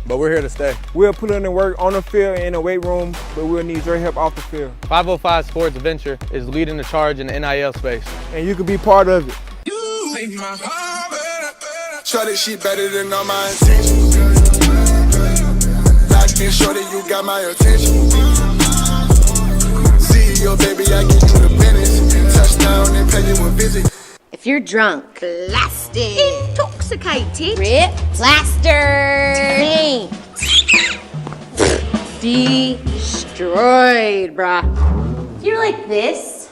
but we're here to stay. We'll put in the work on the field and in the weight room, but we'll need your help off the field. 505 Sports Venture is leading the charge in the NIL space. And you can be part of it. You make my heart better. Shorty, she better than all my intentions. Locked in, shorty, you got my attention. CEO, baby, I get you the business. Touchdown and pay you a visit. If you're drunk, blasted, intoxicated, rip, plastered, destroyed, bruh. If you're like this,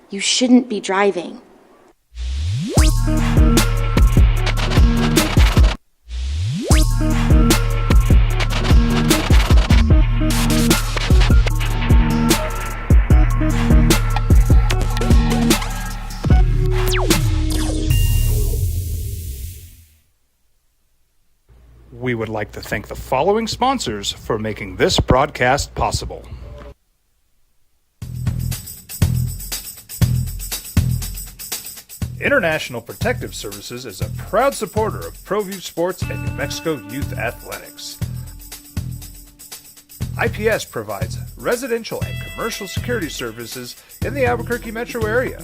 you shouldn't be driving. We would like to thank the following sponsors for making this broadcast possible. International Protective Services is a proud supporter of ProView Sports and New Mexico Youth Athletics. IPS provides residential and commercial security services in the Albuquerque metro area.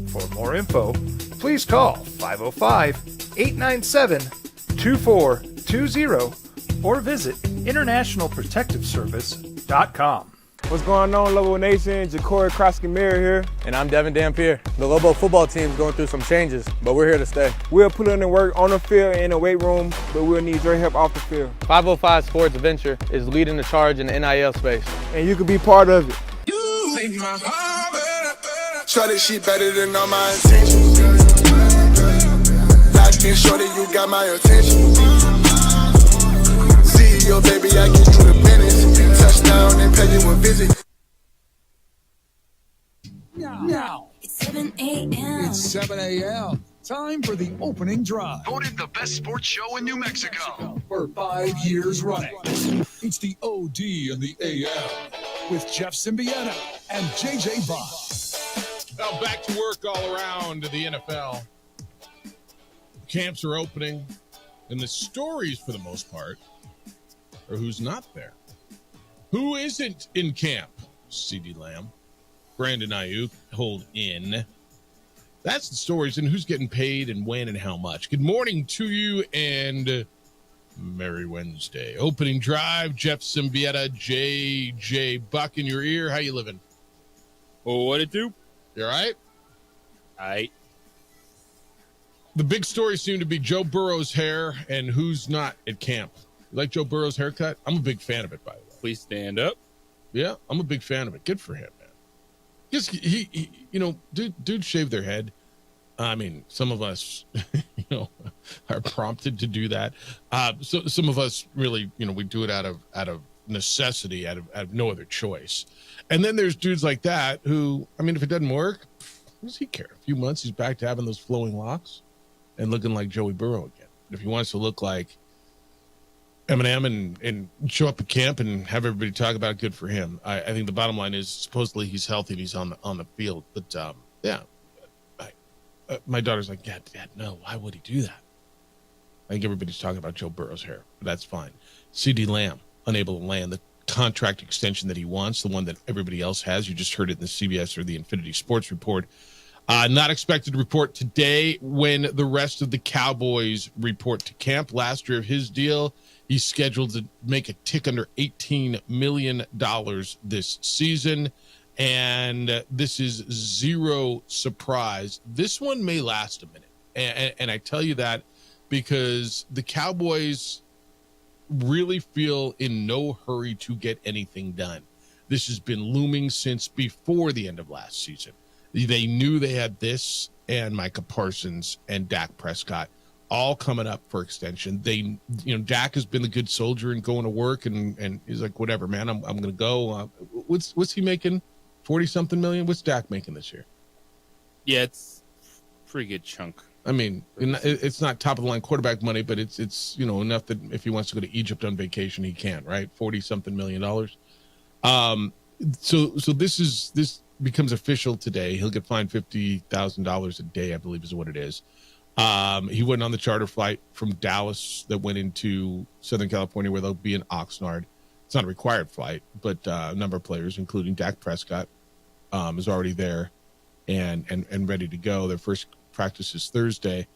For more info, please call 505-897-2420 or visit internationalprotectiveservice.com. What's going on, Lobo Nation? Ja'Cory Krosky-Miller here. And I'm Devin Dampier. The Lobo football team's going through some changes, but we're here to stay. We'll put in the work on the field and in the weight room, but we'll need your help off the field. 505 Sports Venture is leading the charge in the NIL space. And you can be part of it. You make my heart better. Shorty, she better than all my intentions. Locked in, shorty, you got my attention. CEO, baby, I get you the business. Touchdown and pay you a visit. Now. It's 7 a.m. It's 7 a.m. Time for the opening drive. Voted the best sports show in New Mexico for 5 years running. It's the OD and the AM with Jeff Symbieta and JJ Bond. Well, back to work all around the NFL. Camps are opening, and the stories, for the most part, are who's not there. Who isn't in camp? CeeDee Lamb, Brandon Ayuk, hold in. That's the stories, and who's getting paid and when and how much. Good morning to you, and Merry Wednesday. Opening drive, Jeff Symbieta, JJ Buck in your ear. How you living? Oh, what it do? You all right? All right. The big story seemed to be Joe Burrow's hair and who's not at camp. You like Joe Burrow's haircut? I'm a big fan of it, by the way. Please stand up. Yeah, I'm a big fan of it. Good for him, man. Because he you know, dude shaved their head. I mean, some of us, are prompted to do that. So some of us really, we do it out of necessity, out of no other choice. And then there's dudes like that who, I mean, if it doesn't work, what does he care? A few months, he's back to having those flowing locks and looking like Joey Burrow again. But if he wants to look like Eminem and show up at camp and have everybody talk about it, good for him. I think the bottom line is supposedly he's healthy and he's on the field. But my daughter's like, Dad, no, why would he do that? I think everybody's talking about Joe Burrow's hair, but that's fine. CeeDee Lamb, unable to land the contract extension that he wants, the one that everybody else has. You just heard it in the CBS or the Infinity Sports Report. Not expected to report today when the rest of the Cowboys report to camp. Last year of his deal, he's scheduled to make a tick under $18 million this season. And this is zero surprise. This one may last a minute. And I tell you that because the Cowboys really feel in no hurry to get anything done. This has been looming since before the end of last season. They knew they had this and Micah Parsons and Dak Prescott all coming up for extension. They, Dak has been the good soldier and going to work and he's like, whatever, man, I'm going to go. What's he making? 40 something million. What's Dak making this year? Yeah, it's pretty good chunk. I mean, it's not top of the line quarterback money, but it's enough that if he wants to go to Egypt on vacation, he can, right? 40 something $million. So this becomes official today. He'll get fined $50,000 a day, I believe is what it is. He went on the charter flight from Dallas that went into Southern California, where they'll be in Oxnard. It's not a required flight, but a number of players, including Dak Prescott, is already there and ready to go. Their first practice is Thursday.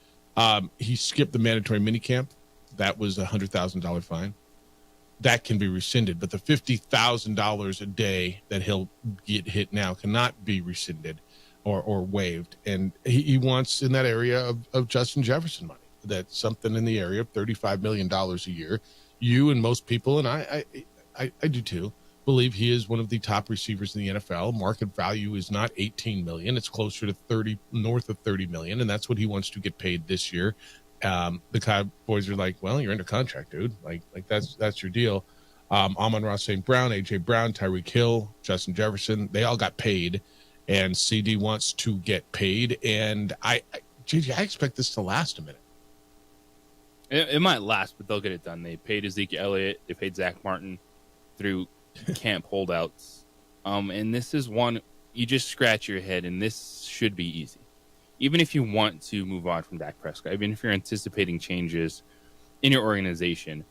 He skipped the mandatory minicamp. That was a $100,000 fine. That can be rescinded, but the $50,000 a day that he'll get hit now cannot be rescinded or waived. And he wants in that area of Justin Jefferson money. That's something in the area of $35 million a year. You and most people, and I do too, believe he is one of the top receivers in the NFL. Market value is not 18 million. It's closer to 30, north of 30 million. And that's what he wants to get paid this year. The Cowboys are like, well, you're under contract, dude. Like that's your deal. Amon-Ra St. Brown, A.J. Brown, Tyreek Hill, Justin Jefferson, they all got paid, and CD wants to get paid. And JJ, I expect this to last a minute. It might last, but they'll get it done. They paid Ezekiel Elliott. They paid Zach Martin through camp holdouts. And this is one, you just scratch your head, and this should be easy. Even if you want to move on from Dak Prescott, even if you're anticipating changes in your organization,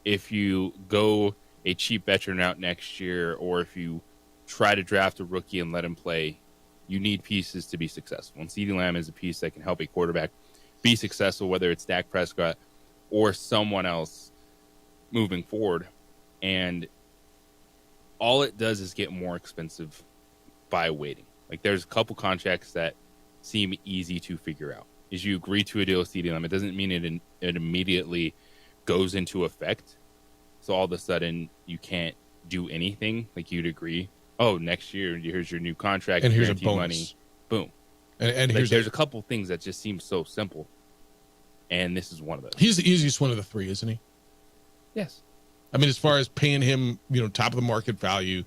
if you go a cheap veteran out next year, or if you try to draft a rookie and let him play, you need pieces to be successful. And CeeDee Lamb is a piece that can help a quarterback be successful, whether it's Dak Prescott or someone else moving forward. And all it does is get more expensive by waiting. Like, there's a couple contracts that seem easy to figure out. Is you agree to a deal with CeeDee Lamb, it doesn't mean it immediately goes into effect. So all of a sudden you can't do anything. Like, you'd agree, oh, next year here's your new contract and here's a bonus. Money. Boom. And like, there's a couple things that just seem so simple, and this is one of those. He's the easiest one of the three, isn't he? Yes. I mean, as far as paying him, top of the market value,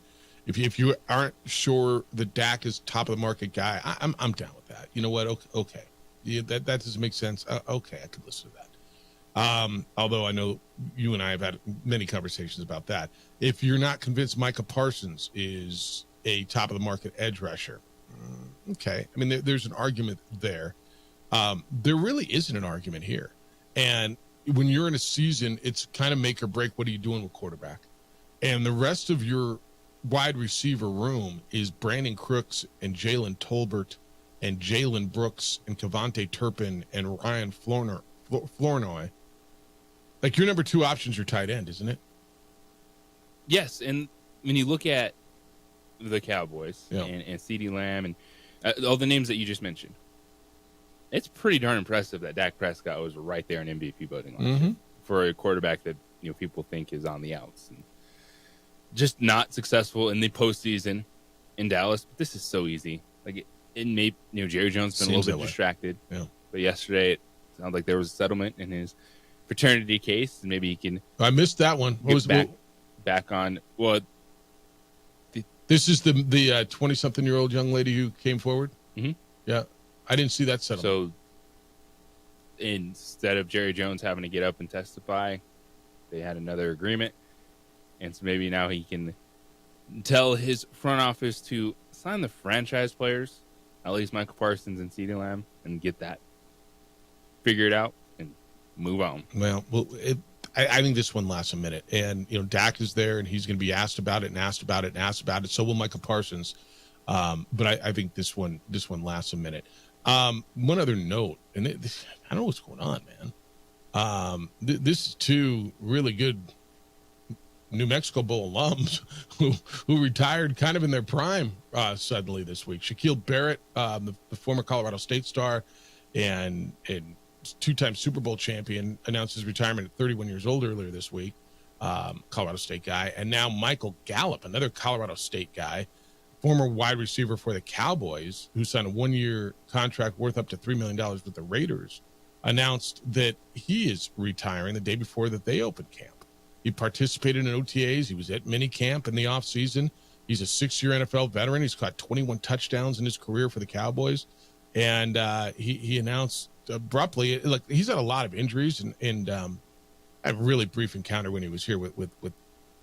if you aren't sure that Dak is top of the market guy, I'm down with that. You know what? Okay. Yeah, that doesn't make sense. Okay, I could listen to that. Although I know you and I have had many conversations about that. If you're not convinced Micah Parsons is a top of the market edge rusher, okay. I mean, there's an argument there. There really isn't an argument here. And when you're in a season, it's kind of make or break. What are you doing with quarterback? And the rest of your wide receiver room is Brandon Crooks and Jalen Tolbert and Jalen Brooks and Kevontae Turpin and Ryan Flournoy. Like, your number two option's your tight end, isn't it? Yes, and when you look at the Cowboys Yeah. and CeeDee Lamb and all the names that you just mentioned, it's pretty darn impressive that Dak Prescott was right there in MVP voting last year for a quarterback that people think is on the outs and just not successful in the postseason in Dallas. But this is so easy. Like, it may Jerry Jones been a little bit distracted. Yeah. But yesterday it sounded like there was a settlement in his paternity case, and maybe he can. I missed that one. What was back on? Well, this is the 20-something-year-old young lady who came forward. Mm-hmm. Yeah, I didn't see that settlement. So instead of Jerry Jones having to get up and testify, they had another agreement, and so maybe now he can tell his front office to sign the franchise players, at least Michael Parsons and CeeDee Lamb, and get that figured out and move on. Well, I think this one lasts a minute, and Dak is there, and he's going to be asked about it and asked about it and asked about it. So will Michael Parsons, but I think this one lasts a minute. One other note, and I don't know what's going on, man. This is two really good New Mexico Bowl alums who retired kind of in their prime suddenly this week. Shaquille Barrett, the former Colorado State star and two-time Super Bowl champion, announced his retirement at 31 years old earlier this week. Colorado State guy. And now Michael Gallup, another Colorado State guy, former wide receiver for the Cowboys, who signed a one-year contract worth up to $3 million with the Raiders, announced that he is retiring the day before that they opened camp. He participated in OTAs. He was at minicamp in the offseason. He's a 6-year NFL veteran. He's caught 21 touchdowns in his career for the Cowboys. And he announced abruptly, look, he's had a lot of injuries, and I had a really brief encounter when he was here with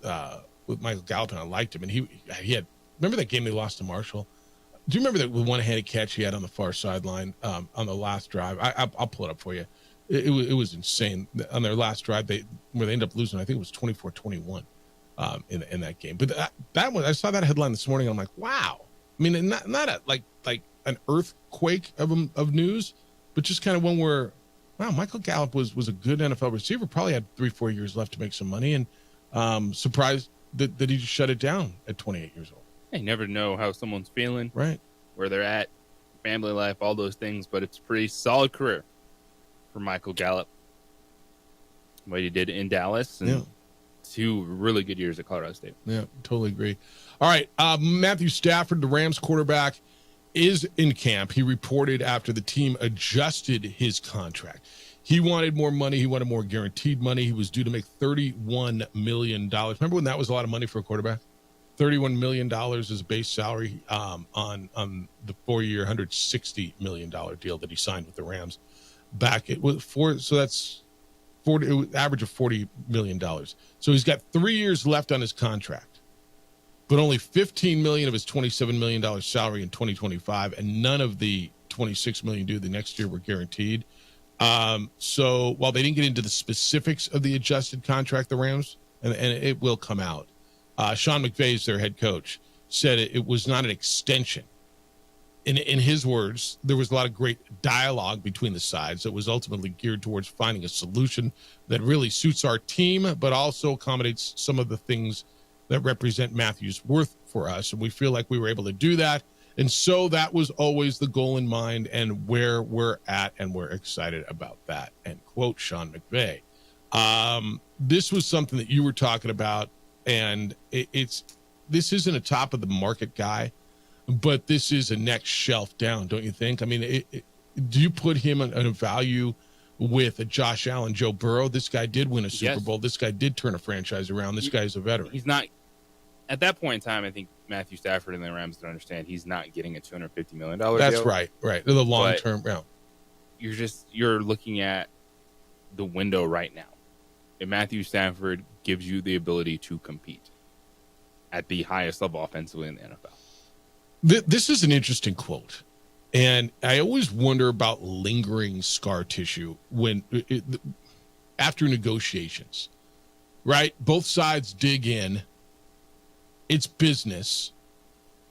Michael Gallup, and I liked him. And he had, remember that game they lost to Marshall? Do you remember that one-handed catch he had on the far sideline on the last drive? I'll pull it up for you. It was insane. On their last drive, where they ended up losing, I think it was 24-21 in that game. But that one, I saw that headline this morning, and I'm like, wow. I mean, not like an earthquake of news, but just kind of one where, wow, Michael Gallup was a good NFL receiver, probably had 3-4 years left to make some money, and surprised that he just shut it down at 28 years old. You never know how someone's feeling, right? Where they're at, family life, all those things, but it's a pretty solid career for Michael Gallup. What he did in Dallas and 2 really good years at Colorado State. Yeah, totally agree. All right, Matthew Stafford, the Rams quarterback, is in camp. He reported after the team adjusted his contract. He wanted more money. He wanted more guaranteed money. He was due to make $31 million. Remember when that was a lot of money for a quarterback? $31 million is base salary on the 4-year, $160 million deal that he signed with the Rams back. It was so that's 40, it was average of $40 million. So he's got 3 years left on his contract, but only $15 million of his $27 million salary in 2025, and none of the $26 million due the next year were guaranteed. So while they didn't get into the specifics of the adjusted contract, the Rams, and it will come out, Sean McVay, their head coach, said it was not an extension. In his words, there was a lot of great dialogue between the sides that was ultimately geared towards finding a solution that really suits our team, but also accommodates some of the things that represent Matthew's worth for us. And we feel like we were able to do that. And so that was always the goal in mind and where we're at, and we're excited about that. And quote Sean McVay. This was something that you were talking about, and this isn't a top of the market guy, but this is a next shelf down, don't you think? I mean, do you put him on a value with a Josh Allen, Joe Burrow? This guy did win a Super Bowl. This guy did turn a franchise around. This guy's a veteran. He's not at that point in time. I think Matthew Stafford and the Rams don't understand he's not getting a $250 million deal. That's right. The long term. Yeah. You're looking at the window right now. And Matthew Stafford gives you the ability to compete at the highest level offensively in the NFL. This is an interesting quote. And I always wonder about lingering scar tissue after negotiations, right? Both sides dig in. It's business.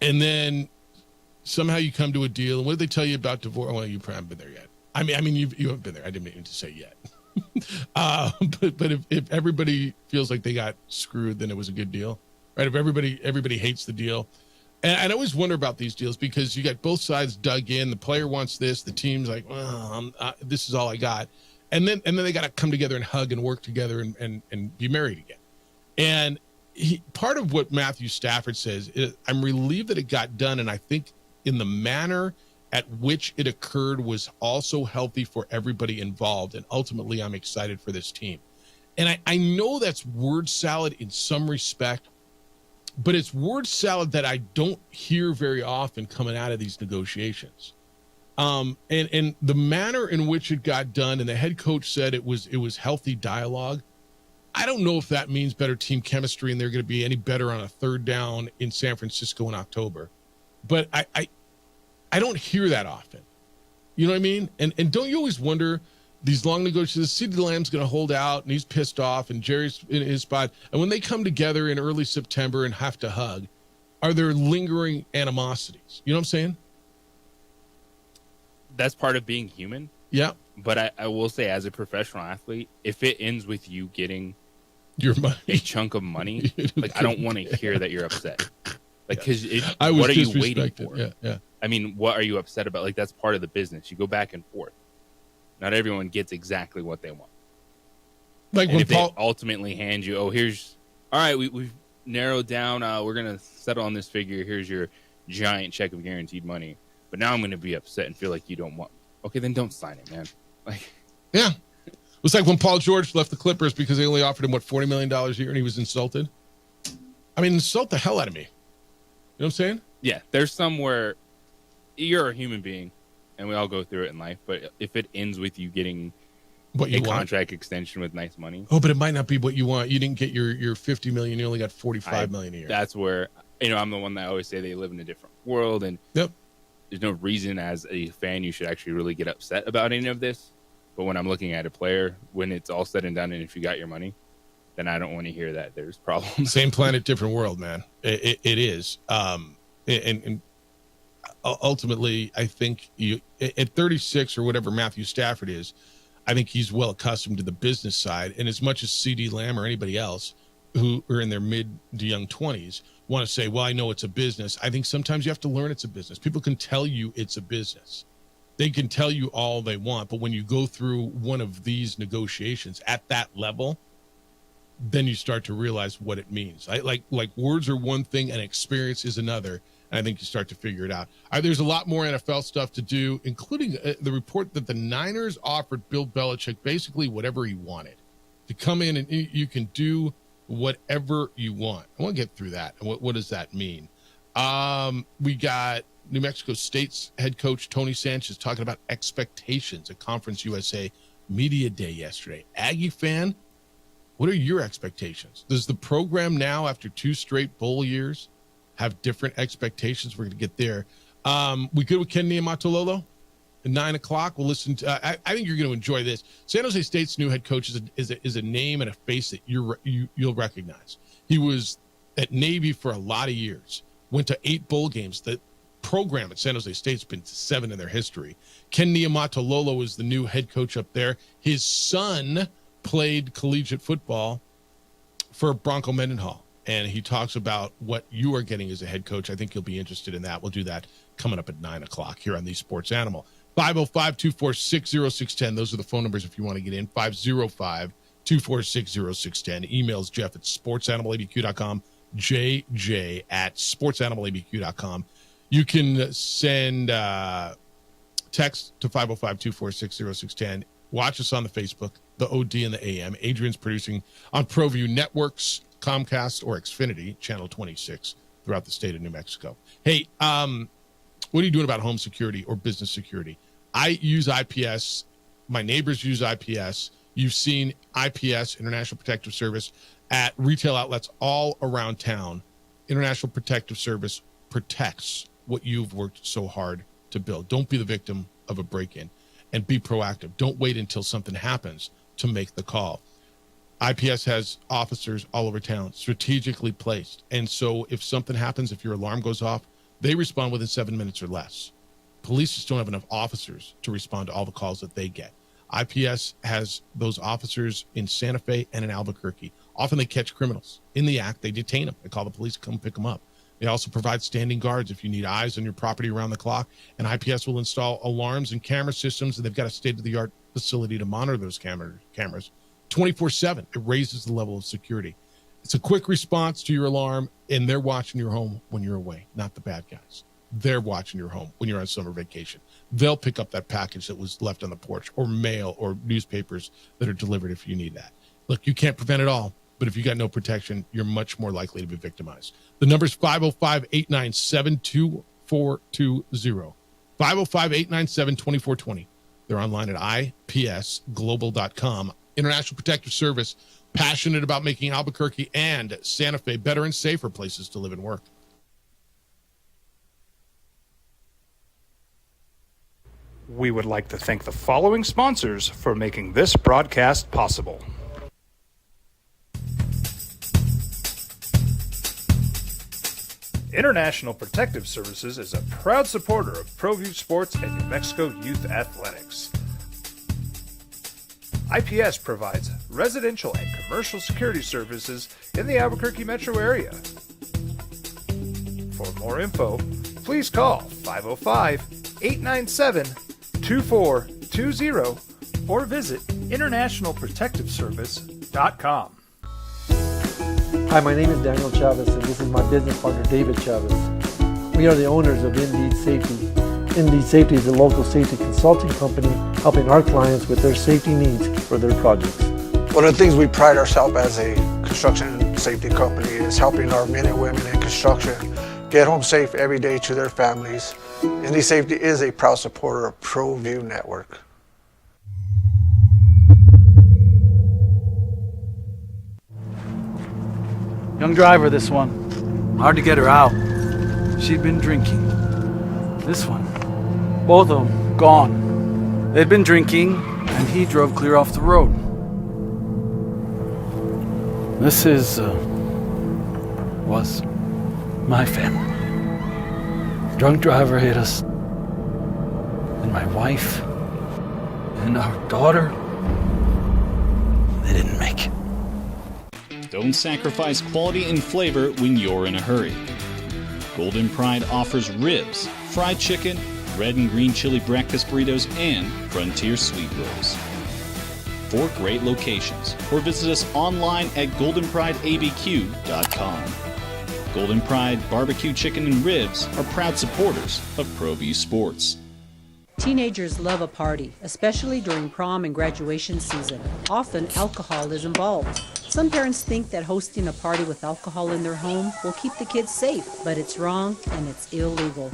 And then somehow you come to a deal. And what did they tell you about divorce? Well, you probably haven't been there yet. I mean, you haven't been there. I didn't mean to say yet. But if everybody feels like they got screwed, then it was a good deal, right? If everybody hates the deal. And I always wonder about these deals because you got both sides dug in. The player wants this. The team's like, well, this is all I got. And then they got to come together and hug and work together and be married again. And part of what Matthew Stafford says is, I'm relieved that it got done. And I think in the manner at which it occurred was also healthy for everybody involved. And ultimately, I'm excited for this team. And I know that's word salad in some respect, but it's word salad that I don't hear very often coming out of these negotiations. And the manner in which it got done, and the head coach said it was healthy dialogue. I don't know if that means better team chemistry and they're going to be any better on a third down in San Francisco in October. But I don't hear that often. You know what I mean? And don't you always wonder, these long negotiations, CeeDee Lamb's going to hold out and he's pissed off and Jerry's in his spot. And when they come together in early September and have to hug, are there lingering animosities? You know what I'm saying? That's part of being human. Yeah. But I will say, as a professional athlete, if it ends with you getting your money, a chunk of money, like I don't want to hear that you're upset. Like, because what are you waiting for? Yeah. I mean, what are you upset about? Like, that's part of the business. You go back and forth. Not everyone gets exactly what they want. Like, and when if they ultimately hand you, all right, we've narrowed down. We're gonna settle on this figure. Here's your giant check of guaranteed money. But now I'm gonna be upset and feel like you don't want me. Okay, then don't sign it, man. Like, yeah. It was like when Paul George left the Clippers because they only offered him $40 million a year, and he was insulted. I mean, insult the hell out of me. You know what I'm saying? Yeah, there's somewhere you're a human being, and we all go through it in life. But if it ends with you getting what you a want. contract extension with nice money, but it might not be what you want. You didn't get your $50 million. You only got $45 million a year. That's where I'm the one that I always say they live in a different world, and there's no reason as a fan you should actually really get upset about any of this. But when I'm looking at a player, when it's all said and done, and if you got your money, then I don't want to hear that there's problems. Same planet, different world, man. It is. And ultimately, I think you at 36 or whatever Matthew Stafford is, I think he's well accustomed to the business side. And as much as CeeDee Lamb or anybody else who are in their mid to young 20s want to say, well, I know it's a business. I think sometimes you have to learn it's a business. People can tell you it's a business. They can tell you all they want. But when you go through one of these negotiations at that level, then you start to realize what it means. Like words are one thing and experience is another. And I think you start to figure it out. There's a lot more NFL stuff to do, including the report that the Niners offered Bill Belichick basically whatever he wanted to come in, and you can do whatever you want. I want to get through that. What does that mean? We got New Mexico State's head coach Tony Sanchez talking about expectations at Conference USA Media Day yesterday. Aggie fan, what are your expectations? Does the program now, after 2 straight bowl years, have different expectations? We're going to get there. We good with Ken Niumatalolo at 9 o'clock. We'll listen to. I think you're going to enjoy this. San Jose State's new head coach is a name and a face that you'll recognize. He was at Navy for a lot of years. Went to 8 bowl games. The program at San Jose State's been to 7 in their history. Ken Niumatalolo is the new head coach up there. His son played collegiate football for Bronco Mendenhall. And he talks about what you are getting as a head coach. I think you'll be interested in that. We'll do that coming up at 9 o'clock here on the Sports Animal. 505-246-0610. Those are the phone numbers if you want to get in. 505-246-0610. Emails Jeff at sportsanimалabq.com. JJ at sportsanimалabq.com. You can send text to 505-246-0610. Watch us on the Facebook, the OD and the AM. Adrian's producing on ProView Networks, Comcast, or Xfinity, channel 26 throughout the state of New Mexico. Hey, what are you doing about home security or business security? I use IPS. My neighbors use IPS. You've seen IPS, International Protective Service, at retail outlets all around town. International Protective Service protects what you've worked so hard to build. Don't be the victim of a break-in, and be proactive. Don't wait until something happens to make the call. IPS has officers all over town, strategically placed. And so if something happens, if your alarm goes off, they respond within 7 minutes or less. Police just don't have enough officers to respond to all the calls that they get. IPS has those officers in Santa Fe and in Albuquerque. Often they catch criminals. In the act, they detain them. They call the police to come pick them up. They also provide standing guards if you need eyes on your property around the clock. And IPS will install alarms and camera systems, and they've got a state-of-the-art facility to monitor those cameras 24/7. It raises the level of security. It's a quick response to your alarm, and they're watching your home when you're away, not the bad guys. They're watching your home when you're on summer vacation. They'll pick up that package that was left on the porch, or mail, or newspapers that are delivered if you need that. Look, you can't prevent it all, but if you got no protection, you're much more likely to be victimized. The number is 505-897-2420. 505-897-2420. They're online at ipsglobal.com. International Protective Service, passionate about making Albuquerque and Santa Fe better and safer places to live and work. We would like to thank the following sponsors for making this broadcast possible. International Protective Services is a proud supporter of ProView Sports and New Mexico Youth Athletics. IPS provides residential and commercial security services in the Albuquerque metro area. For more info, please call 505-897-2420 or visit internationalprotectiveservice.com. Hi, my name is Daniel Chavez, and this is my business partner, David Chavez. We are the owners of Indeed Safety. Indeed Safety is a local safety consulting company helping our clients with their safety needs for their projects. One of the things we pride ourselves as a construction safety company is helping our men and women in construction get home safe every day to their families. Indeed Safety is a proud supporter of ProView Network. Young driver, this one. Hard to get her out. She'd been drinking. This one, Both of them, gone. They'd been drinking, and he drove clear off the road. This was my family. Drunk driver hit us, and my wife, and our daughter, they didn't make it. Don't sacrifice quality and flavor when you're in a hurry. Golden Pride offers ribs, fried chicken, red and green chili breakfast burritos, and frontier sweet rolls. 4 great locations, or visit us online at goldenprideabq.com. Golden Pride Barbecue Chicken and Ribs are proud supporters of ProView Sports. Teenagers love a party, especially during prom and graduation season. Often, alcohol is involved. Some parents think that hosting a party with alcohol in their home will keep the kids safe, but it's wrong and it's illegal.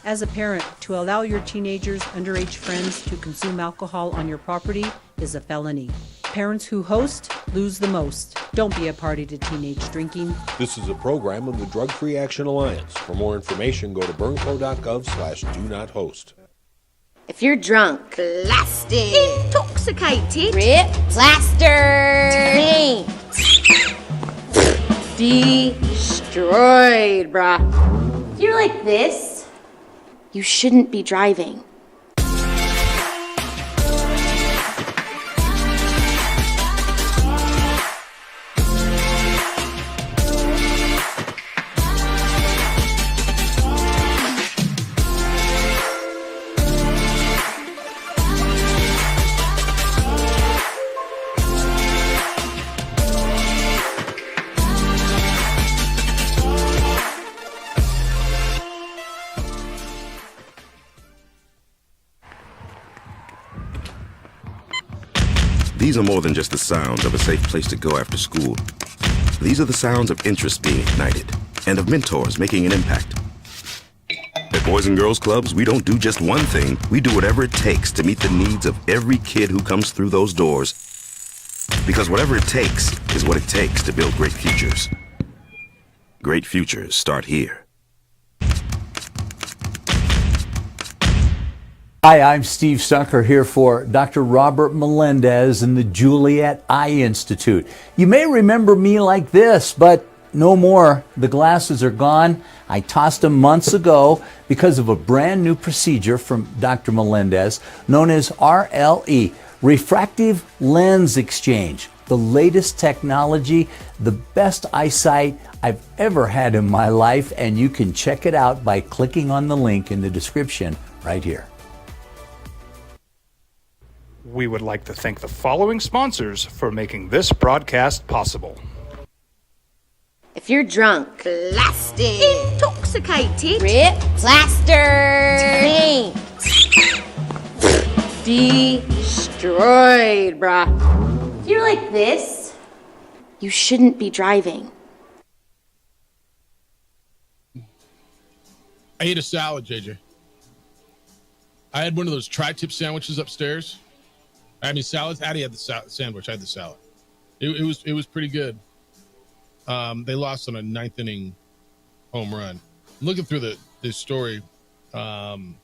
As a parent, to allow your teenagers' underage friends to consume alcohol on your property is a felony. Parents who host lose the most. Don't be a party to teenage drinking. This is a program of the Drug Free Action Alliance. For more information, go to burnco.gov/do-not-host. If you're drunk, blasted, intoxicated, rip, plastered, destroyed, brah. If you're like this, you shouldn't be driving. These are more than just the sounds of a safe place to go after school. These are the sounds of interest being ignited and of mentors making an impact. At Boys and Girls Clubs, we don't do just one thing. We do whatever it takes to meet the needs of every kid who comes through those doors. Because whatever it takes is what it takes to build great futures. Great futures start here. Hi, I'm Steve Stucker here for Dr. Robert Melendez and the Juliet Eye Institute. You may remember me like this, but no more. The glasses are gone. I tossed them months ago because of a brand new procedure from Dr. Melendez known as RLE, Refractive Lens Exchange. The latest technology, the best eyesight I've ever had in my life, and you can check it out by clicking on the link in the description right here. We would like to thank the following sponsors for making this broadcast possible. If you're drunk, blasted, intoxicated, rip, plastered, destroyed, brah. If you're like this, you shouldn't be driving. I ate a salad, JJ. I had one of those tri-tip sandwiches upstairs. I mean, salads. Addie had the sandwich. I had the salad. It was pretty good. They lost on a 9th inning home run. I'm looking through this story, and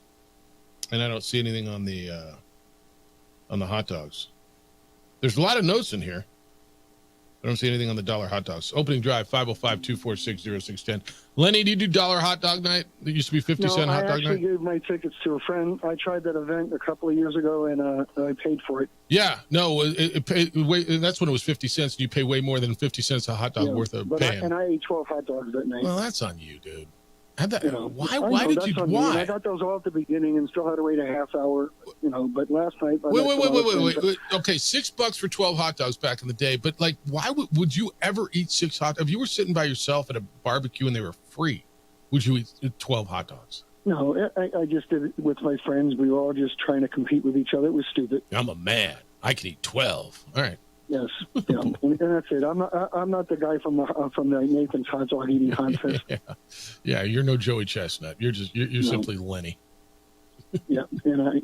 I don't see anything on the hot dogs. There's a lot of notes in here. I don't see anything on the dollar hot dogs. Opening drive, 505-246-0610. Lenny, do you do dollar hot dog night? It used to be 50-cent hot dog night? I actually gave my tickets to a friend. I tried that event a couple of years ago, and I paid for it. Yeah, no, that's when it was 50 cents. You pay way more than 50 cents a hot dog worth of paying. And I ate 12 hot dogs that night. Well, that's on you, dude. Why did you? Why? I got those all at the beginning and still had to wait a half hour. But last night. Wait. Okay, $6 for 12 hot dogs back in the day. But like, why would you ever eat 6 hot? If you were sitting by yourself at a barbecue and they were free, would you eat 12 hot dogs? No, I just did it with my friends. We were all just trying to compete with each other. It was stupid. I'm a man. I can eat 12. All right. Yes, and that's it. I'm not the guy from the Nathan's hot dog eating contest. Yeah, you're no Joey Chestnut. You're simply Lenny. Yeah, and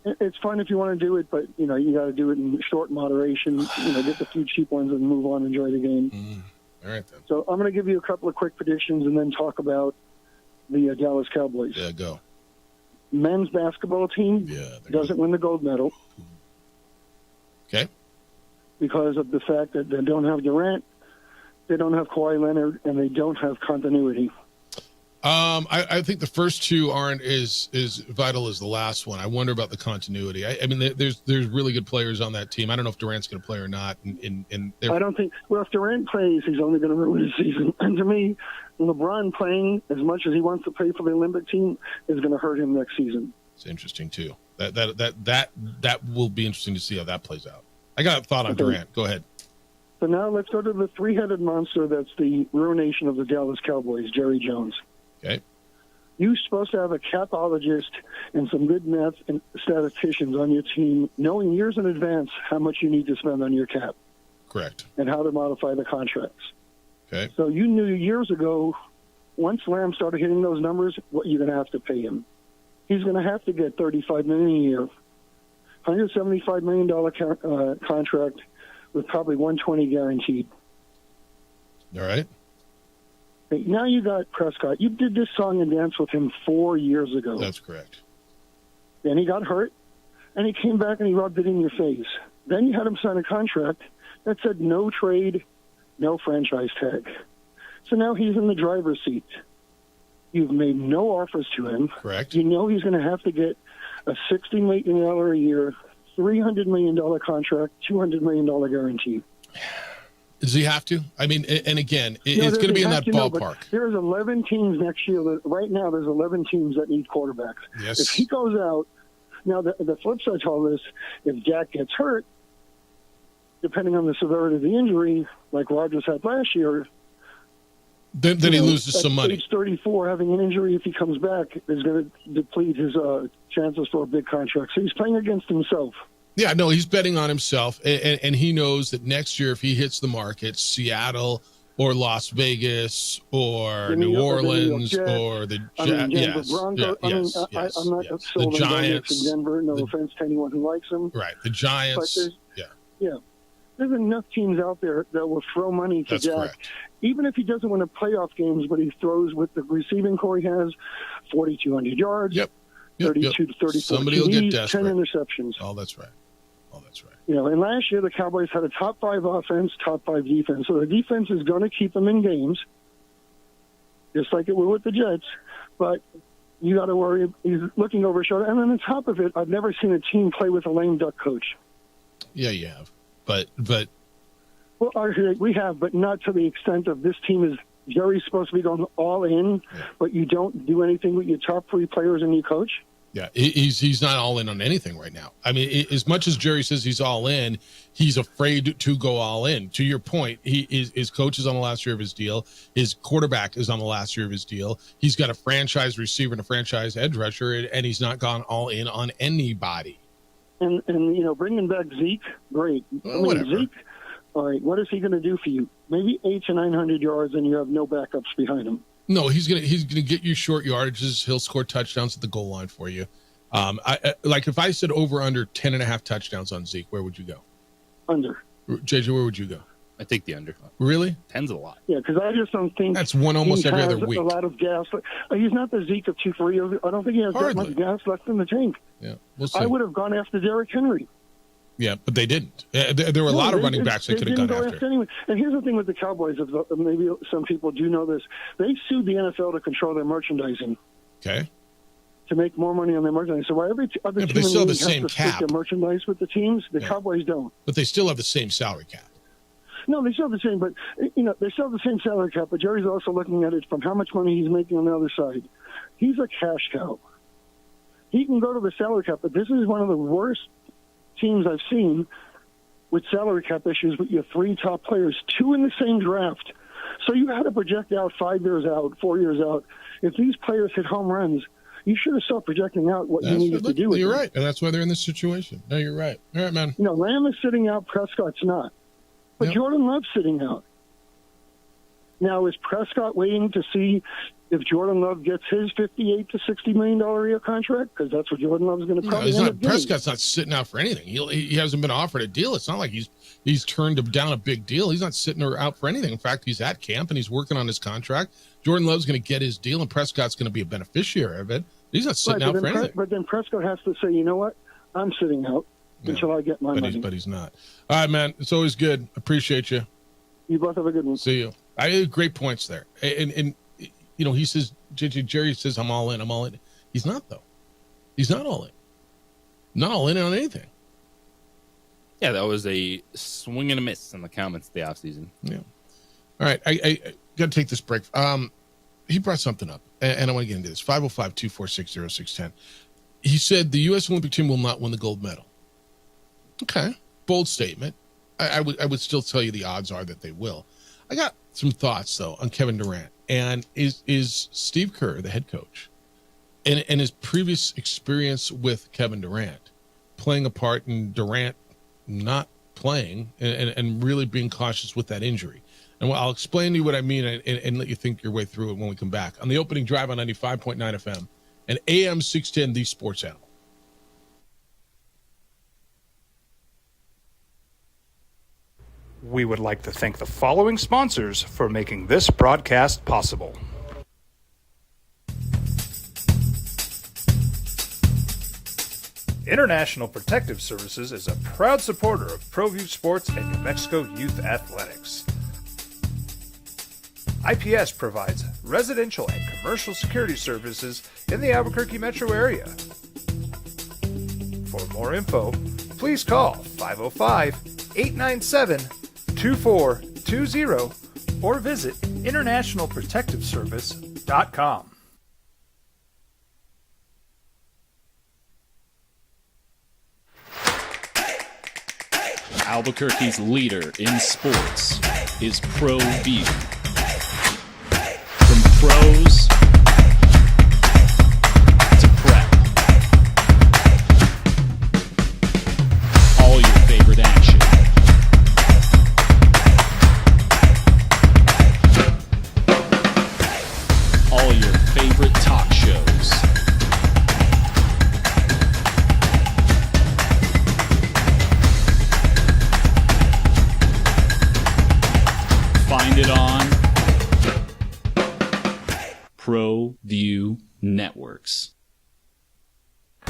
it's fun if you want to do it, but you got to do it in short moderation. Get the few cheap ones and move on, enjoy the game. All right then. So I'm going to give you a couple of quick predictions and then talk about the Dallas Cowboys. Yeah, go. men's basketball team doesn't win the gold medal. Okay. Because of the fact that they don't have Durant, they don't have Kawhi Leonard, and they don't have continuity. I think the first two aren't as vital as the last one. I wonder about the continuity. I mean, there's really good players on that team. I don't know if Durant's going to play or not. And I don't think. Well, if Durant plays, he's only going to ruin his season. And to me, LeBron playing as much as he wants to play for the Olympic team is going to hurt him next season. It's interesting too. That will be interesting to see how that plays out. I got a thought on Durant. Go ahead. So now let's go to the three-headed monster that's the ruination of the Dallas Cowboys, Jerry Jones. Okay. You're supposed to have a capologist and some good math and statisticians on your team, knowing years in advance how much you need to spend on your cap. Correct. And how to modify the contracts. Okay. So you knew years ago, once Lamb started hitting those numbers, what you're going to have to pay him. He's going to have to get $35 million a year, $175 million contract with probably $120 guaranteed. All right. Now you got Prescott. You did this song and dance with him 4 years ago. That's correct. Then he got hurt, and he came back and he rubbed it in your face. Then you had him sign a contract that said no trade, no franchise tag. So now he's in the driver's seat. You've made no offers to him. Correct. You know he's going to have to get a $60 million a year, $300 million contract, $200 million guarantee. Does he have to? I mean, and again, it's going to be in that ballpark. There's 11 teams next year. Right now, there's 11 teams that need quarterbacks. Yes. If he goes out, now the flip side to all this, if Dak gets hurt, depending on the severity of the injury, like Rodgers had last year, then he loses some money. Age 34, having an injury, if he comes back, is going to deplete his chances for a big contract. So he's playing against himself. Yeah, no, he's betting on himself, and he knows that next year, if he hits the market, Seattle or Las Vegas or New Orleans or the Giants, in Denver. No offense to anyone who likes him. Right, the Giants. There's enough teams out there that will throw money to That's Dak. correct. Even if he doesn't win a playoff games, but he throws with the receiving core he has, 4,200 yards. 32 to 34 Somebody will get desperate. 10 interceptions. Oh, that's right. You know, and last year the Cowboys had a top 5 offense, top 5 defense. So the defense is going to keep them in games, just like it will with the Jets. But you got to worry. He's looking over his shoulder. And then on top of it, I've never seen a team play with a lame duck coach. Yeah, you have. But well, we have, but not to the extent of this team is. Jerry's supposed to be going all in, but you don't do anything with your top 3 players and your coach. Yeah, he's not all in on anything right now. I mean, as much as Jerry says he's all in, he's afraid to go all in. To your point, his coach is on the last year of his deal. His quarterback is on the last year of his deal. He's got a franchise receiver and a franchise edge rusher, and he's not gone all in on anybody. And you know, bringing back Zeke, great. Well, whatever. Zeke, all right, what is he going to do for you? Maybe 800 to 900 yards, and you have no backups behind him. No, he's gonna get you short yardages. He'll score touchdowns at the goal line for you. Like if I said over under 10.5 touchdowns on Zeke, where would you go? Under. JJ, where would you go? I take the under. Really? 10's a lot. Yeah, because I just don't think that's one almost every other week. A lot of gas. He's not the Zeke of 2 years. I don't think he has that much gas left in the tank. Yeah, we'll see. I would have gone after Derrick Henry. Yeah, but they didn't. There were a lot of running backs they could have gone after. Anyway. And here's the thing with the Cowboys, maybe some people do know this. They sued the NFL to control their merchandising. Okay. To make more money on their merchandise. So while every other team they still have the has same to cap. split their merchandise with the teams, the Cowboys don't. But they still have the same salary cap. No, they still have the same, but they still have the same salary cap. But Jerry's also looking at it from how much money he's making on the other side. He's a cash cow. He can go to the salary cap, but this is one of the worst teams I've seen with salary cap issues with your 3 top players, 2 in the same draft. So you had to project out 5 years out, 4 years out. If these players hit home runs, you should have started projecting out what you needed to do with You're them. right, and that's why they're in this situation. No, you're right. All right, man. You know, Lamb is sitting out, Prescott's not. But Jordan Love's sitting out. Now, is Prescott waiting to see if Jordan Love gets his $58 to $60 million a year contract? Because that's what Jordan Love's going to probably end up getting. Prescott's not sitting out for anything. He hasn't been offered a deal. It's not like he's turned down a big deal. He's not sitting out for anything. In fact, he's at camp and he's working on his contract. Jordan Love's going to get his deal, and Prescott's going to be a beneficiary of it. He's not sitting out for anything. But then Prescott has to say, you know what? I'm sitting out until I get my money. But he's not. All right, man. It's always good. Appreciate you. You both have a good one. See you. I had great points there. And you know, he says, Jerry says, I'm all in. I'm all in. He's not, though. He's not all in. Not all in on anything. Yeah, that was a swing and a miss in the comments the offseason. Yeah. All right. I got to take this break. He brought something up, and I want to get into this. 505-246-0610. He said the U.S. Olympic team will not win the gold medal. Okay. Bold statement. I would still tell you the odds are that they will. I got some thoughts, though, on Kevin Durant. And is Steve Kerr, the head coach, and his previous experience with Kevin Durant playing a part in Durant not playing and really being cautious with that injury? And I'll explain to you what I mean and let you think your way through it when we come back. On the opening drive on 95.9 FM and AM 610, the Sports Animal. We would like to thank the following sponsors for making this broadcast possible. International Protective Services is a proud supporter of ProView Sports and New Mexico Youth Athletics. IPS provides residential and commercial security services in the Albuquerque metro area. For more info, please call 505-897-2420 or visit internationalprotectiveservice.com. Albuquerque's leader in sports is ProView. From pros to prep, all your favorite action. All your favorite talk shows. Find it on ProView Networks.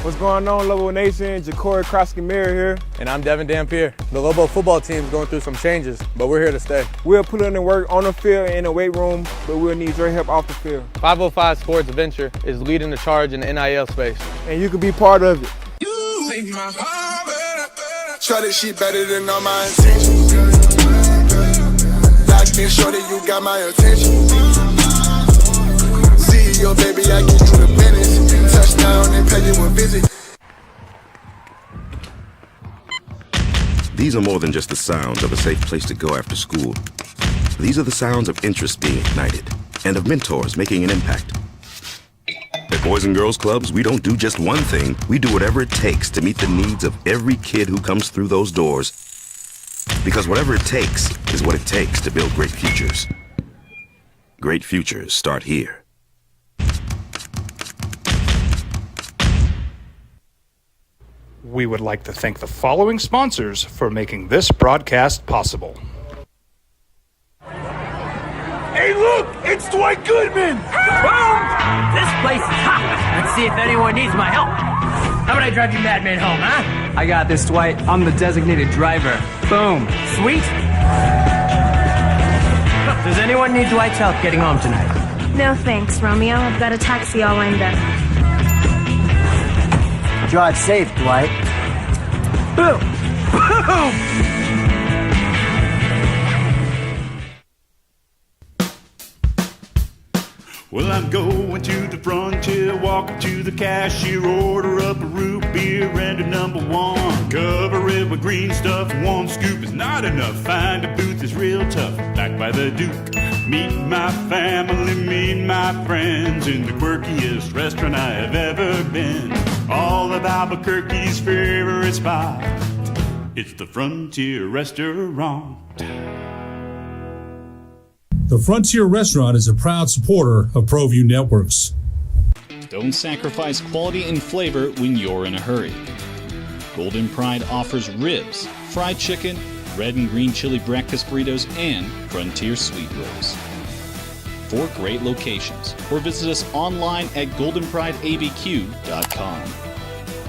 What's going on, Lobo Nation? Ja'Cory Krosky-Miller here. And I'm Devin Dampier. The Lobo football team is going through some changes, but we're here to stay. We'll put in the work on the field and in the weight room, but we'll need your help off the field. 505 Sports Venture is leading the charge in the NIL space. And you can be part of it. You make my heart better. Try this shit better than all my intentions. Locked in, shorty, you got my attention. CEO, baby, I get you the business. Touchdown and pay you a visit. These are more than just the sounds of a safe place to go after school. These are the sounds of interest being ignited and of mentors making an impact. At Boys and Girls Clubs, we don't do just one thing. We do whatever it takes to meet the needs of every kid who comes through those doors. Because whatever it takes is what it takes to build great futures. Great futures start here. We would like to thank the following sponsors for making this broadcast possible. Hey, look! It's Dwight Goodman! Boom! This place is hot. Let's see if anyone needs my help. How about I drive you madman home, huh? I got this, Dwight. I'm the designated driver. Boom. Sweet. Does anyone need Dwight's help getting home tonight? No thanks, Romeo. I've got a taxi all lined up. Drive safe, Dwight. Boom! Boom! Well, I'm going to the frontier, walk up to the cashier, order up a root beer and a number one. Cover it with green stuff, one scoop is not enough. Find a booth is real tough, back by the Duke. Meet my family, meet my friends in the quirkiest restaurant I have ever been. All of Albuquerque's favorite spot, it's the Frontier Restaurant. The Frontier Restaurant is a proud supporter of ProView Networks. Don't sacrifice quality and flavor when you're in a hurry. Golden Pride offers ribs, fried chicken, red and green chili breakfast burritos, and Frontier sweet rolls. 4 great locations, or visit us online at goldenprideabq.com.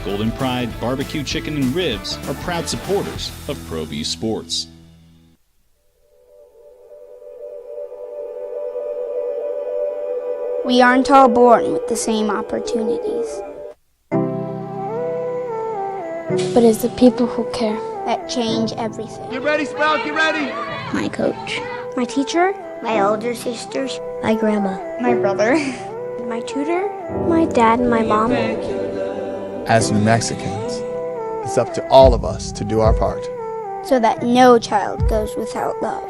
Golden Pride Barbecue Chicken and Ribs are proud supporters of ProView Sports. We aren't all born with the same opportunities. But it's the people who care that change everything. Get ready, Sprout, get ready! My coach. My teacher. My older sisters. My grandma. My brother. My tutor. My dad and my mom. As New Mexicans, it's up to all of us to do our part. So that no child goes without love.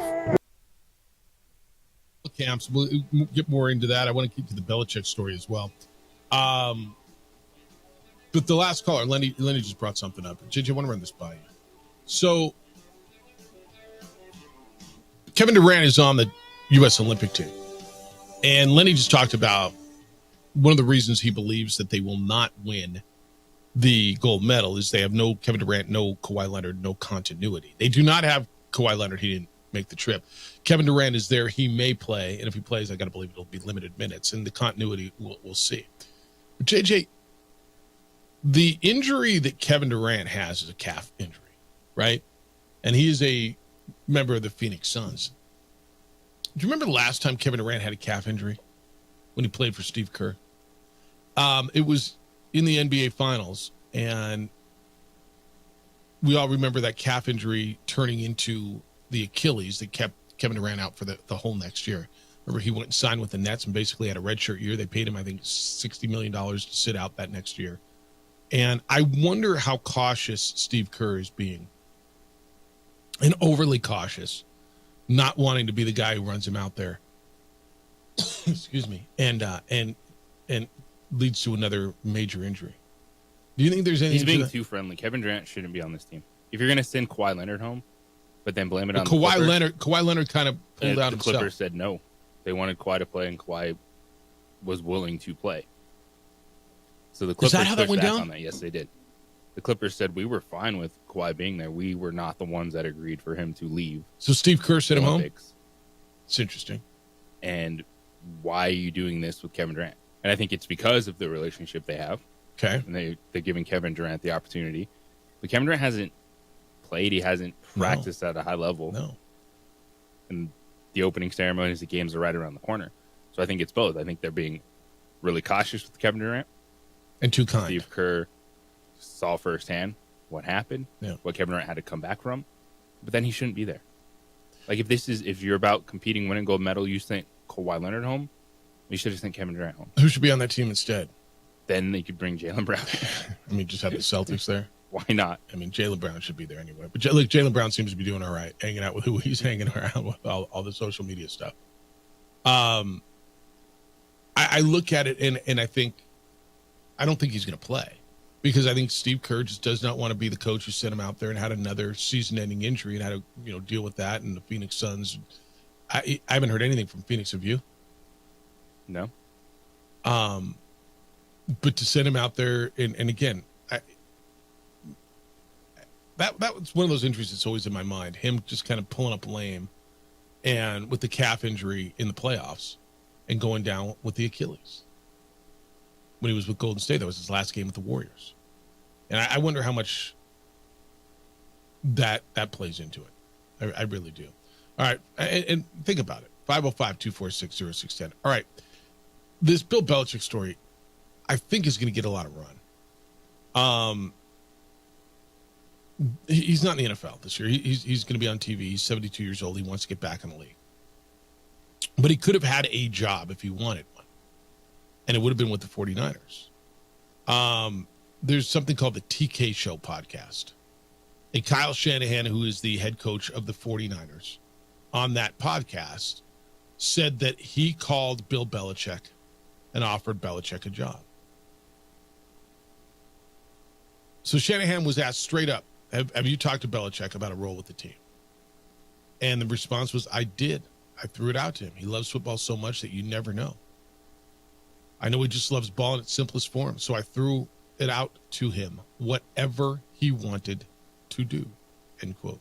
Camps. We'll get more into that. I want to keep to the Belichick story as well. But the last caller, Lenny just brought something up. JJ, I want to run this by you. So, Kevin Durant is on the U.S. Olympic team. And Lenny just talked about one of the reasons he believes that they will not win the gold medal is they have no Kevin Durant, no Kawhi Leonard, no continuity. They do not have Kawhi Leonard. He didn't make the trip. Kevin Durant is there. He may play. And if he plays, I got to believe it'll be limited minutes. And the continuity, we'll see. But JJ, the injury that Kevin Durant has is a calf injury, right? And he is a member of the Phoenix Suns. Do you remember the last time Kevin Durant had a calf injury? When he played for Steve Kerr? It was in the NBA Finals, and we all remember that calf injury turning into the Achilles that kept Kevin Durant out for the whole next year. Remember, he went and signed with the Nets and basically had a redshirt year. They paid him, I think, $60 million to sit out that next year. And I wonder how cautious Steve Kerr is being, and overly cautious, not wanting to be the guy who runs him out there. Excuse me. And leads to another major injury. Do you think there's anything? He's being too friendly. Kevin Durant shouldn't be on this team. If you're going to send Kawhi Leonard home, but then blame it on Kawhi Leonard kind of pulled out himself. The Clippers said no. They wanted Kawhi to play, and Kawhi was willing to play. So the Clippers Is that how that went down? on that. Yes, they did. The Clippers said we were fine with Kawhi being there. We were not the ones that agreed for him to leave. So Steve Kerr sent him home? It's interesting. And why are you doing this with Kevin Durant? And I think it's because of the relationship they have. Okay. And they're giving Kevin Durant the opportunity. But Kevin Durant hasn't played. He hasn't practiced at a high level. No. And the opening ceremonies, the games are right around the corner. So I think it's both. I think they're being really cautious with Kevin Durant. And too kind. Steve Kerr saw firsthand what happened, what Kevin Durant had to come back from. But then he shouldn't be there. Like, if you're about competing, winning gold medal, you sent Kawhi Leonard home, you should have sent Kevin Durant home. Who should be on that team instead? Then they could bring Jaylen Brown. I mean, just have the Celtics there. Why not? I mean, Jaylen Brown should be there anyway. But look, Jaylen Brown seems to be doing all right, hanging out with who he's hanging around with, all the social media stuff. I look at it and I think, I don't think he's going to play because I think Steve Kerr just does not want to be the coach who sent him out there and had another season-ending injury and had to deal with that. And the Phoenix Suns, I haven't heard anything from Phoenix. Have you? No. But to send him out there and again, that was one of those injuries that's always in my mind. Him just kind of pulling up lame, and with the calf injury in the playoffs, and going down with the Achilles. When he was with Golden State, that was his last game with the Warriors, and I wonder how much that plays into it. I really do. All right, and think about it. 505-246-0610. All right, this Bill Belichick story, I think, is going to get a lot of run. He's not in the NFL this year. He's going to be on TV. He's 72 years old. He wants to get back in the league. But he could have had a job if he wanted one. And it would have been with the 49ers. There's something called the TK Show podcast. And Kyle Shanahan, who is the head coach of the 49ers, on that podcast said that he called Bill Belichick and offered Belichick a job. So Shanahan was asked straight up, have you talked to Belichick about a role with the team? And the response was, I did. I threw it out to him. He loves football so much that you never know. I know he just loves ball in its simplest form. So I threw it out to him, whatever he wanted to do, end quote.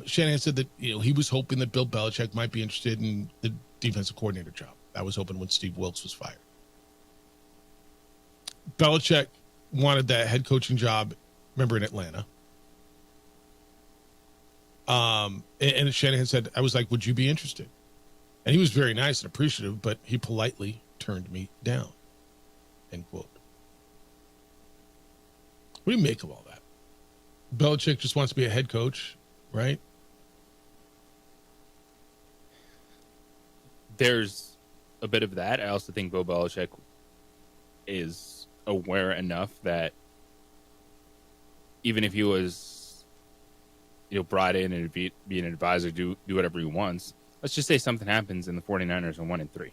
Shanahan said that he was hoping that Bill Belichick might be interested in the defensive coordinator job. That was open when Steve Wilkes was fired. Belichick wanted that head coaching job, remember, in Atlanta. And Shanahan said, I was like, would you be interested? And he was very nice and appreciative, but he politely turned me down. End quote. What do you make of all that? Belichick just wants to be a head coach, right? There's a bit of that. I also think Bill Belichick is aware enough that even if he was, brought in and be an advisor, do whatever he wants. Let's just say something happens and the 49ers are 1-3. Then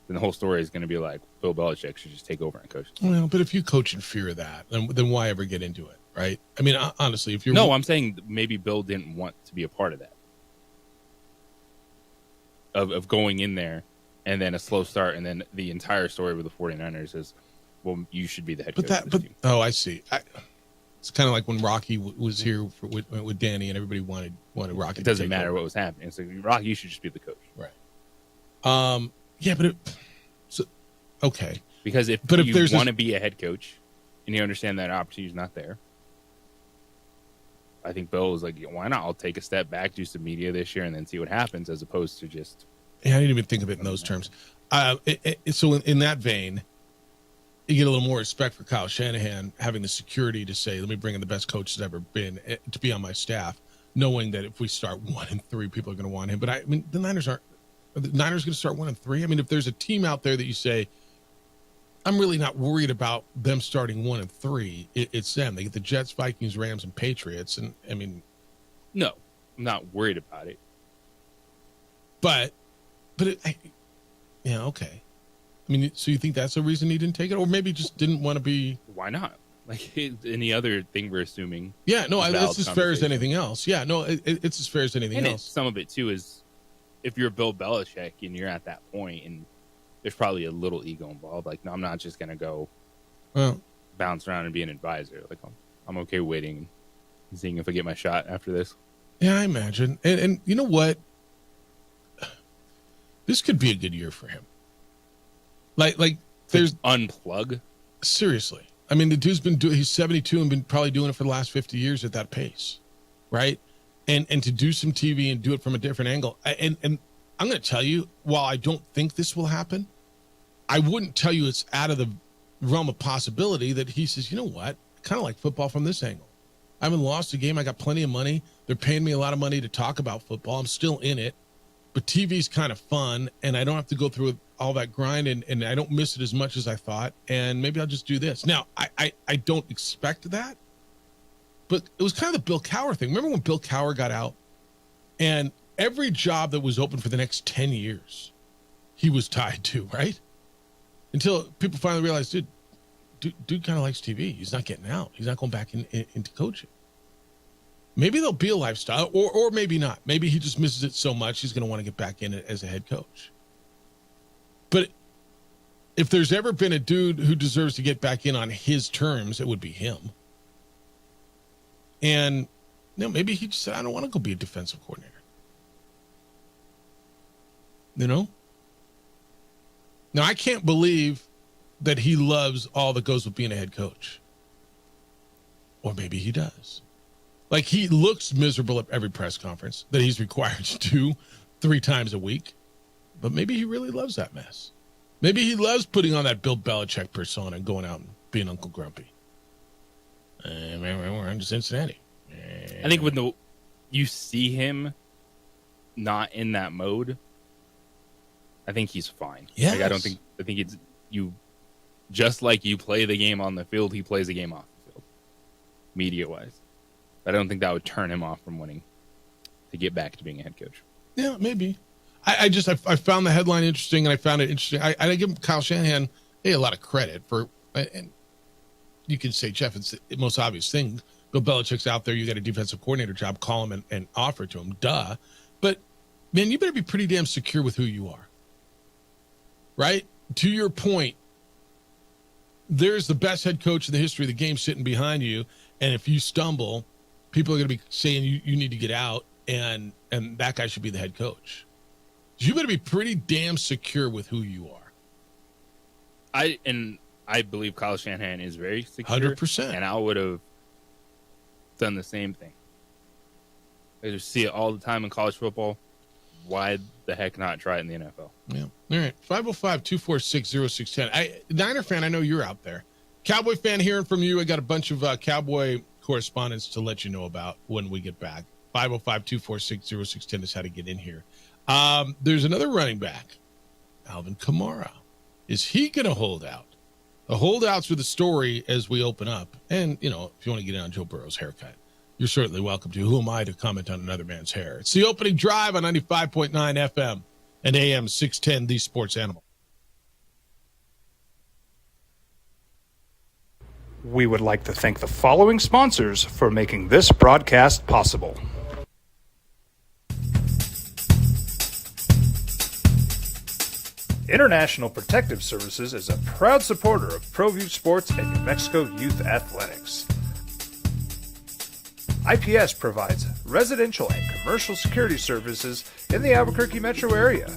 the whole story is going to be like Bill Belichick should just take over and coach. Well, but if you coach in fear of that, then why ever get into it, right? I mean, honestly, if you're... No, I'm saying maybe Bill didn't want to be a part of that. Of going in there and then a slow start and then the entire story with the 49ers is, well, you should be the head coach. I see. It's kind of like when Rocky was here with Danny and everybody wanted Rocky. It doesn't matter what was happening. It's like, Rocky, you should just be the coach. Right. Yeah, but okay. Because if you want to be a head coach and you understand that opportunity is not there, I think Bill was like, why not? I'll take a step back, do some media this year, and then see what happens, as opposed to just... Yeah, I didn't even think of it in those terms. So in that vein, you get a little more respect for Kyle Shanahan having the security to say, let me bring in the best coach that's ever been to be on my staff, knowing that if we start 1-3, people are going to want him. But I mean, the Niners going to start 1-3? I mean, if there's a team out there that you say, I'm really not worried about them starting 1-3, it's them. They get the Jets, Vikings, Rams, and Patriots. And I mean, no, I'm not worried about it. But okay. I mean, so you think that's the reason he didn't take it, or maybe just didn't want to be? Why not? Like any other thing we're assuming. Yeah, no, it's as fair as anything else. Yeah, no, it's as fair as anything else. Some of it too is if you're Bill Belichick and you're at that point, and there's probably a little ego involved. Like, no, I'm not just gonna go bounce around and be an advisor. Like, I'm okay waiting and seeing if I get my shot after this. Yeah, I imagine. And you know what? This could be a good year for him. Like there's unplug. Seriously. I mean, the dude's he's 72 and been probably doing it for the last 50 years at that pace. Right. And to do some TV and do it from a different angle. And I'm going to tell you, while I don't think this will happen, I wouldn't tell you it's out of the realm of possibility that he says, you know what? I kind of like football from this angle. I haven't lost a game. I got plenty of money. They're paying me a lot of money to talk about football. I'm still in it. But TV's kind of fun, and I don't have to go through all that grind, and I don't miss it as much as I thought, and maybe I'll just do this. Now, I don't expect that, but it was kind of the Bill Cowher thing. Remember when Bill Cowher got out, and every job that was open for the next 10 years, he was tied to, right? Until people finally realized, dude kind of likes TV. He's not getting out. He's not going back into coaching. Maybe there'll be a lifestyle, or maybe not. Maybe he just misses it so much he's going to want to get back in it as a head coach. But if there's ever been a dude who deserves to get back in on his terms, it would be him. And maybe he just said, I don't want to go be a defensive coordinator. Now, I can't believe that he loves all that goes with being a head coach. Or maybe he does. Like, he looks miserable at every press conference that he's required to do 3 times a week. But maybe he really loves that mess. Maybe he loves putting on that Bill Belichick persona and going out and being Uncle Grumpy. We're on to Cincinnati. I think when you see him not in that mode, I think he's fine. Yes. Like, I think it's you. Just like you play the game on the field, he plays the game off the field, media-wise. But I don't think that would turn him off from wanting to get back to being a head coach. Yeah, maybe. I found the headline interesting, and I found it interesting. I give Kyle Shanahan a lot of credit for, and you can say, Jeff, it's the most obvious thing. Bill Belichick's out there. You got a defensive coordinator job. Call him and offer it to him. Duh. But, man, you better be pretty damn secure with who you are. Right? To your point, there's the best head coach in the history of the game sitting behind you, and if you stumble, people are going to be saying you need to get out, and that guy should be the head coach. You better be pretty damn secure with who you are. I believe Kyle Shanahan is very secure. 100%. And I would have done the same thing. I just see it all the time in college football. Why the heck not try it in the NFL? Yeah. All right. 505-246-0610. Niner fan, I know you're out there. Cowboy fan, hearing from you. I got a bunch of Cowboy correspondence to let you know about when we get back. 505-246-0610 is how to get in here. There's another running back, Alvin Kamara. Is he going to hold out? The holdouts with the story as we open up. And, if you want to get in on Joe Burrow's haircut, you're certainly welcome to. Who am I to comment on another man's hair? It's the opening drive on 95.9 FM and AM 610, the sports animal. We would like to thank the following sponsors for making this broadcast possible. International Protective Services is a proud supporter of ProView Sports and New Mexico Youth Athletics. IPS provides residential and commercial security services in the Albuquerque metro area.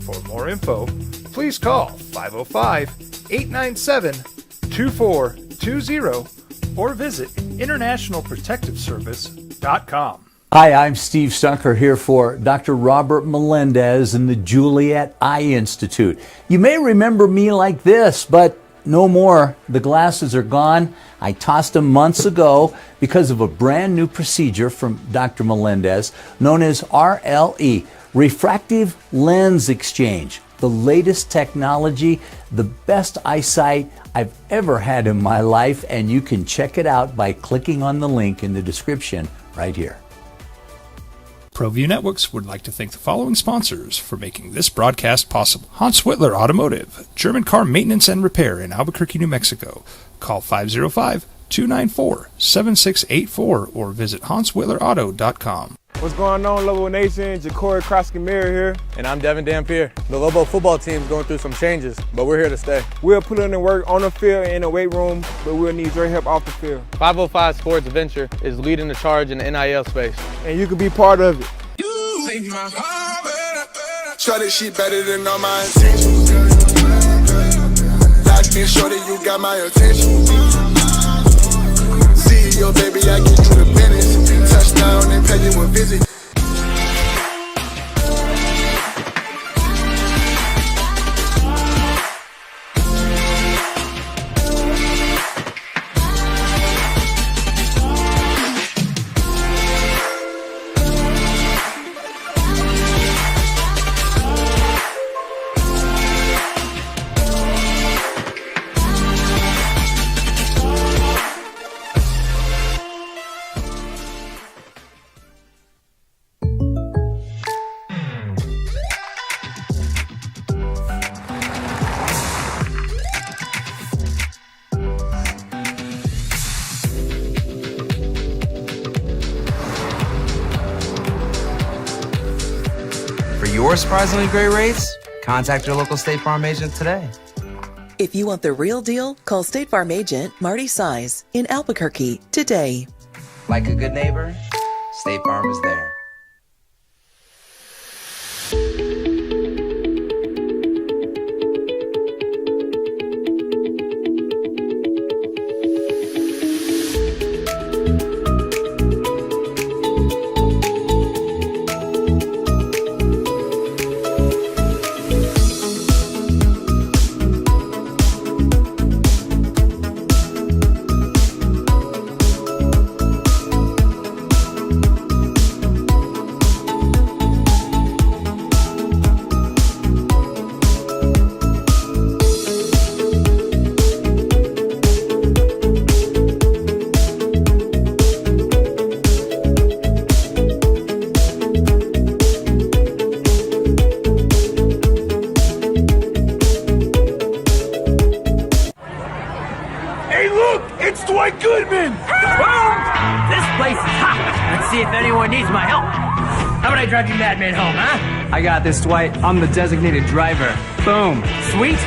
For more info, please call 505-897-2420 or visit internationalprotectiveservice.com. Hi, I'm Steve Sunker here for Dr. Robert Melendez and the Juliet Eye Institute. You may remember me like this, but no more. The glasses are gone. I tossed them months ago because of a brand new procedure from Dr. Melendez known as RLE, Refractive Lens Exchange. The latest technology, the best eyesight I've ever had in my life, and you can check it out by clicking on the link in the description right here. ProView Networks would like to thank the following sponsors for making this broadcast possible. Hans Whitler Automotive, German car maintenance and repair in Albuquerque, New Mexico. Call 505-294-7684 or visit hanswhitlerauto.com. What's going on, Lobo Nation? Ja'Cory Krosky-Miller here. And I'm Devin Dampier. The Lobo football team's going through some changes, but we're here to stay. We'll put in the work on the field and in the weight room, but we'll need your help off the field. 505 Sports Venture is leading the charge in the NIL space. And you can be part of it. Try this shit better than all my intentions. Locked in shorty, you got my attention. CEO, baby, I get you the business. Touchdown and pay you a visit. Your surprisingly great rates? Contact your local State Farm agent today. If you want the real deal, call State Farm agent Marty Size in Albuquerque today. Like a good neighbor, State Farm is there. Dwight Goodman! Boom! This place is hot. Let's see if anyone needs my help. How about I drive you madman home, huh? I got this, Dwight. I'm the designated driver. Boom. Sweet.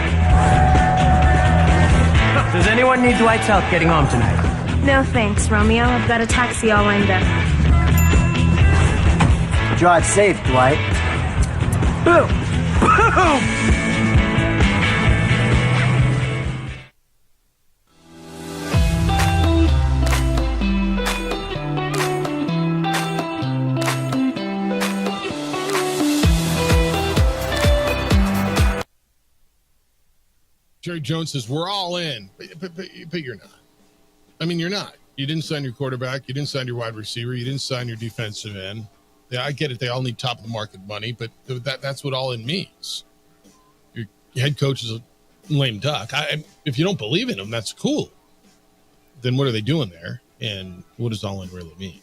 Does anyone need Dwight's help getting home tonight? No thanks, Romeo. I've got a taxi all lined up. Drive safe, Dwight. Boom! Boom! Jerry Jones says, we're all in, but you're not. I mean, you're not. You didn't sign your quarterback. You didn't sign your wide receiver. You didn't sign your defensive end. Yeah, I get it. They all need top of the market money, but that's what all in means. Your head coach is a lame duck. If you don't believe in him, that's cool. Then what are they doing there? And what does all in really mean?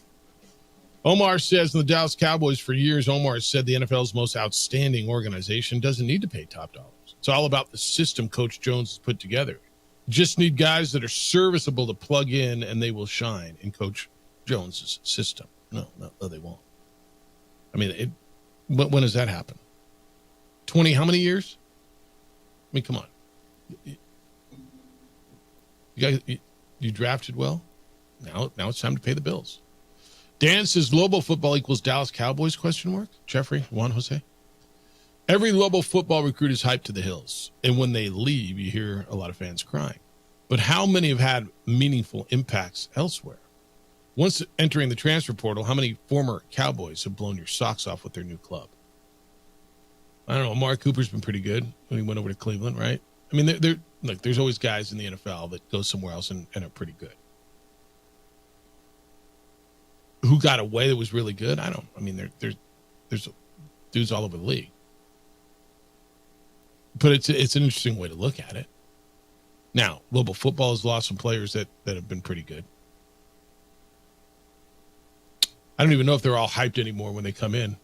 Omar says, in the Dallas Cowboys for years, Omar has said the NFL's most outstanding organization doesn't need to pay top dollars. It's all about the system Coach Jones has put together. Just need guys that are serviceable to plug in, and they will shine in Coach Jones's system. No, they won't. I mean, when does that happen? 20, how many years? I mean, come on. You guys, you drafted well. Now it's time to pay the bills. Dan says, Lobo football equals Dallas Cowboys, ? Jeffrey, Juan Jose. Every Lobo football recruit is hyped to the hills, and when they leave, you hear a lot of fans crying. But how many have had meaningful impacts elsewhere? Once entering the transfer portal, how many former Cowboys have blown your socks off with their new club? I don't know. Amari Cooper's been pretty good when he went over to Cleveland, right? I mean, there's always guys in the NFL that go somewhere else and are pretty good. Who got away that was really good? There's dudes all over the league. But it's an interesting way to look at it. Now, Lobo football has lost some players that have been pretty good. I don't even know if they're all hyped anymore when they come in.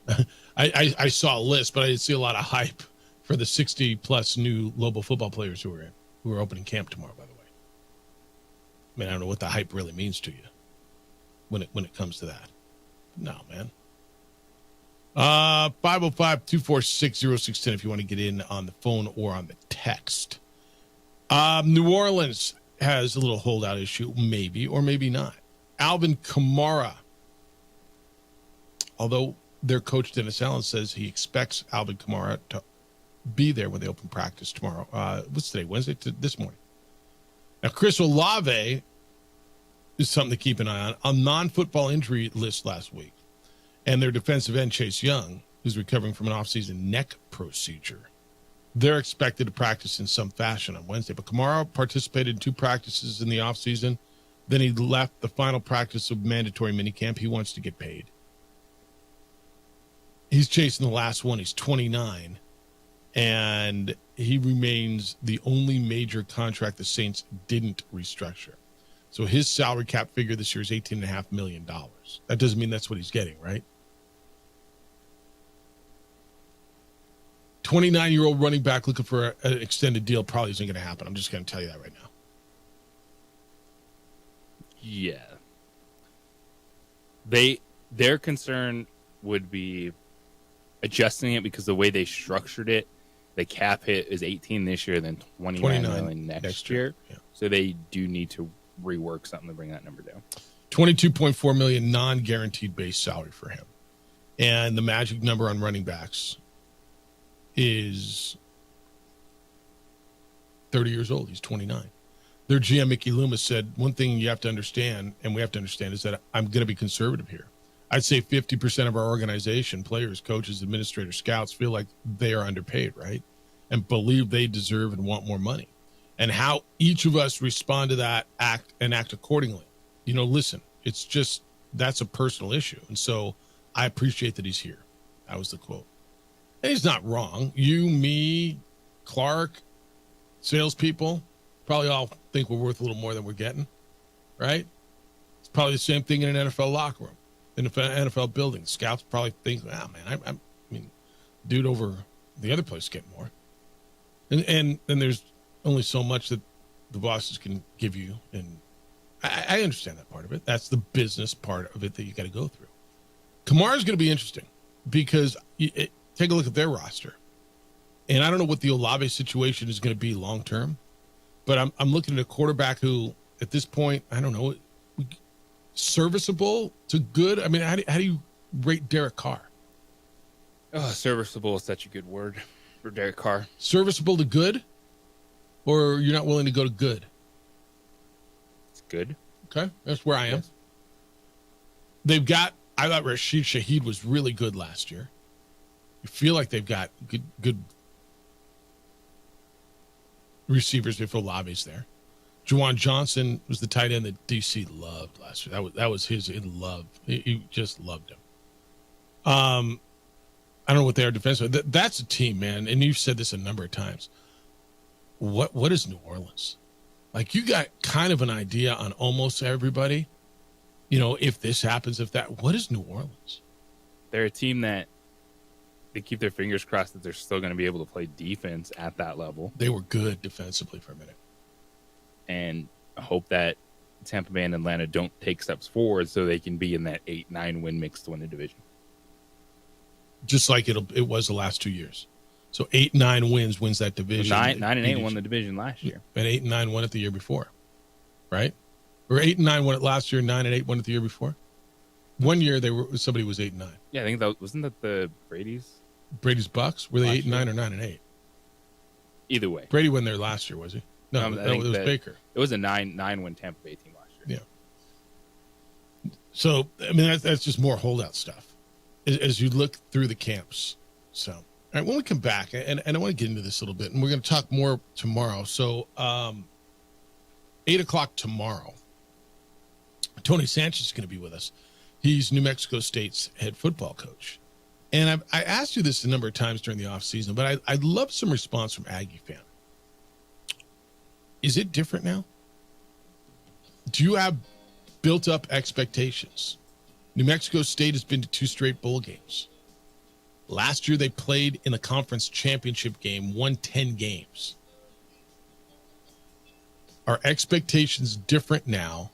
I saw a list, but I didn't see a lot of hype for the 60-plus new Lobo football players who are opening camp tomorrow, by the way. I mean, I don't know what the hype really means to you when it comes to that. No, man. 505-246-0610 if you want to get in on the phone or on the text. New Orleans has a little holdout issue, maybe or maybe not. Alvin Kamara, although their coach Dennis Allen says he expects Alvin Kamara to be there when they open practice tomorrow. What's today? Wednesday? This morning. Now, Chris Olave is something to keep an eye on non-football injury list last week. And their defensive end, Chase Young, who's recovering from an offseason neck procedure. They're expected to practice in some fashion on Wednesday. But Kamara participated in 2 practices in the offseason. Then he left the final practice of mandatory minicamp. He wants to get paid. He's chasing the last one. He's 29. And he remains the only major contract the Saints didn't restructure. So his salary cap figure this year is $18.5 million. That doesn't mean that's what he's getting, right? 29-year-old running back looking for an extended deal probably isn't going to happen. I'm just going to tell you that right now. Yeah. Their concern would be adjusting it because the way they structured it, the cap hit is 18 this year, then 29 million next year. Yeah. So they do need to rework something to bring that number down. $22.4 million non-guaranteed base salary for him. And the magic number on running backs is 30 years old. He's 29. Their GM, Mickey Loomis, said, one thing you have to understand, and we have to understand, is that I'm going to be conservative here. I'd say 50% of our organization, players, coaches, administrators, scouts, feel like they are underpaid, right? And believe they deserve and want more money. And how each of us respond to that, act accordingly. Listen, it's just, that's a personal issue. And so I appreciate that he's here. That was the quote. And he's not wrong. You, me, Clark, salespeople, probably all think we're worth a little more than we're getting, right? It's probably the same thing in an NFL locker room, in an NFL building. Scouts probably think, I mean, dude over the other place getting more. And then there's only so much that the bosses can give you. And I understand that part of it. That's the business part of it that you got to go through. Kamara's going to be interesting because take a look at their roster. And I don't know what the Olave situation is going to be long term, but I'm looking at a quarterback who, at this point, I don't know, serviceable to good. I mean, how do you rate Derek Carr? Oh, serviceable is such a good word for Derek Carr. Serviceable to good? Or you're not willing to go to good? It's good. Okay, that's where I am. Yes. I thought Rashid Shaheed was really good last year. You feel like they've got good receivers before Lavi's there. Juwan Johnson was the tight end that DC loved last year. That was his love. He just loved him. I don't know what they are defensively. That's a team, man. And you've said this a number of times. What is New Orleans? Like, you got kind of an idea on almost everybody. You know, if this happens, if that, what is New Orleans? They're a team that they keep their fingers crossed that they're still going to be able to play defense at that level. They were good defensively for a minute. And hope that Tampa Bay and Atlanta don't take steps forward so they can be in that 8-9 win mix to win the division. Just like it was the last 2 years. So 8-9 wins that division. 9-8 won the division last year. And 8-9 won it the year before. Right? Or 8-9 won it last year, 9-8 won it the year before. 1 year somebody was 8-9. Yeah, I think wasn't that the Brady's Bucks? Were they 8-9 or 9-8? Either way. Brady went there last year, was he? No, it was Baker. It was a 9 win Tampa Bay team last year. Yeah. So, I mean, that's just more holdout stuff as you look through the camps. So, all right, when we come back, and I want to get into this a little bit, and we're going to talk more tomorrow. So, 8 o'clock tomorrow, Tony Sanchez is going to be with us. He's New Mexico State's head football coach. And I asked you this a number of times during the offseason, but I'd love some response from Aggie fan. Is it different now? Do you have built-up expectations? New Mexico State has been to 2 straight bowl games. Last year, they played in the conference championship game, won 10 games. Are expectations different now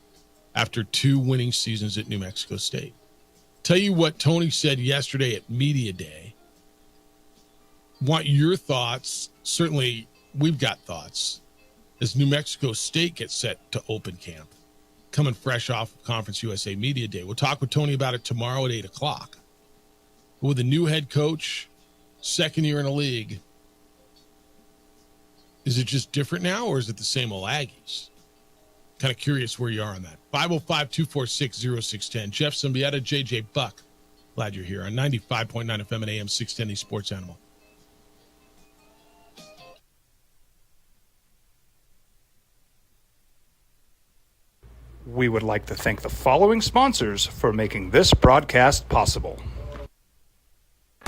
after 2 winning seasons at New Mexico State? Tell you what Tony said yesterday at Media Day. Want your thoughts. Certainly, we've got thoughts as New Mexico State gets set to open camp, coming fresh off of Conference USA Media Day. We'll talk with Tony about it tomorrow at 8 o'clock. With a new head coach, second year in the league, is it just different now, or is it the same old Aggies? Kind of curious where you are on that. 505-246-0610. Jeff Symbieta, JJ Buck. Glad you're here on 95.9 FM and AM 610, the Sports Animal. We would like to thank the following sponsors for making this broadcast possible.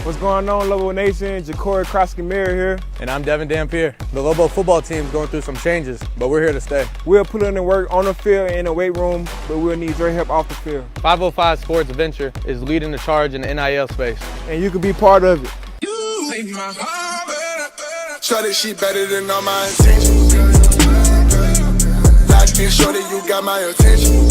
What's going on, Lobo Nation? Ja'Cory Krosky-Miller here. And I'm Devin Dampier. The Lobo football team's going through some changes, but we're here to stay. We'll put in the work on the field and in the weight room, but we'll need your help off the field. 505 Sports Venture is leading the charge in the NIL space. And you can be part of it. Shorty, she better than all my intentions. Locked in, shorty, you got my attention.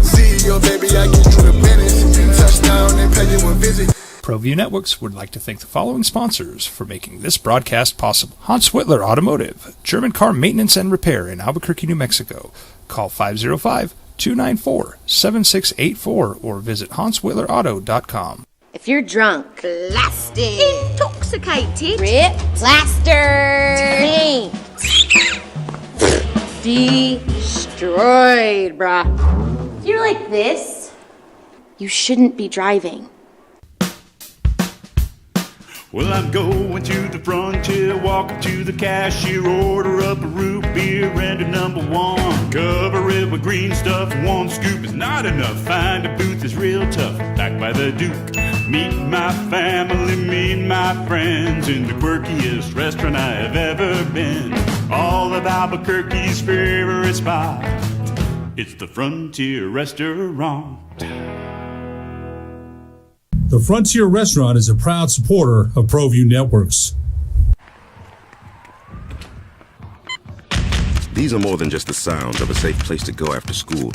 See your baby, I get you the business. Touchdown and pay you a visit. ProView Networks would like to thank the following sponsors for making this broadcast possible. Hans Whitler Automotive, German car maintenance and repair in Albuquerque, New Mexico. Call 505-294-7684 or visit hanswhitlerauto.com. If you're drunk, blasted, intoxicated, ripped, plastered, destroyed, bruh. If you're like this, you shouldn't be driving. Well, I'm going to the frontier, walking to the cashier, order up a root beer and a number 1. Cover it with green stuff, 1 scoop is not enough. Find a booth is real tough, back by the Duke. Meet my family, meet my friends in the quirkiest restaurant I have ever been. All of Albuquerque's favorite spot, it's the Frontier Restaurant. The Frontier Restaurant is a proud supporter of ProView Networks. These are more than just the sounds of a safe place to go after school.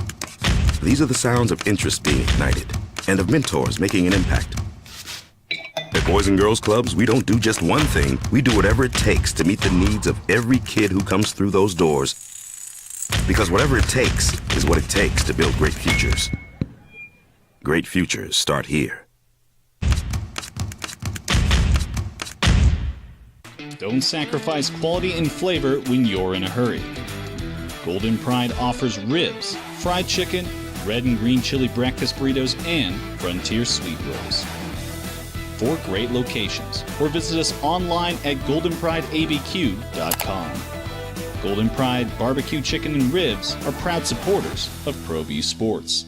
These are the sounds of interest being ignited and of mentors making an impact. At Boys and Girls Clubs, we don't do just one thing. We do whatever it takes to meet the needs of every kid who comes through those doors. Because whatever it takes is what it takes to build great futures. Great futures start here. Don't sacrifice quality and flavor when you're in a hurry. Golden Pride offers ribs, fried chicken, red and green chili breakfast burritos, and Frontier sweet rolls. 4 great locations, or visit us online at goldenprideabq.com. Golden Pride Barbecue Chicken and Ribs are proud supporters of ProView Sports.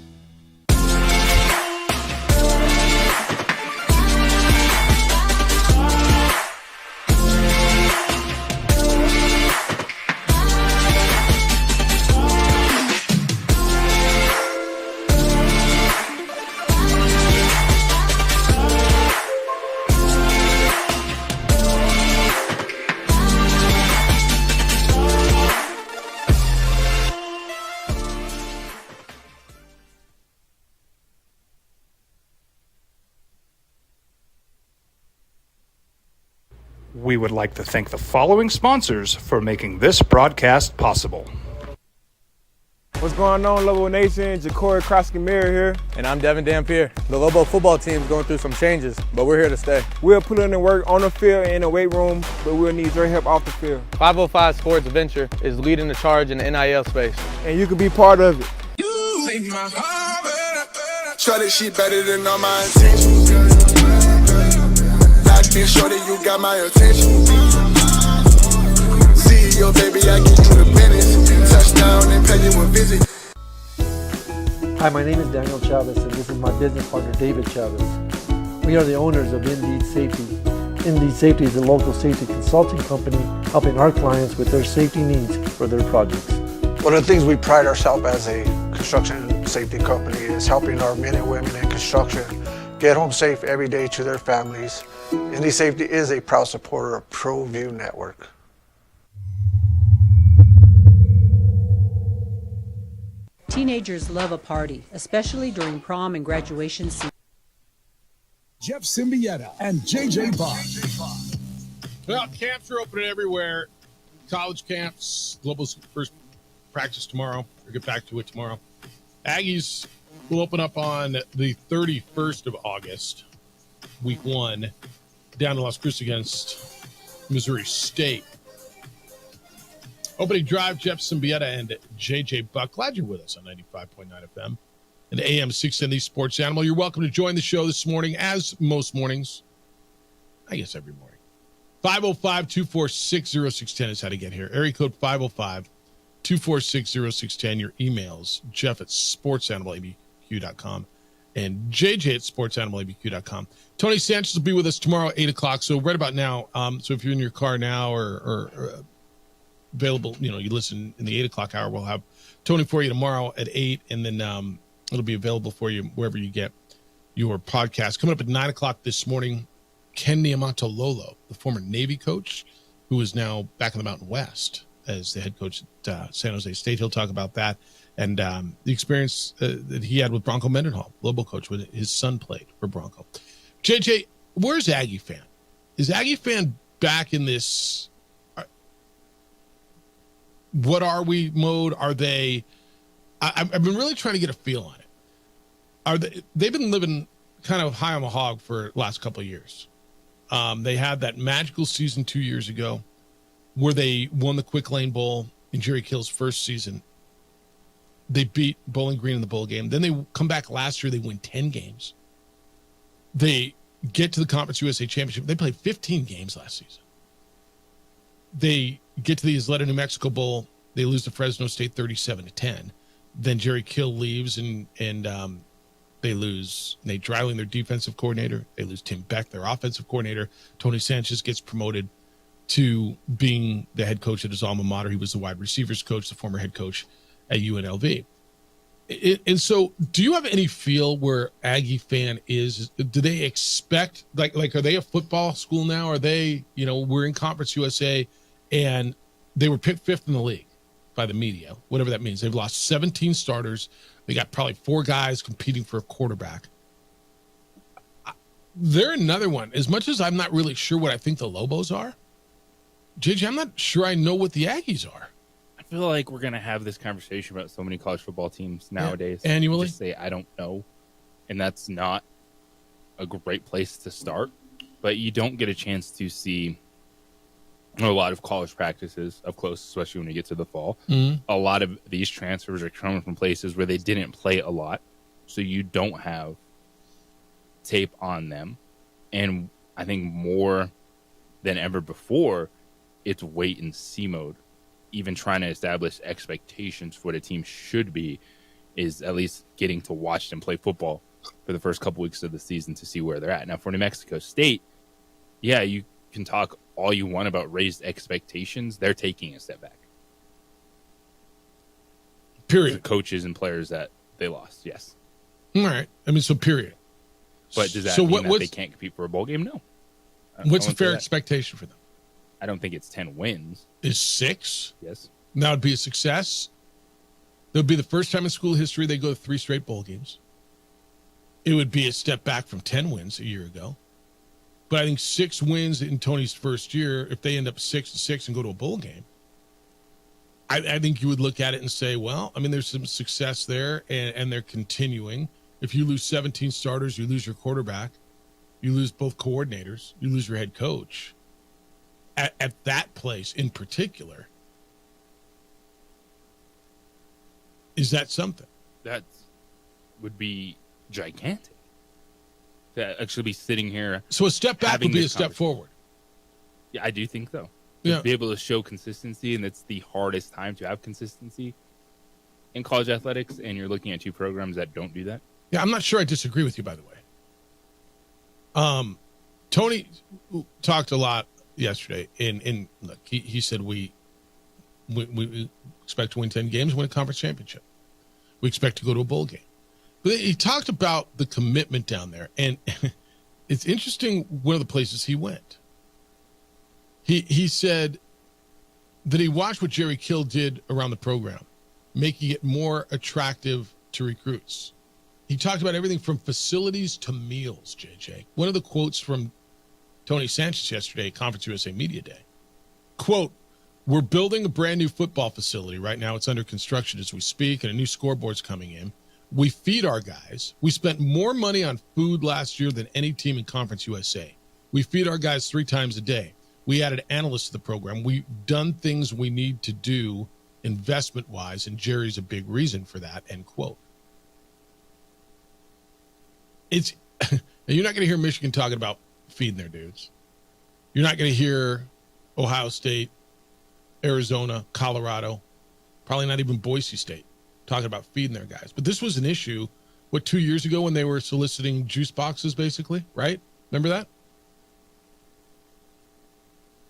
We would like to thank the following sponsors for making this broadcast possible. What's going on, Lobo Nation? Ja'Cory Krosky-Miller here. And I'm Devin Dampier. The Lobo football team is going through some changes, but we're here to stay. We'll put in the work on the field and in the weight room, but we'll need your help off the field. 505 Sports Venture is leading the charge in the NIL space. And you can be part of it. You make my heart better. Try that shit better than all my intentions. Locked in, shorty, you got my attention. See your baby, I get you the business. Touchdown and pay you a visit. Hi, my name is Daniel Chavez, and this is my business partner, David Chavez. We are the owners of Indeed Safety. Indeed Safety is a local safety consulting company helping our clients with their safety needs for their projects. One of the things we pride ourselves as a construction safety company is helping our men and women in construction get home safe every day to their families. Indeed Safety is a proud supporter of ProView Network. Teenagers love a party, especially during prom and graduation season. Jeff Symbieta and JJ Bond. Well, camps are opening everywhere. College camps, Global's first practice tomorrow. We'll get back to it tomorrow. Aggies will open up on the 31st of August, week 1, down to Las Cruces against Missouri State. Opening drive, Jeff Symbieta and JJ Buck. Glad you're with us on 95.9 FM and AM 610 Sports Animal. You're welcome to join the show this morning, as most mornings. I guess every morning. 505-246-0610 is how to get here. Area code 505-246-0610. Your emails, Jeff at sportsanimалabq.com and JJ at sportsanimалabq.com. Tony Sanchez will be with us tomorrow at 8 o'clock. So right about now, so if you're in your car now or available, you listen in the 8 o'clock hour, we'll have Tony for you tomorrow at 8, and then it'll be available for you wherever you get your podcast. Coming up at 9 o'clock this morning, Ken Niumatalolo, the former Navy coach, who is now back in the Mountain West as the head coach at San Jose State. He'll talk about that and the experience that he had with Bronco Mendenhall, Lobo coach, when his son played for Bronco. JJ, where's Aggie Fan? Is Aggie Fan back in this what are we mode? Are they? I've been really trying to get a feel on it. They've been living kind of high on the hog for the last couple of years. They had that magical season 2 years ago where they won the Quick Lane Bowl in Jerry Kill's first season. They beat Bowling Green in the bowl game. Then they come back last year. They win 10 games. They get to the Conference USA Championship. They played 15 games last season. They get to the Isleta, New Mexico Bowl. They lose to Fresno State 37-10. Then Jerry Kill leaves and they lose Nate Dreiling, their defensive coordinator. They lose Tim Beck, their offensive coordinator. Tony Sanchez gets promoted to being the head coach at his alma mater. He was the wide receivers coach, the former head coach at UNLV. And so do you have any feel where Aggie Fan is? Do they expect, like are they a football school now? Are they, we're in Conference USA and they were picked 5th in the league by the media, whatever that means. They've lost 17 starters. They got probably 4 guys competing for a quarterback. They're another one. As much as I'm not really sure what I think the Lobos are, JJ, I'm not sure I know what the Aggies are. I feel like we're going to have this conversation about so many college football teams nowadays. Yeah, annually? Just say, I don't know. And that's not a great place to start. But you don't get a chance to see a lot of college practices up close, especially when you get to the fall. Mhm. A lot of these transfers are coming from places where they didn't play a lot, so you don't have tape on them. And I think more than ever before, it's wait and see mode. Even trying to establish expectations for what a team should be is at least getting to watch them play football for the first couple weeks of the season to see where they're at. Now, for New Mexico State, yeah, you can talk all you want about raised expectations. They're taking a step back. Period. The coaches and players that they lost, yes. All right. I mean, so period. But does that So mean that they can't compete for a bowl game? No. What's I a wouldn't say fair that. expectation for them? I don't think it's 10 wins. Is 6? Yes. That would be a success. That would be the first time in school history they go to 3 straight bowl games. It would be a step back from 10 wins a year ago. But I think 6 wins in Tony's first year, if they end up 6-6 and go to a bowl game, I think you would look at it and say, well, I mean, there's some success there, and they're continuing. If you lose 17 starters, you lose your quarterback, you lose both coordinators, you lose your head coach. At that place in particular, is that something? That would be gigantic. To actually be sitting here. So a step back having would be a this step conversation. forward. Yeah, I do think so. Yeah. To be able to show consistency, and it's the hardest time to have consistency in college athletics, and you're looking at 2 programs that don't do that. Yeah, I'm not sure I disagree with you, by the way. Tony talked a lot yesterday, and look, he said we expect to win 10 games, win a conference championship. We expect to go to a bowl game. But he talked about the commitment down there, and it's interesting one of the places he went. He said that he watched what Jerry Kill did around the program, making it more attractive to recruits. He talked about everything from facilities to meals, JJ. One of the quotes from Tony Sanchez yesterday at Conference USA Media Day, quote, "We're building a brand new football facility right now. It's under construction as we speak, and a new scoreboard's coming in. We feed our guys. We spent more money on food last year than any team in Conference USA. We feed our guys 3 times a day. We added analysts to the program. We've done things we need to do investment-wise, and Jerry's a big reason for that," end quote. It's you're not going to hear Michigan talking about feeding their dudes. You're not going to hear Ohio State, Arizona, Colorado, probably not even Boise State talking about feeding their guys. But this was an issue, 2 years ago when they were soliciting juice boxes, basically, right? Remember that?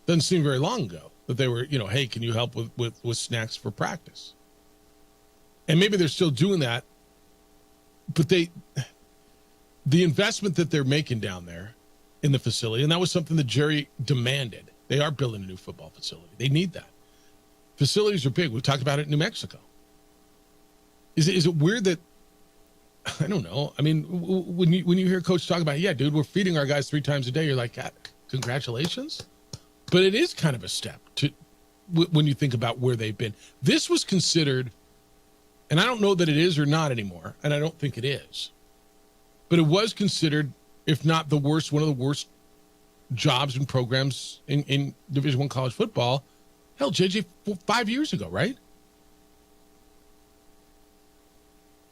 Doesn't seem very long ago that they were, hey, can you help with snacks for practice? And maybe they're still doing that, but the investment that they're making down there in the facility, and that was something that Jerry demanded. They are building a new football facility. They need that. Facilities are big. We talked about it in New Mexico. Is it weird that, I don't know. I mean, when you hear Coach talk about, yeah, dude, we're feeding our guys 3 times a day, you're like, God, congratulations. But it is kind of a step to when you think about where they've been. This was considered, and I don't know that it is or not anymore, and I don't think it is, but it was considered, if not the worst, one of the worst jobs and programs in Division I college football. Hell, JJ, 5 years ago, right?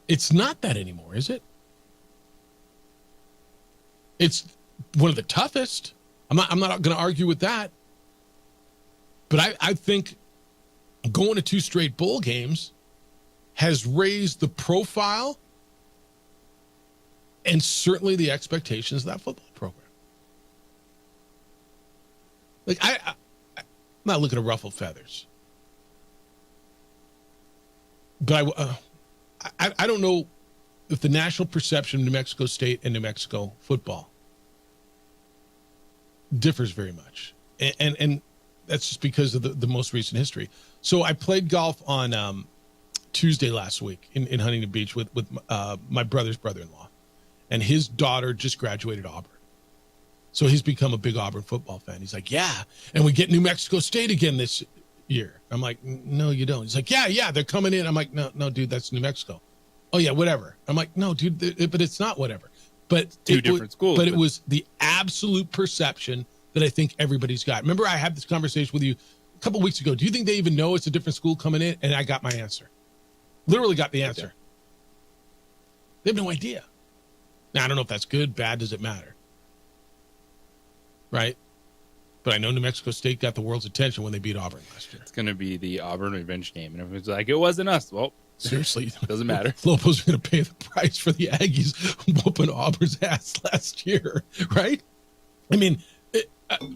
It's not that anymore, is it? It's one of the toughest. I'm not going to argue with that. But I think going to 2 straight bowl games has raised the profile and certainly the expectations of that football program. Like, I'm not looking to ruffle feathers. But I don't know if the national perception of New Mexico State and New Mexico football differs very much. And that's just because of the most recent history. So I played golf on Tuesday last week in Huntington Beach with my brother's brother-in-law. And his daughter just graduated Auburn. So he's become a big Auburn football fan. He's like, yeah, and we get New Mexico State again this year. I'm like, no, you don't. He's like, yeah, they're coming in. I'm like, no, dude, that's New Mexico. Oh, yeah, whatever. I'm like, no, dude, but it's not whatever. But Two different schools. But it was the absolute perception that I think everybody's got. Remember, I had this conversation with you a couple weeks ago. Do you think they even know it's a different school coming in? And I got my answer. Literally got the answer. They have no idea. Now, I don't know if that's good, bad, does it matter? Right? But I know New Mexico State got the world's attention when they beat Auburn last year. It's going to be the Auburn revenge game. And everyone's like, it wasn't us. Well, seriously. Doesn't matter. Lobos are going to pay the price for the Aggies whooping Auburn's ass last year, right? I mean,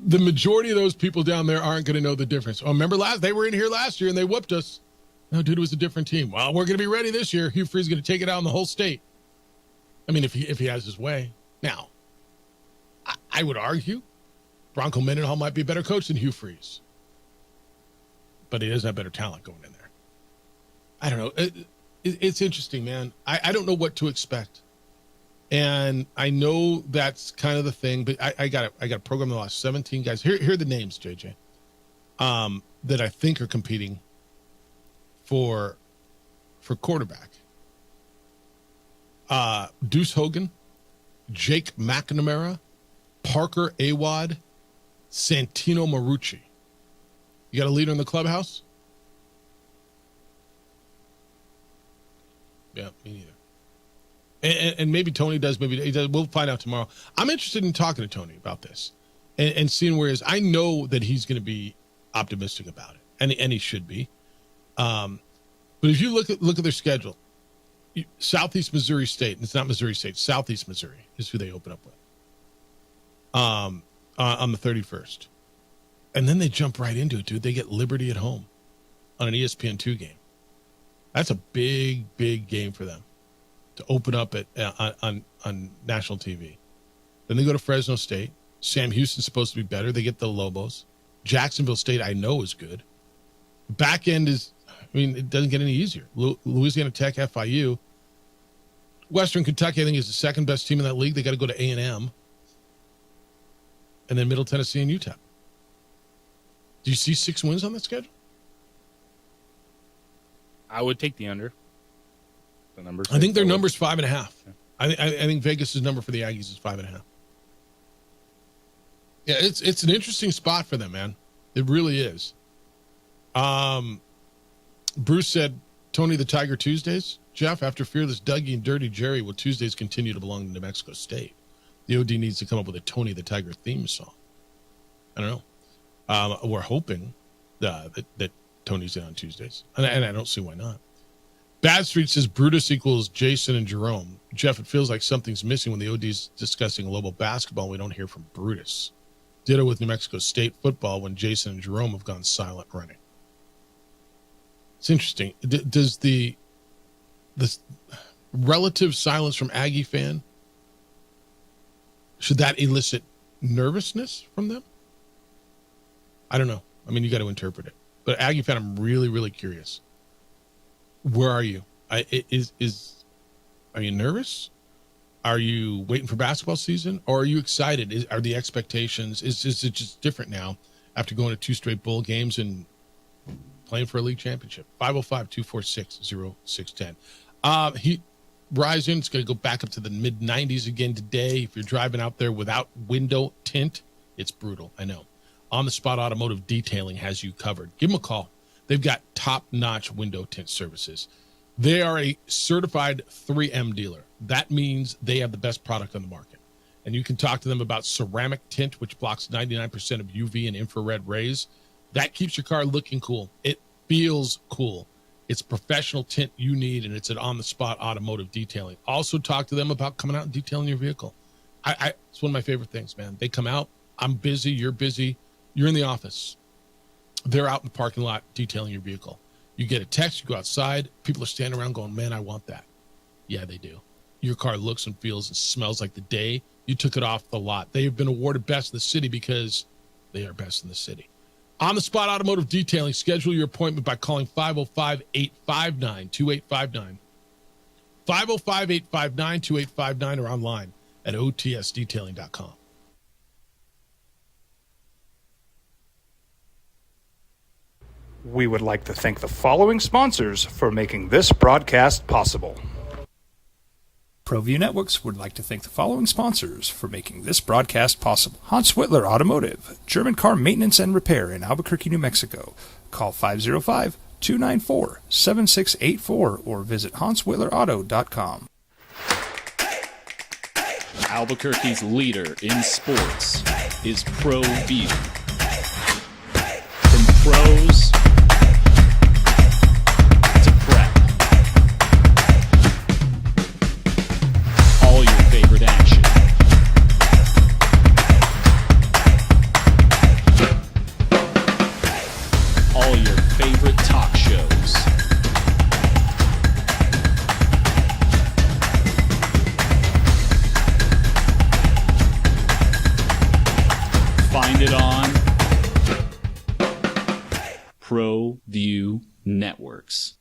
the majority of those people down there aren't going to know the difference. Oh, remember they were in here last year and they whooped us. No, dude, it was a different team. Well, we're going to be ready this year. Hugh Freeze is going to take it out in the whole state. I mean, if he has his way. Now, I would argue Bronco Mendenhall might be a better coach than Hugh Freeze. But he doesn't have better talent going in there. I don't know. It's interesting, man. I don't know what to expect. And I know that's kind of the thing, but I got a program that lost 17 guys. Here are the names, JJ, that I think are competing for quarterback. Deuce Hogan, Jake McNamara, Parker Awad, Santino Marucci. You got a leader in the clubhouse? Yeah, me neither. And maybe Tony does, maybe he does. We'll find out tomorrow. I'm interested in talking to Tony about this and seeing where he is. I know that he's going to be optimistic about it, and he should be. But if you look at their schedule, Southeast Missouri State, and it's not Missouri State, Southeast Missouri is who they open up with on the 31st. And then they jump right into it, dude. They get Liberty at home on an ESPN2 game. That's a big, big game for them to open up on national TV. Then they go to Fresno State. Sam Houston's supposed to be better. They get the Lobos. Jacksonville State, I know, is good. Back end is, it doesn't get any easier. Louisiana Tech, FIU. Western Kentucky, I think, is the second best team in that league. They got to go to A&M. And then Middle Tennessee and UTEP. Do you see 6 wins on that schedule? I would take the under. The numbers. I think their number's 5.5. Yeah. I think Vegas's number for the Aggies is 5.5. Yeah, it's an interesting spot for them, man. It really is. Bruce said, Tony the Tiger Tuesdays. Jeff, after Fearless Dougie and Dirty Jerry, will Tuesdays continue to belong to New Mexico State? The OD needs to come up with a Tony the Tiger theme song. I don't know. We're hoping that Tony's in on Tuesdays. And I don't see why not. Bad Street says Brutus equals Jason and Jerome. Jeff, it feels like something's missing when the OD's discussing Lobo basketball and we don't hear from Brutus. Ditto with New Mexico State football when Jason and Jerome have gone silent running. It's interesting. Does the relative silence from Aggie fan, should that elicit nervousness from them? I don't know. I mean, you got to interpret it. But Aggie fan, I'm really, really curious. Where are you? Are you nervous? Are you waiting for basketball season? Or are you excited? Are the expectations, is it just different now after going to 2 straight bowl games and playing for a league championship? 505-246-0610. Verizon, it's going to go back up to the mid-90s again today. If you're driving out there without window tint, it's brutal, I know. On the Spot Automotive Detailing has you covered. Give them a call. They've got top-notch window tint services. They are a certified 3M dealer. That means they have the best product on the market. And you can talk to them about ceramic tint, which blocks 99% of UV and infrared rays. That keeps your car looking cool. It feels cool. It's professional tint you need, and it's an on-the-spot automotive detailing. Also talk to them about coming out and detailing your vehicle. It's one of my favorite things, man. They come out. I'm busy. You're busy. You're in the office. They're out in the parking lot detailing your vehicle. You get a text, you go outside, people are standing around going, man, I want that. Yeah, they do. Your car looks and feels and smells like the day you took it off the lot. They have been awarded best in the city because they are best in the city. On the Spot Automotive Detailing, schedule your appointment by calling 505-859-2859. 505-859-2859 or online at otsdetailing.com. We would like to thank the following sponsors for making this broadcast possible. ProView Networks would like to thank the following sponsors for making this broadcast possible. Hans Whitler Automotive, German car maintenance and repair in Albuquerque, New Mexico. Call 505-294-7684 or visit hanswhitlerauto.com. Albuquerque's leader in sports is ProView. From pros to prep, all your favorite action. All your favorite talk shows. Find it on ProView Networks.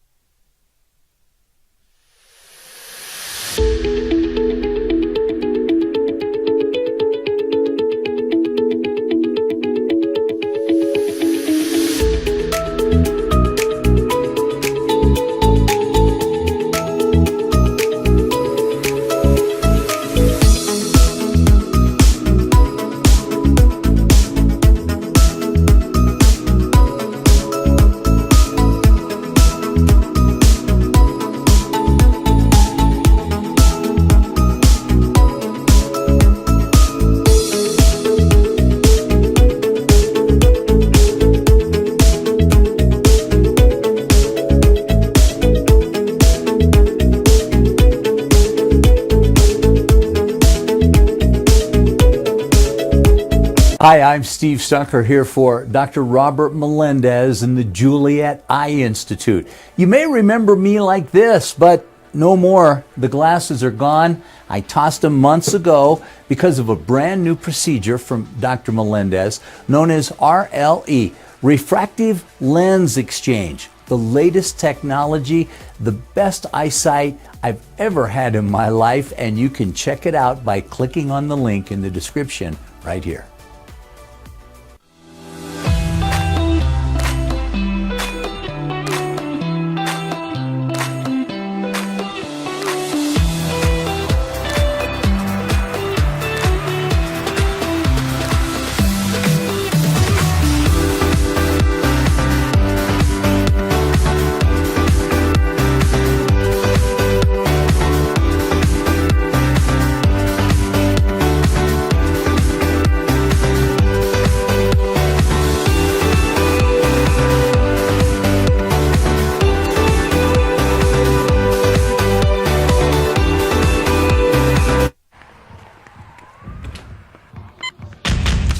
Hi, I'm Steve Stucker here for Dr. Robert Melendez and the Juliet Eye Institute. You may remember me like this, but no more. The glasses are gone. I tossed them months ago because of a brand new procedure from Dr. Melendez known as RLE, Refractive Lens Exchange. The latest technology, the best eyesight I've ever had in my life, and you can check it out by clicking on the link in the description right here.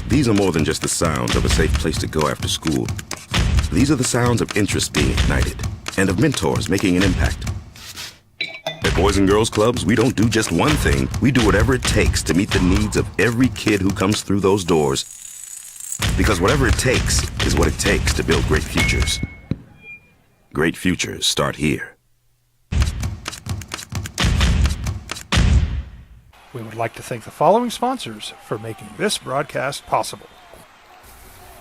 These are more than just the sounds of a safe place to go after school. These are the sounds of interest being ignited and of mentors making an impact. At Boys and Girls Clubs, we don't do just one thing. We do whatever it takes to meet the needs of every kid who comes through those doors. Because whatever it takes is what it takes to build great futures. Great futures start here. We would like to thank the following sponsors for making this broadcast possible.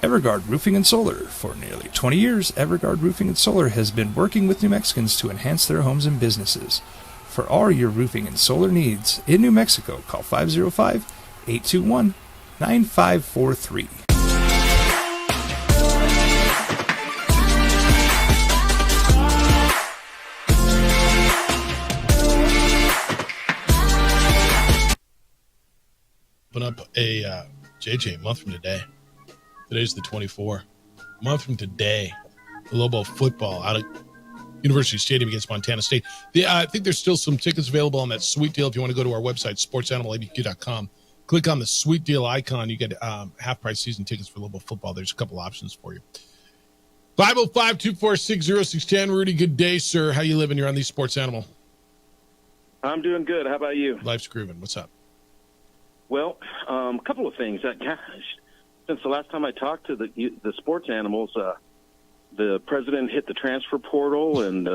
Evergard Roofing and Solar. For nearly 20 years, Evergard Roofing and Solar has been working with New Mexicans to enhance their homes and businesses. For all your roofing and solar needs in New Mexico, call 505-821-9543. Open up a JJ month from today. Today's the 24th. A month from today, the Lobo football out at University Stadium against Montana State. I think there's still some tickets available on that sweet deal. If you want to go to our website, sportsanimalabq.com, click on the sweet deal icon. You get half-price season tickets for Lobo football. There's a couple options for you. 505-246-0610. Rudy, good day, sir. How you living? You're on the Sports Animal. I'm doing good. How about you? Life's grooving. What's up? Well, a couple of things. Since the last time I talked to the sports animals, the president hit the transfer portal, and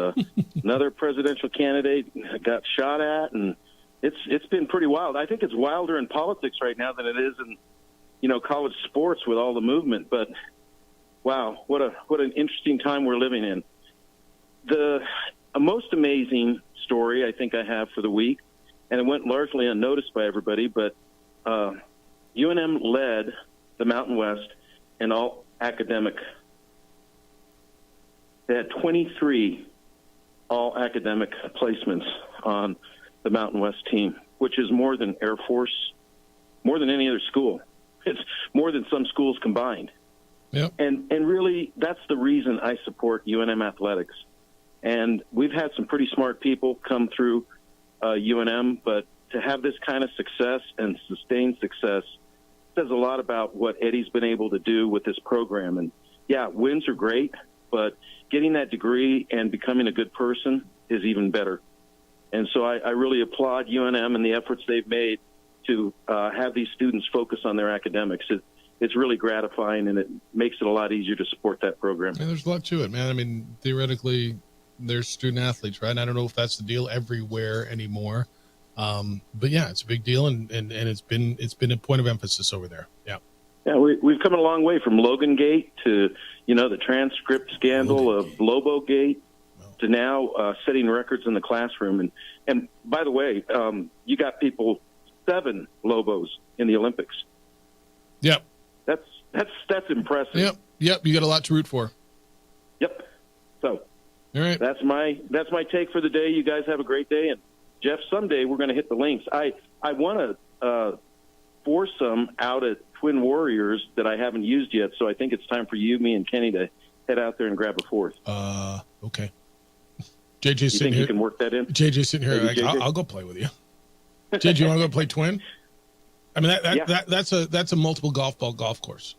another presidential candidate got shot at, and it's been pretty wild. I think it's wilder in politics right now than it is in college sports with all the movement. But wow, what an interesting time we're living in. The most amazing story I think I have for the week and it went largely unnoticed by everybody, but UNM led the Mountain West in all academic. They had 23 all academic placements on the Mountain West team, which is more than Air Force, more than any other school. It's more than some schools combined. Yep. And really, that's the reason I support UNM athletics. And we've had some pretty smart people come through UNM, but to have this kind of success and sustained success says a lot about what Eddie's been able to do with this program. And yeah, wins are great, but getting that degree and becoming a good person is even better. And so I really applaud UNM and the efforts they've made to have these students focus on their academics. It's really gratifying, and it makes it a lot easier to support that program. Yeah, there's a lot to it, man. I mean, theoretically, they're student athletes, right? And I don't know if that's the deal everywhere anymore. But yeah, it's a big deal, and it's been a point of emphasis over there. Yeah. Yeah, we've come a long way from Logan Gate to, the transcript scandal of Lobo Gate to now setting records in the classroom. And by the way, you got 7 Lobos in the Olympics. Yep. That's impressive. Yep. You got a lot to root for. Yep. So all right. That's my take for the day. You guys have a great day. And Jeff, someday we're going to hit the links. I want to force some out at Twin Warriors that I haven't used yet. So I think it's time for you, me, and Kenny to head out there and grab a 4th. Okay. JJ's you sitting think here. you can work that in? JJ's sitting here. Maybe Like, JJ? I'll go play with you. JJ, you want to go play Twin? I mean, that's a multiple golf ball golf course.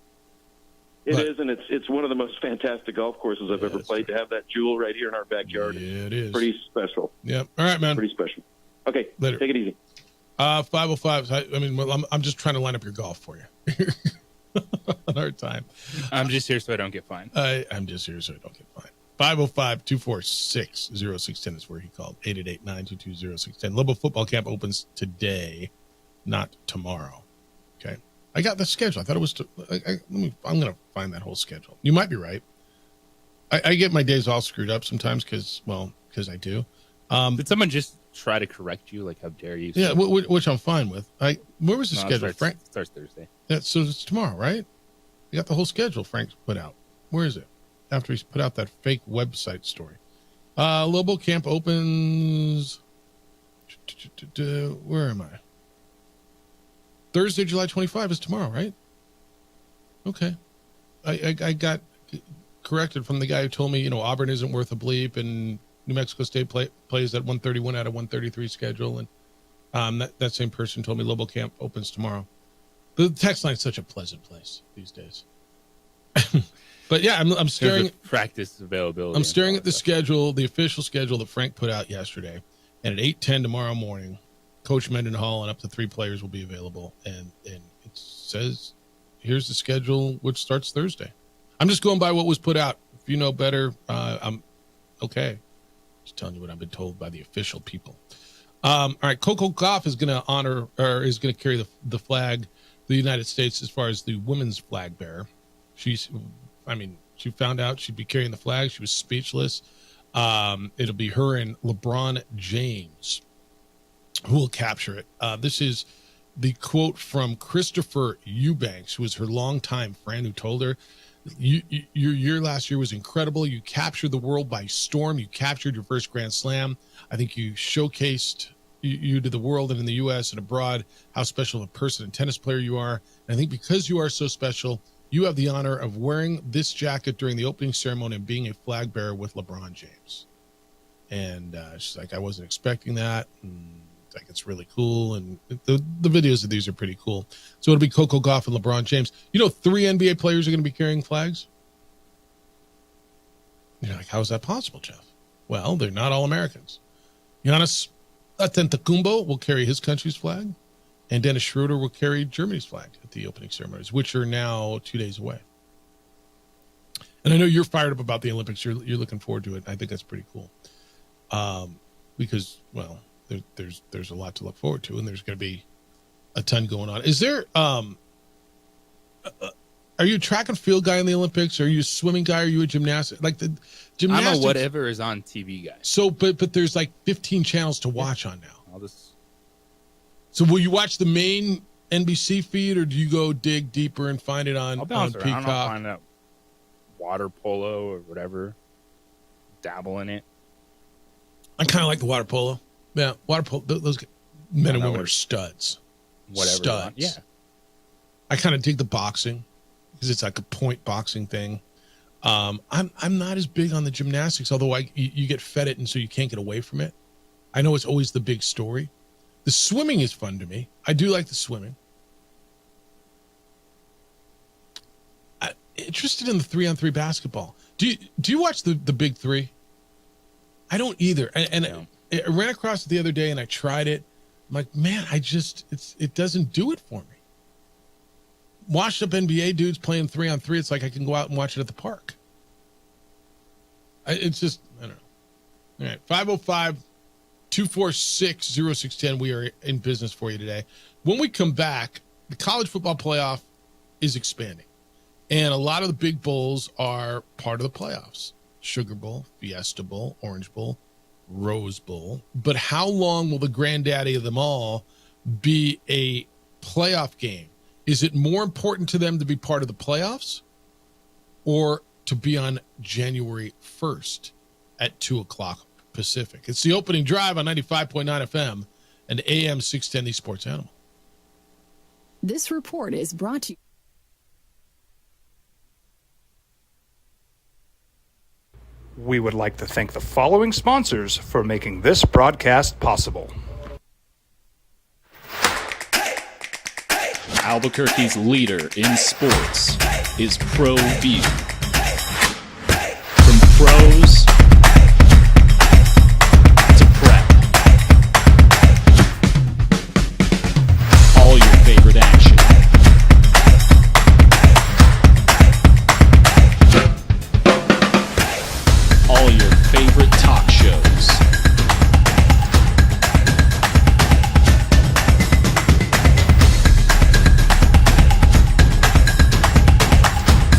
It is, and it's one of the most fantastic golf courses I've ever played. To have that jewel right here in our backyard, it is pretty special. Yep. All right, man. Pretty special. Okay, later. Take it easy. 505. I mean, well, I'm just trying to line up your golf for you on our time. I'm just here so I don't get fined. I'm just here so I don't get fined. 505-246-0610 is where he called. 888-922-0610. Lobo football camp opens today, not tomorrow. Okay. I got the schedule. I thought it was. I'm going to find that whole schedule. You might be right. I get my days all screwed up sometimes because I do. Did someone just try to correct you? Like, how dare you? Yeah, which I'm fine with. Where was the schedule, Frank? Starts Thursday. Yeah, so it's tomorrow, right? You got the whole schedule Frank put out. Where is it? After he's put out that fake website story. Lobo camp opens. Where am I? Thursday, July 25 is tomorrow, right? Okay. I got corrected from the guy who told me, Auburn isn't worth a bleep, and New Mexico State plays at 131 out of 133 schedule, and that same person told me Lobo camp opens tomorrow. The text line is such a pleasant place these days. But yeah, I'm staring at practice availability. I'm staring at the schedule, the official schedule that Frank put out yesterday, and at 8:10 tomorrow morning, Coach Mendenhall and up to 3 players will be available, and it says here's the schedule, which starts Thursday. I'm just going by what was put out. If you know better, I'm okay. Just telling you what I've been told by the official people. All right, Coco Gauff is going to carry the flag, the United States, as far as the women's flag bearer. She found out she'd be carrying the flag. She was speechless. It'll be her and LeBron James who will capture it. This is the quote from Christopher Eubanks, who was her longtime friend, who told her, your year last year was incredible. You captured the world by storm. You captured your first Grand Slam. I think you showcased you to the world and in the U.S. and abroad how special a person and tennis player you are. And I think because you are so special, you have the honor of wearing this jacket during the opening ceremony and being a flag bearer with LeBron James. And she's like, I wasn't expecting that. And like, it's really cool. And the videos of these are pretty cool. So it'll be Coco Gauff and LeBron James. 3 NBA players are going to be carrying flags. You're like, how is that possible, Jeff? Well, they're not all Americans. Giannis Antetokounmpo will carry his country's flag, and Dennis Schroeder will carry Germany's flag at the opening ceremonies, which are now 2 days away. And I know you're fired up about the Olympics. You're looking forward to it. I think that's pretty cool. Because, well, there's a lot to look forward to, and there's going to be a ton going on. Is there are you a track and field guy in the Olympics? Are you a swimming guy? Are you a gymnastic? Like the gymnastics? I'm a whatever is on TV guy. So, but there's like 15 channels to watch on now. So will you watch the main NBC feed, or do you go dig deeper and find it on, I'll bounce on around. Peacock? I'll find out water polo or whatever. Dabble in it. I kind of like the water polo. Yeah, water polo. Those men and women are studs. Whatever. Studs. Yeah. I kind of dig the boxing because it's like a point boxing thing. I'm not as big on the gymnastics, although you get fed it and so you can't get away from it. I know it's always the big story. The swimming is fun to me. I do like the swimming. I'm interested in the 3-on-3 basketball. Do you watch the Big Three? I don't either. And I ran across it the other day and I tried it. I'm like, man, it doesn't do it for me. Washed up NBA dudes playing 3-on-3. It's like I can go out and watch it at the park. It's just, I don't know. All right, 505-246-0610. We are in business for you today. When we come back, the college football playoff is expanding. And a lot of the big bowls are part of the playoffs. Sugar Bowl, Fiesta Bowl, Orange Bowl, Rose Bowl. But how long will the granddaddy of them all be a playoff game? Is it more important to them to be part of the playoffs or to be on January 1st at 2 o'clock Pacific? It's the opening drive on 95.9 FM and AM 610, the Sports Animal. This report is brought to you. We would like to thank the following sponsors for making this broadcast possible. Albuquerque's leader in sports is ProView. From pros to prep, all your favorite action. All your favorite talk shows.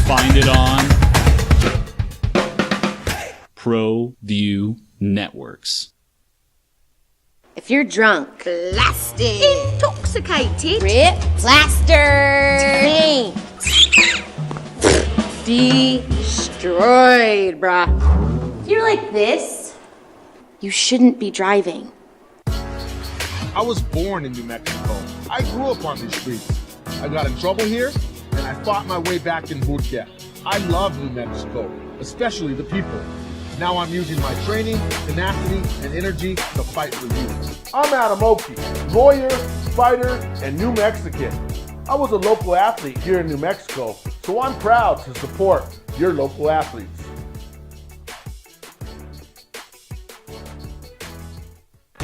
Find it on ProView Networks. If you're drunk, blasted, intoxicated, ripped, plastered, taint, destroyed, bruh. If you're like this, you shouldn't be driving. I was born in New Mexico. I grew up on these streets. I got in trouble here, and I fought my way back in Murcia. I love New Mexico, especially the people. Now I'm using my training, tenacity, and energy to fight for you. I'm Adam Oki, lawyer, fighter, and New Mexican. I was a local athlete here in New Mexico, so I'm proud to support your local athletes.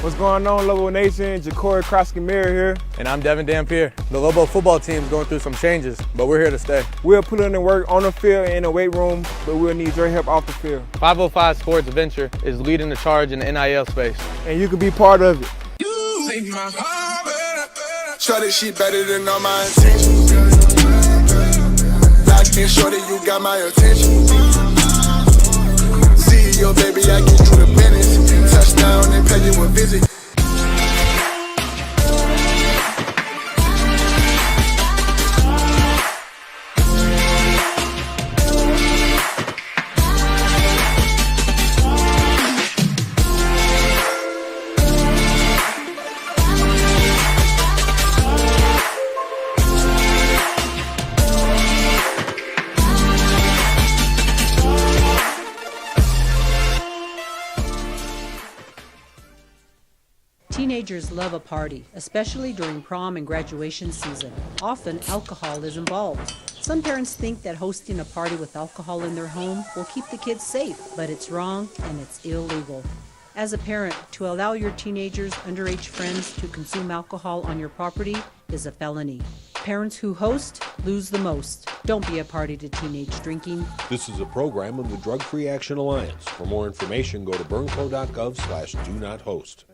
What's going on, Lobo Nation? Ja'Cory Krosky-Miller here. And I'm Devin Dampier. The Lobo football team is going through some changes, but we're here to stay. We'll put in the work on the field and in the weight room, but we'll need your help off the field. 505 Sports Venture is leading the charge in the NIL space. And you can be part of it. Shorty, she better than all my intentions. Locked in, shorty, you got my attention. CEO, baby, I get you the business. Touchdown and pay you a visit. Teenagers love a party, especially during prom and graduation season. Often, alcohol is involved. Some parents think that hosting a party with alcohol in their home will keep the kids safe, but it's wrong and it's illegal. As a parent, to allow your teenagers' underage friends to consume alcohol on your property is a felony. Parents who host lose the most. Don't be a party to teenage drinking. This is a program of the Drug Free Action Alliance. For more information, go to burnco.gov/do-not-host.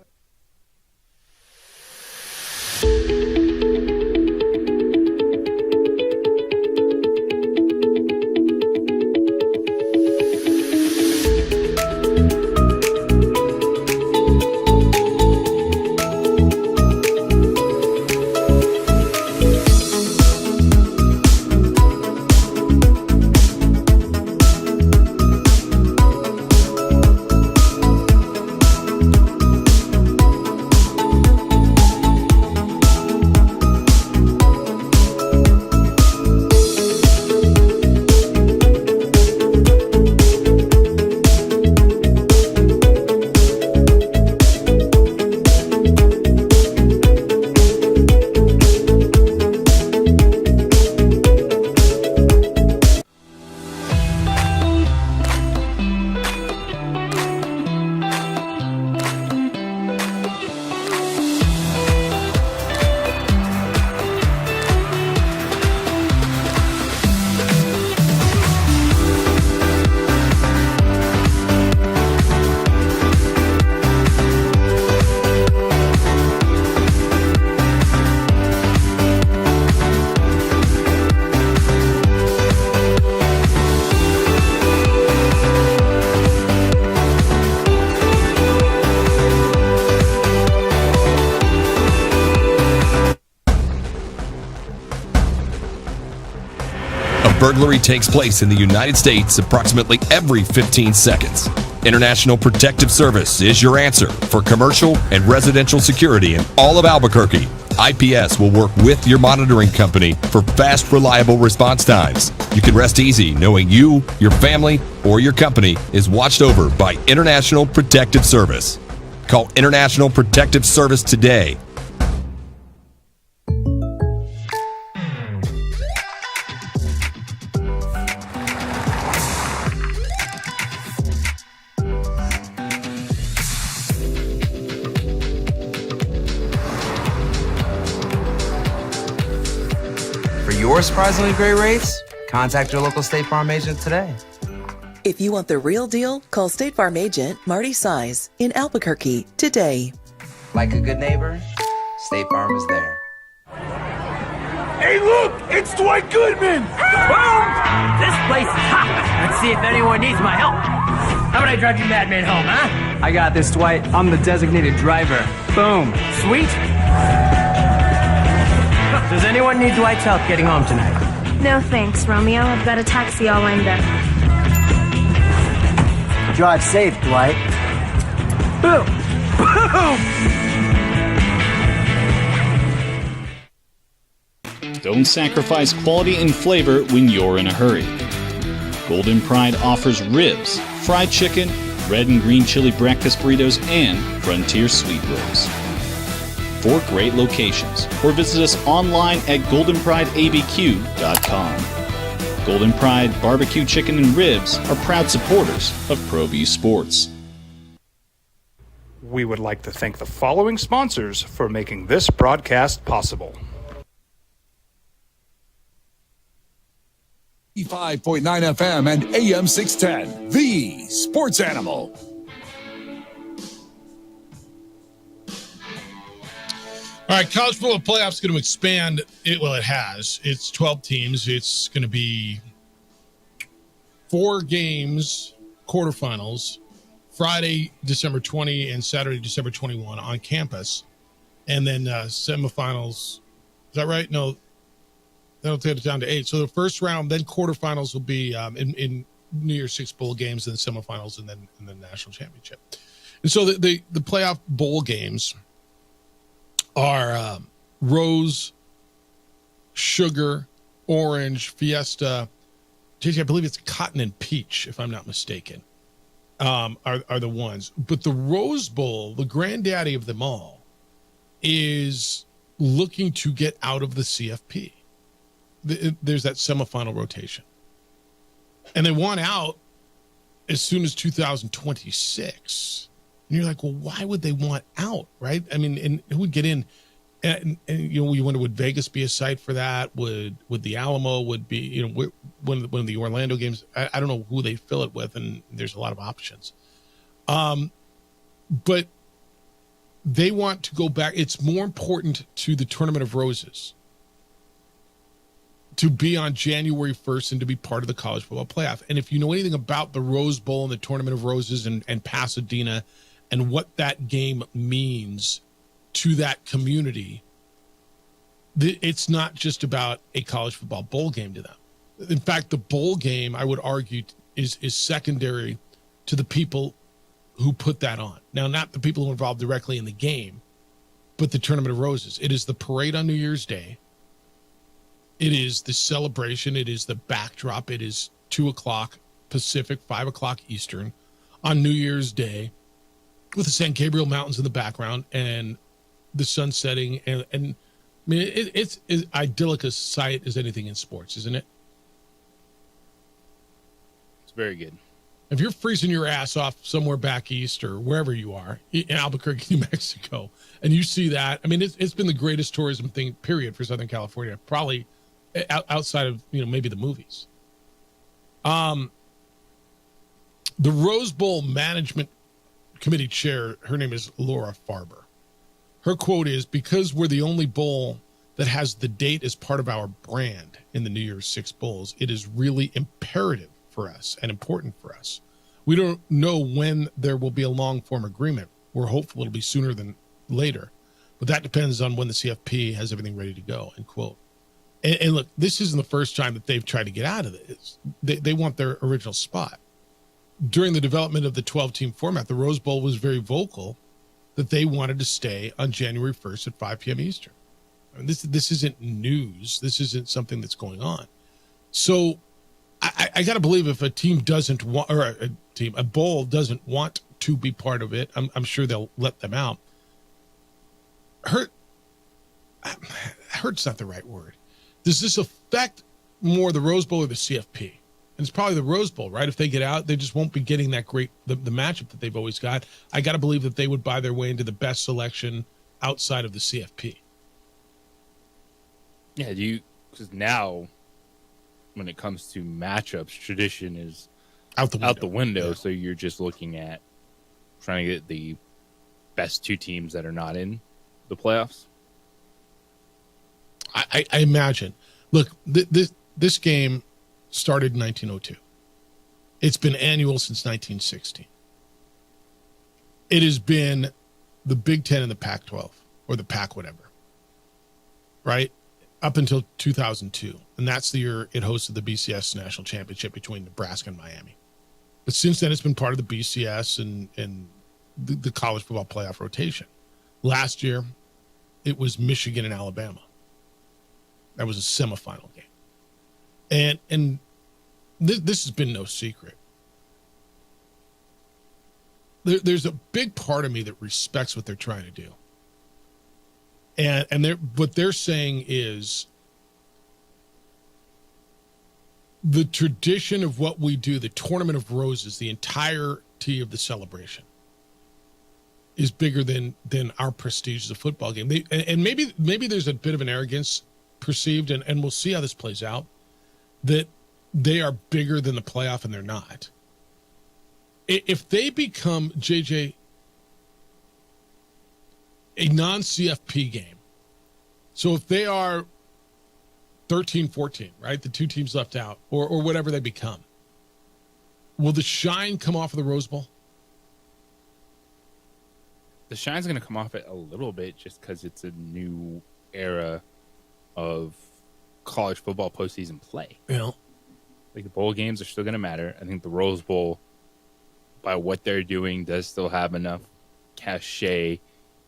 A burglary takes place in the United States approximately every 15 seconds. International Protective Service is your answer for commercial and residential security in all of Albuquerque. IPS will work with your monitoring company for fast, reliable response times. You can rest easy knowing you, your family, or your company is watched over by International Protective Service. Call International Protective Service today. For your surprisingly great rates, contact your local State Farm agent today. If you want the real deal, call State Farm agent Marty Size in Albuquerque today. Like a good neighbor, State Farm is there. Hey, look! It's Dwight Goodman! Boom! This place is hot. Let's see if anyone needs my help. How about I drive you madman home, huh? I got this, Dwight. I'm the designated driver. Boom. Sweet. Does anyone need Dwight's help getting home tonight? No thanks, Romeo. I've got a taxi all lined up. Drive safe, Dwight. Boom! Boom! Don't sacrifice quality and flavor when you're in a hurry. Golden Pride offers ribs, fried chicken, red and green chili breakfast burritos, and Frontier sweet rolls. 4 great locations, or visit us online at goldenprideabq.com. Golden Pride Barbecue Chicken and Ribs are proud supporters of ProView Sports. We would like to thank the following sponsors for making this broadcast possible. 5.9 FM and AM 610, the Sports Animal. All right, college football playoffs going to expand. It has. It's 12 teams. It's going to be 4 games, quarterfinals, Friday, December 20, and Saturday, December 21 on campus. And then semifinals. Is that right? No, that'll take it down to 8. So the first round, then quarterfinals will be in New Year's 6 bowl games, and semifinals, and then the national championship. And so the playoff bowl games are Rose, Sugar, Orange, Fiesta. JJ, I believe it's Cotton and Peach, if I'm not mistaken, are the ones. But the Rose Bowl, the granddaddy of them all, is looking to get out of the CFP. There's that semifinal rotation. And they want out as soon as 2026. And you're like, well, why would they want out, right? I mean, and who would get in? And you know, you wonder, would Vegas be a site for that? Would the Alamo would be, you know, one of the Orlando games? I don't know who they fill it with, and there's a lot of options. But they want to go back. It's more important to the Tournament of Roses to be on January 1st and to be part of the college football playoff. And if you know anything about the Rose Bowl and the Tournament of Roses and Pasadena and what that game means to that community, it's not just about a college football bowl game to them. In fact, the bowl game, I would argue, is secondary to the people who put that on. Now, not the people who are involved directly in the game, but the Tournament of Roses. It is the parade on New Year's Day. It is the celebration. It is the backdrop. It is 2:00 Pacific, 5:00 Eastern on New Year's Day, with the San Gabriel Mountains in the background and the sun setting. And I mean, it's as idyllic a sight as anything in sports, isn't it? It's very good. If you're freezing your ass off somewhere back east or wherever you are, in Albuquerque, New Mexico, and you see that, I mean, it's been the greatest tourism thing, period, for Southern California, probably outside of, you know, maybe the movies. The Rose Bowl Management Committee chair, her name is Laura Farber. Her quote is, "Because we're the only bowl that has the date as part of our brand in the New Year's 6 bowls, it is really imperative for us and important for us. We don't know when there will be a long-form agreement. We're hopeful it'll be sooner than later, but that depends on when the CFP has everything ready to go," end quote. And look, this isn't the first time that they've tried to get out of this. They want their original spot. During the development of the 12-team format, the Rose Bowl was very vocal that they wanted to stay on January 1st at 5 p.m. Eastern. I mean, this isn't news. This isn't something that's going on. So I got to believe if a team doesn't want, or a bowl doesn't want to be part of it, I'm sure they'll let them out. Hurt's not the right word. Does this affect more the Rose Bowl or the CFP? And it's probably the Rose Bowl, right? If they get out, they just won't be getting that great, the matchup that they've always got. I got to believe that they would buy their way into the best selection outside of the CFP. Yeah, because now when it comes to matchups, tradition is out the window. Yeah. So you're just looking at trying to get the best two teams that are not in the playoffs. I imagine. Look, this game started in 1902. It's been annual since 1916. It has been the Big Ten and the Pac-12, or the Pac whatever, right? Up until 2002. And that's the year it hosted the BCS National Championship between Nebraska and Miami. But since then, it's been part of the BCS and the college football playoff rotation. Last year, it was Michigan and Alabama. That was a semifinal game. And this has been no secret. There's a big part of me that respects what they're trying to do. And what they're saying is the tradition of what we do, the Tournament of Roses, the entirety of the celebration is bigger than our prestige as a football game. And maybe there's a bit of an arrogance perceived, and we'll see how this plays out, that they are bigger than the playoff, and they're not. If they become, JJ, a non-CFP game, so if they are 13-14, right, the two teams left out, or whatever they become, will the shine come off of the Rose Bowl? The shine's going to come off it a little bit just because it's a new era of college football postseason play. Yeah. Like the bowl games are still going to matter. I think the Rose Bowl, by what they're doing, does still have enough cachet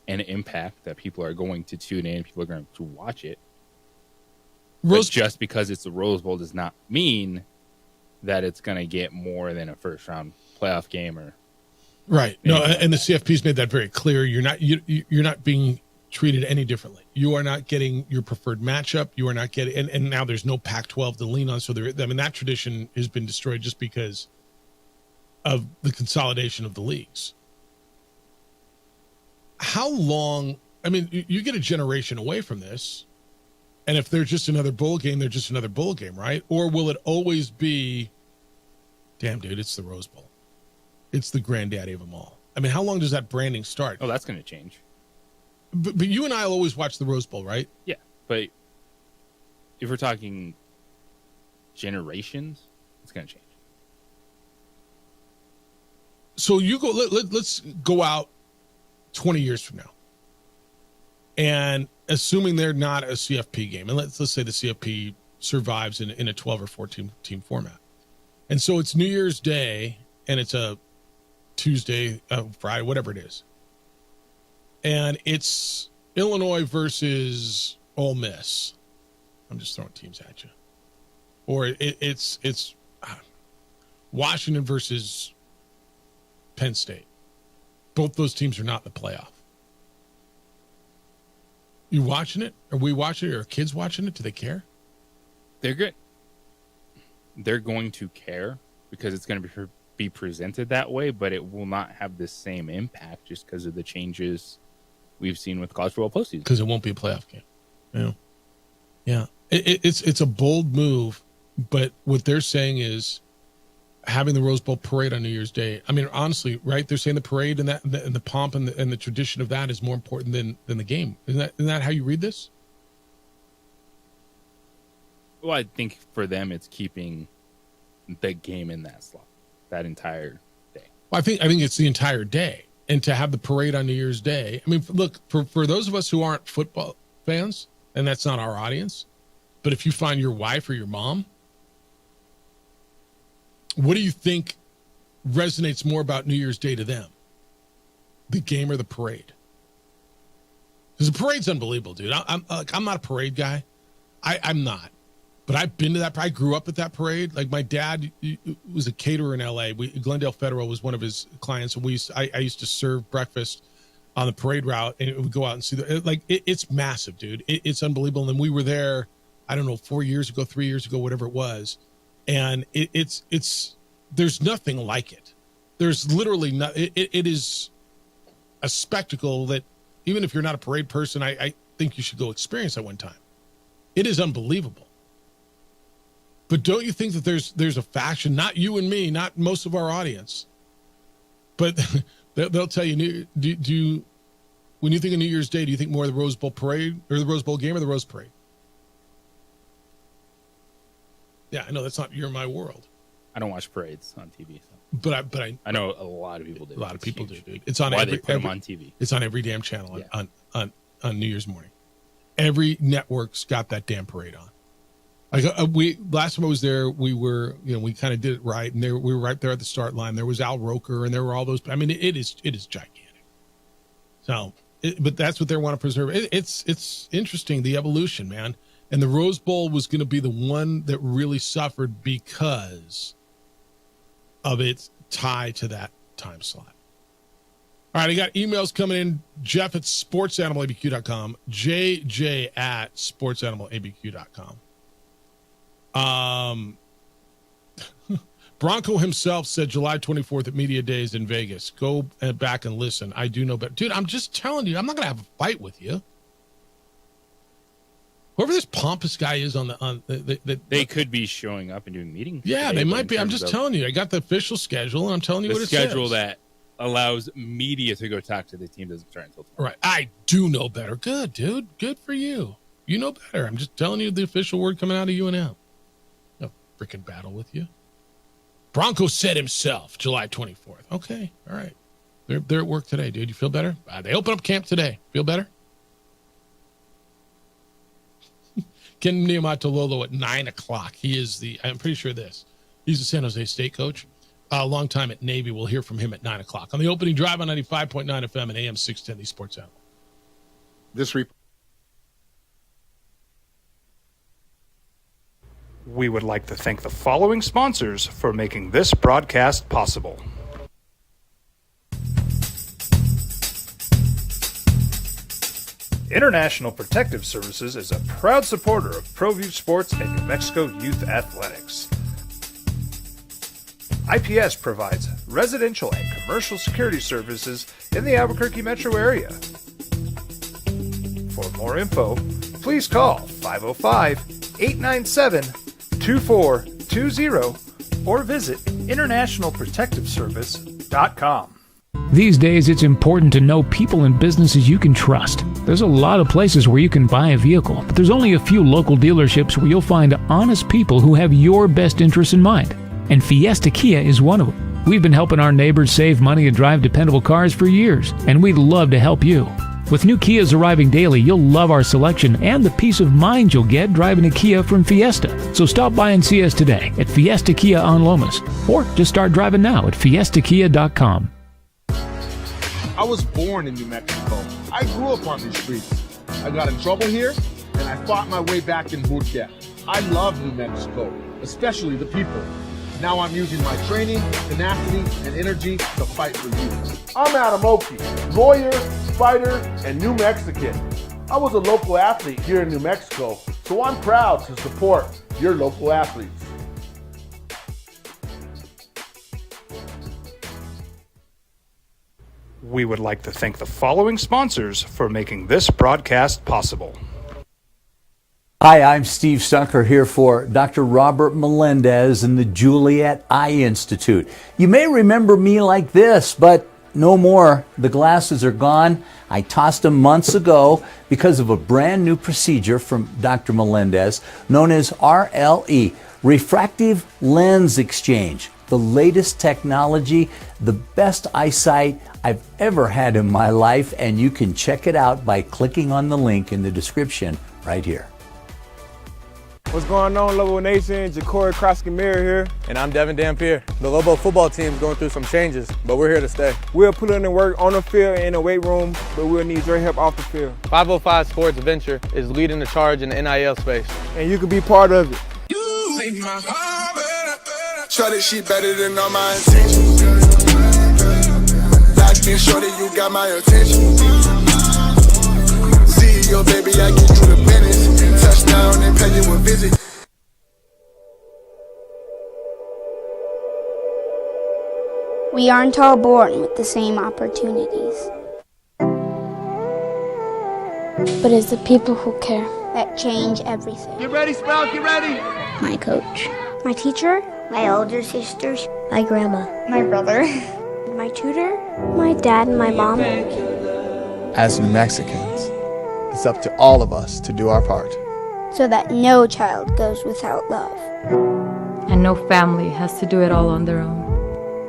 and impact that people are going to tune in. People are going to watch it. But just because it's the Rose Bowl does not mean that it's going to get more than a first round playoff game or right. No, and the CFP's made that very clear. You're not being treated any differently. You are not getting your preferred matchup. You are not getting, and now there's no Pac-12 to lean on. So that tradition has been destroyed just because of the consolidation of the leagues. How long? I mean, you get a generation away from this, and if they're just another bowl game, they're just another bowl game, right? Or will it always be, damn, dude, it's the Rose Bowl. It's the granddaddy of them all. I mean, how long does that branding start? Oh, that's going to change. But you and I will always watch the Rose Bowl, right? Yeah, but if we're talking generations, it's going to change. So you go. Let's go out 20 years from now, and assuming they're not a CFP game, and let's say the CFP survives in a 12 or 14 team format, and so it's New Year's Day, and it's a Tuesday, Friday, whatever it is. And it's Illinois versus Ole Miss. I'm just throwing teams at you. Or it's Washington versus Penn State. Both those teams are not in the playoff. You watching it? Are we watching it? Are kids watching it? Do they care? They're good. They're going to care because it's going to be presented that way, but it will not have the same impact just because of the changes we've seen with college football postseason. Because it won't be a playoff game. Yeah. It's a bold move, but what they're saying is having the Rose Bowl parade on New Year's Day. I mean, honestly, right? They're saying the parade and the pomp and the tradition of that is more important than the game. Isn't that how you read this? Well, I think for them, it's keeping the game in that slot that entire day. Well, I think it's the entire day. And to have the parade on New Year's Day. I mean, look, for those of us who aren't football fans, and that's not our audience, But if you find your wife or your mom, what do you think resonates more about New Year's Day to them? The game or the parade? Because the parade's unbelievable, dude. I'm not a parade guy. I'm not. But I've been to that. I grew up at that parade. Like, my dad was a caterer in L.A. Glendale Federal was one of his clients, and I used to serve breakfast on the parade route, and it would go out and see it's massive, dude. It's unbelievable. And then we were there, I don't know, 3 years ago, whatever it was, and it's there's nothing like it. There's literally it is a spectacle that even if you're not a parade person, I think you should go experience at one time. It is unbelievable. But don't you think that there's a faction, not you and me, not most of our audience, but they'll tell you, do you, when you think of New Year's Day, do you think more of the Rose Bowl parade or the Rose Bowl game or the Rose Parade? Yeah, I know that's not your my world. I don't watch parades on TV. So. But I know a lot of people do. A lot of people do, dude. It's on why they put them on TV. It's on every damn channel on New Year's morning. Every network's got that damn parade on. Like last time I was there, we were, we kind of did it right, and we were right there at the start line. There was Al Roker, and there were all those. I mean, it is gigantic. So, but that's what they want to preserve. It's interesting, the evolution, man. And the Rose Bowl was going to be the one that really suffered because of its tie to that time slot. All right, I got emails coming in. Jeff at sportsanimалabq.com, JJ at sportsanimалabq.com. Bronco himself said July 24th at Media Days in Vegas. Go back and listen. I do know better. Dude, I'm just telling you, I'm not going to have a fight with you. Whoever this pompous guy is they could be showing up and doing meetings. Yeah, today, they might be. I'm just telling you. I got the official schedule, and I'm telling you what it says. The schedule that allows media to go talk to the team doesn't start until tomorrow. Right. I do know better. Good, dude. Good for you. You know better. I'm just telling you the official word coming out of UNM. No freaking battle with you. Bronco said himself, July 24th. Okay. All right. They're at work today, dude. You feel better? They open up camp today. Feel better? Ken Niumatalolo at 9 o'clock. He is I'm pretty sure he's the San Jose State coach. A long time at Navy. We'll hear from him at 9 o'clock on the opening drive on 95.9 FM and AM 610, the Sports Animal. We would like to thank the following sponsors for making this broadcast possible. International Protective Services is a proud supporter of ProView Sports and New Mexico Youth Athletics. IPS provides residential and commercial security services in the Albuquerque metro area. For more info, please call 505-897-2420 or visit internationalprotectiveservice.com. These days, it's important to know people and businesses you can trust. There's a lot of places where you can buy a vehicle, but there's only a few local dealerships where you'll find honest people who have your best interests in mind. And Fiesta Kia is one of them. We've been helping our neighbors save money and drive dependable cars for years, and we'd love to help you. With new Kias arriving daily, you'll love our selection and the peace of mind you'll get driving a Kia from Fiesta. So stop by and see us today at Fiesta Kia on Lomas, or just start driving now at fiestakia.com. I was born in New Mexico. I grew up on these streets. I got in trouble here, and I fought my way back in Burquia. I love New Mexico, especially the people. Now I'm using my training, tenacity, and energy to fight for you. I'm Adam Oki, lawyer, fighter, and New Mexican. I was a local athlete here in New Mexico, so I'm proud to support your local athletes. We would like to thank the following sponsors for making this broadcast possible. Hi, I'm Steve Stucker here for Dr. Robert Melendez and the Juliet Eye Institute. You may remember me like this, but no more. The glasses are gone. I tossed them months ago because of a brand new procedure from Dr. Melendez known as RLE, Refractive Lens Exchange. The latest technology, the best eyesight I've ever had in my life, and you can check it out by clicking on the link in the description right here. What's going on, Lobo Nation? Ja'Cory Krosky-Miller here. And I'm Devin Dampier. The Lobo football team is going through some changes, but we're here to stay. We'll put in the work on the field and in the weight room, but we'll need your help off the field. 505 Sports Venture is leading the charge in the NIL space. And you can be part of it. Shorty, she better than all my intentions. Locked in, shorty, you got my attention. CEO, baby, I get you the business. Touchdown and pay you a visit. We aren't all born with the same opportunities. But it's the people who care that change everything. Get ready, Sprout, get ready! My coach, my teacher, my older sisters, my grandma, my brother, my tutor, my dad, and my mom. As New Mexicans, it's up to all of us to do our part. So that no child goes without love. And no family has to do it all on their own.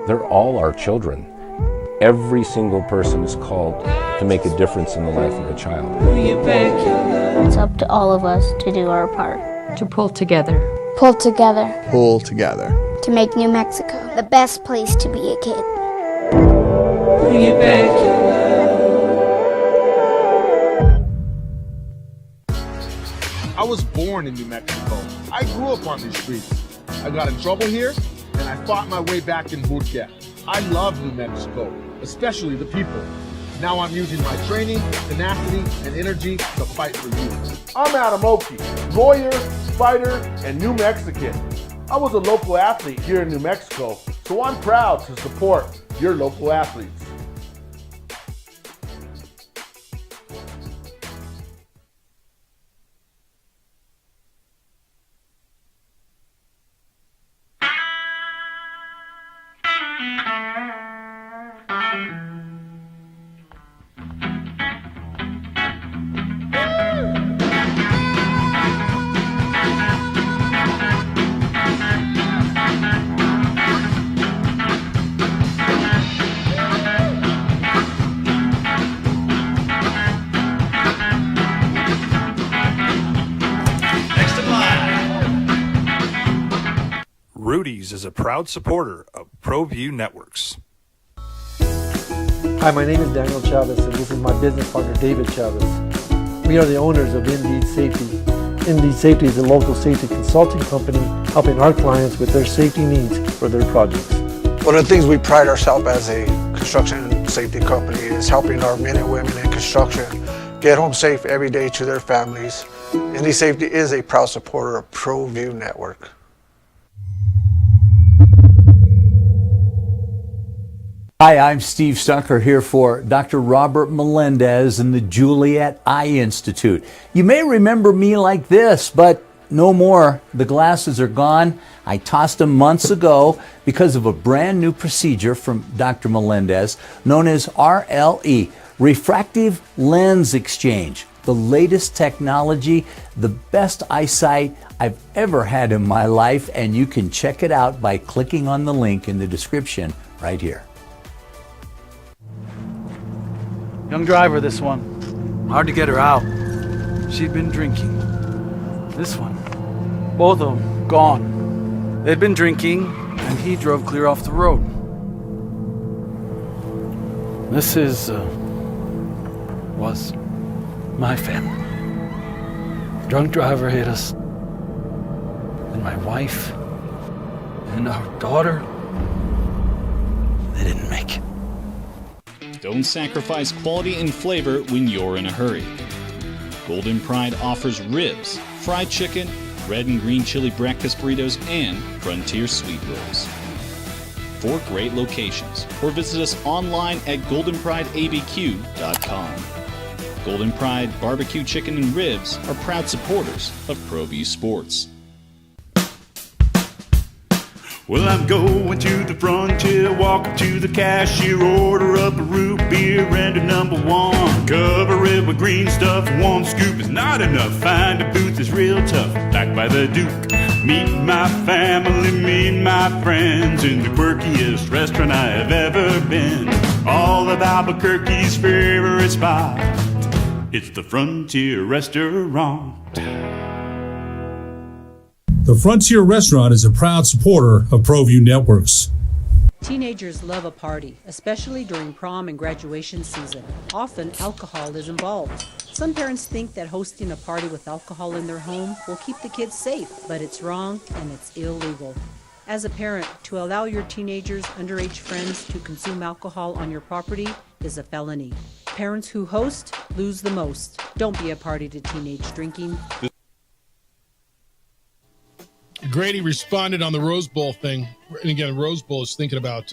They're all our children. Every single person is called to make a difference in the life of a child. It's up to all of us to do our part. To pull together. Pull together. Pull together. To make New Mexico the best place to be a kid. I was born in New Mexico. I grew up on these streets. I got in trouble here, and I fought my way back in boot camp. I love New Mexico, especially the people. Now I'm using my training, tenacity, and energy to fight for you. I'm Adam Oki, lawyer, fighter, and New Mexican. I was a local athlete here in New Mexico, so I'm proud to support your local athletes. Rudy's is a proud supporter of ProView Networks. Hi, my name is Daniel Chavez, and this is my business partner, David Chavez. We are the owners of Indeed Safety. Indeed Safety is a local safety consulting company helping our clients with their safety needs for their projects. One of the things we pride ourselves as a construction safety company is helping our men and women in construction get home safe every day to their families. Indeed Safety is a proud supporter of ProView Network. Hi, I'm Steve Stunker here for Dr. Robert Melendez and the Juliet Eye Institute. You may remember me like this, but no more. The glasses are gone. I tossed them months ago because of a brand new procedure from Dr. Melendez known as RLE, Refractive Lens Exchange. The latest technology, the best eyesight I've ever had in my life, and you can check it out by clicking on the link in the description right here. Young driver, this one. Hard to get her out. She'd been drinking. This one. Both of them gone. They'd been drinking, and he drove clear off the road. This was my family. Drunk driver hit us. And my wife and our daughter, they didn't make it. Don't sacrifice quality and flavor when you're in a hurry. Golden Pride offers ribs, fried chicken, red and green chili breakfast burritos, and Frontier sweet rolls. 4 great locations, or visit us online at goldenprideabq.com. Golden Pride Barbecue Chicken and Ribs are proud supporters of ProView Sports. Well, I'm going to the frontier, walk up to the cashier, order up a root beer and a number 1. Cover it with green stuff, 1 scoop is not enough. Find a booth is real tough, back by the Duke. Meet my family, meet my friends in the quirkiest restaurant I have ever been. All of Albuquerque's favorite spot, it's the Frontier Restaurant. The Frontier Restaurant is a proud supporter of ProView Networks. Teenagers love a party, especially during prom and graduation season. Often, alcohol is involved. Some parents think that hosting a party with alcohol in their home will keep the kids safe, but it's wrong and it's illegal. As a parent, to allow your teenagers' underage friends to consume alcohol on your property is a felony. Parents who host lose the most. Don't be a party to teenage drinking. Grady responded on the Rose Bowl thing. And again, Rose Bowl is thinking about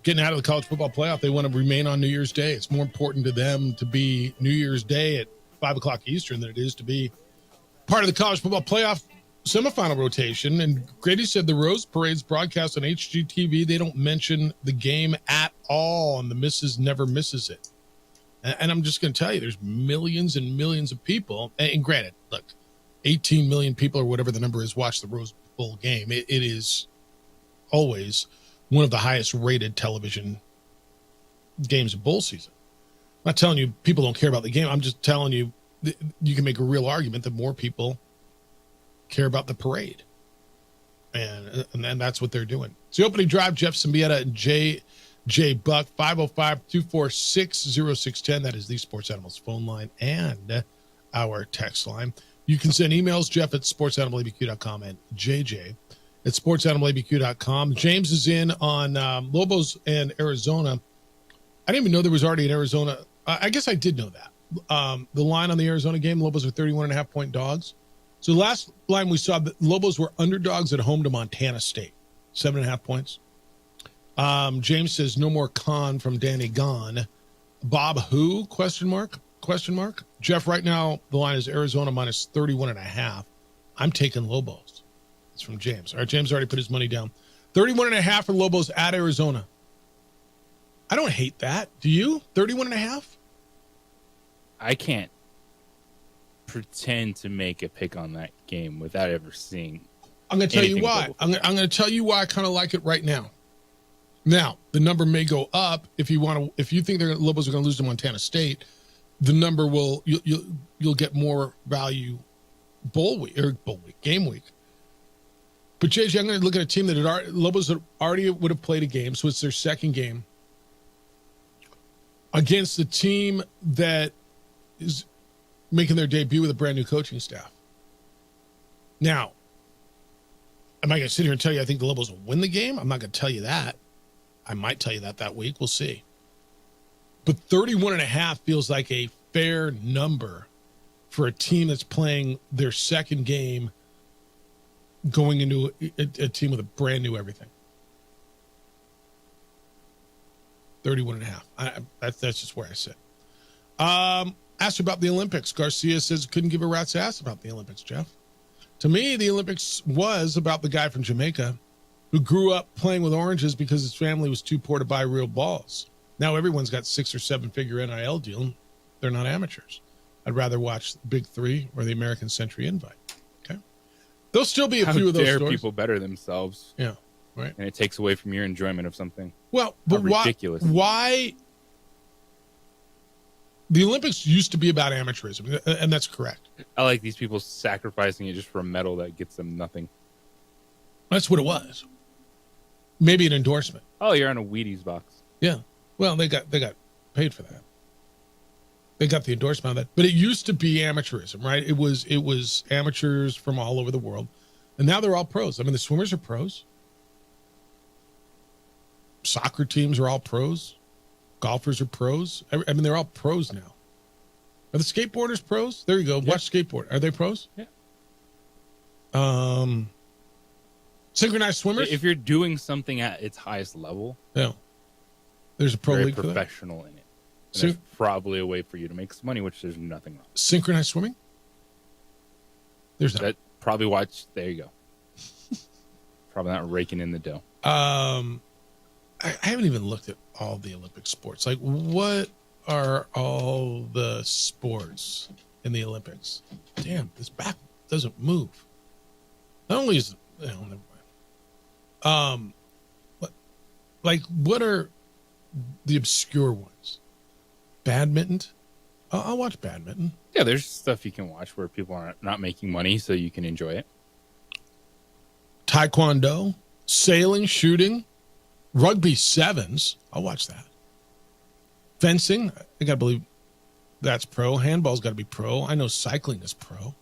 getting out of the college football playoff. They want to remain on New Year's Day. It's more important to them to be New Year's Day at 5 o'clock Eastern than it is to be part of the college football playoff semifinal rotation. And Grady said the Rose Parade's broadcast on HGTV. They don't mention the game at all, and the missus never misses it. And I'm just going to tell you, there's millions and millions of people. And granted, look, 18 million people or whatever the number is watch the Rose Bowl game. It is always one of the highest rated television games of bowl season. I'm not telling you people don't care about the game. I'm just telling you you can make a real argument that more people care about the parade. And that's what they're doing. It's the opening drive. Jeff Symbieta and J Buck, 505-246-0610. That is the Sports Animals phone line and our text line. You can send emails, Jeff at sportsanimалabq.com and JJ at sportsanimалabq.com. James is in on Lobos and Arizona. I didn't even know there was already an Arizona. I guess I did know that. The line on the Arizona game, Lobos are 31.5-point dogs. So the last line we saw, the Lobos were underdogs at home to Montana State, 7.5 points. James says, no more con from Danny Gahn. Bob who? Question mark. Jeff, right now the line is Arizona minus 31.5. I'm taking Lobos. It's from James. All right, James already put his money down. 31.5 for Lobos at Arizona. I don't hate that. Do you? 31.5? I can't pretend to make a pick on that game without ever seeing. I'm going to tell you why. I'm going to tell you why I kind of like it right now. Now, the number may go up if you want to. If you think the Lobos are going to lose to Montana State, the number will you'll get more value game week. But JJ, I'm going to look at a team that Lobos already would have played a game, so it's their second game against a team that is making their debut with a brand new coaching staff. Now, am I going to sit here and tell you I think the Lobos will win the game? I'm not going to tell you that. I might tell you that week. We'll see. But 31.5 feels like a fair number for a team that's playing their second game going into a team with a brand new everything. 31.5. That's just where I sit. Asked about the Olympics. Garcia says couldn't give a rat's ass about the Olympics, Jeff. To me, the Olympics was about the guy from Jamaica who grew up playing with oranges because his family was too poor to buy real balls. Now everyone's got 6 or 7 figure NIL deal. They're not amateurs. I'd rather watch the Big Three or the American Century Invite. Okay, there'll still be a few of those stories. People better themselves. Yeah, right. And it takes away from your enjoyment of something. Well, but ridiculous. Why? The Olympics used to be about amateurism, and that's correct. I like these people sacrificing it just for a medal that gets them nothing. That's what it was. Maybe an endorsement. Oh, you're on a Wheaties box. Yeah. Well, they got paid for that. They got the endorsement on that. But it used to be amateurism, right? It was amateurs from all over the world. And now they're all pros. I mean, the swimmers are pros. Soccer teams are all pros. Golfers are pros. I mean, they're all pros now. Are the skateboarders pros? There you go. Yep. Watch skateboard. Are they pros? Yeah. Synchronized swimmers? If you're doing something at its highest level, yeah, there's a pro league for that. Professional in it. And there's probably a way for you to make some money, which there's nothing wrong. Synchronized swimming? There's not. That probably watch. There you go. Probably not raking in the dough. I haven't even looked at all the Olympic sports. Like, what are all the sports in the Olympics? Damn, this back doesn't move. Not only is never mind. What are the obscure ones? Badminton? I'll watch badminton. Yeah, there's stuff you can watch where people are not making money, so you can enjoy it. taekwondo, sailing, shooting, rugby sevens. I'll watch that. Fencing, I got to believe that's pro. Handball's got to be pro. I know cycling is pro.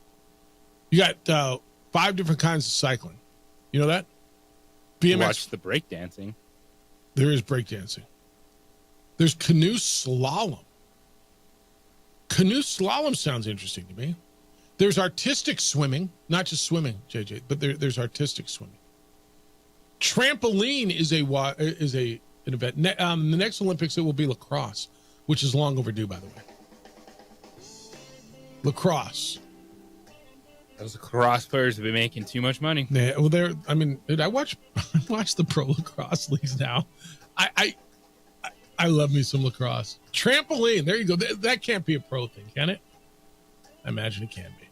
You got 5 different kinds of cycling. You know that? BMX. Watch the breakdancing. There is breakdancing. There's canoe slalom. Canoe slalom sounds interesting to me. There's artistic swimming, not just swimming, JJ, but there's artistic swimming. Trampoline is an event. The next Olympics, it will be lacrosse, which is long overdue, by the way. Lacrosse. Those lacrosse players have been making too much money. Yeah, well, I watch the pro lacrosse leagues now. I love me some lacrosse. Trampoline, there you go. That can't be a pro thing, can it? I imagine it can be.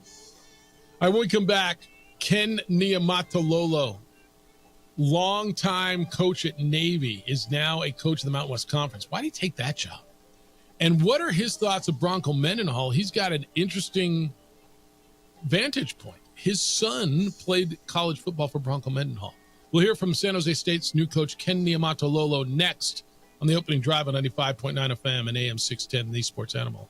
All right, when we come back, Ken Niumatalolo, longtime coach at Navy, is now a coach of the Mountain West Conference. Why did he take that job? And what are his thoughts of Bronco Mendenhall? He's got an interesting vantage point. His son played college football for Bronco Mendenhall. We'll hear from San Jose State's new coach, Ken Niumatalolo, next on the opening drive on 95.9 FM and AM 610, the Sports Animal.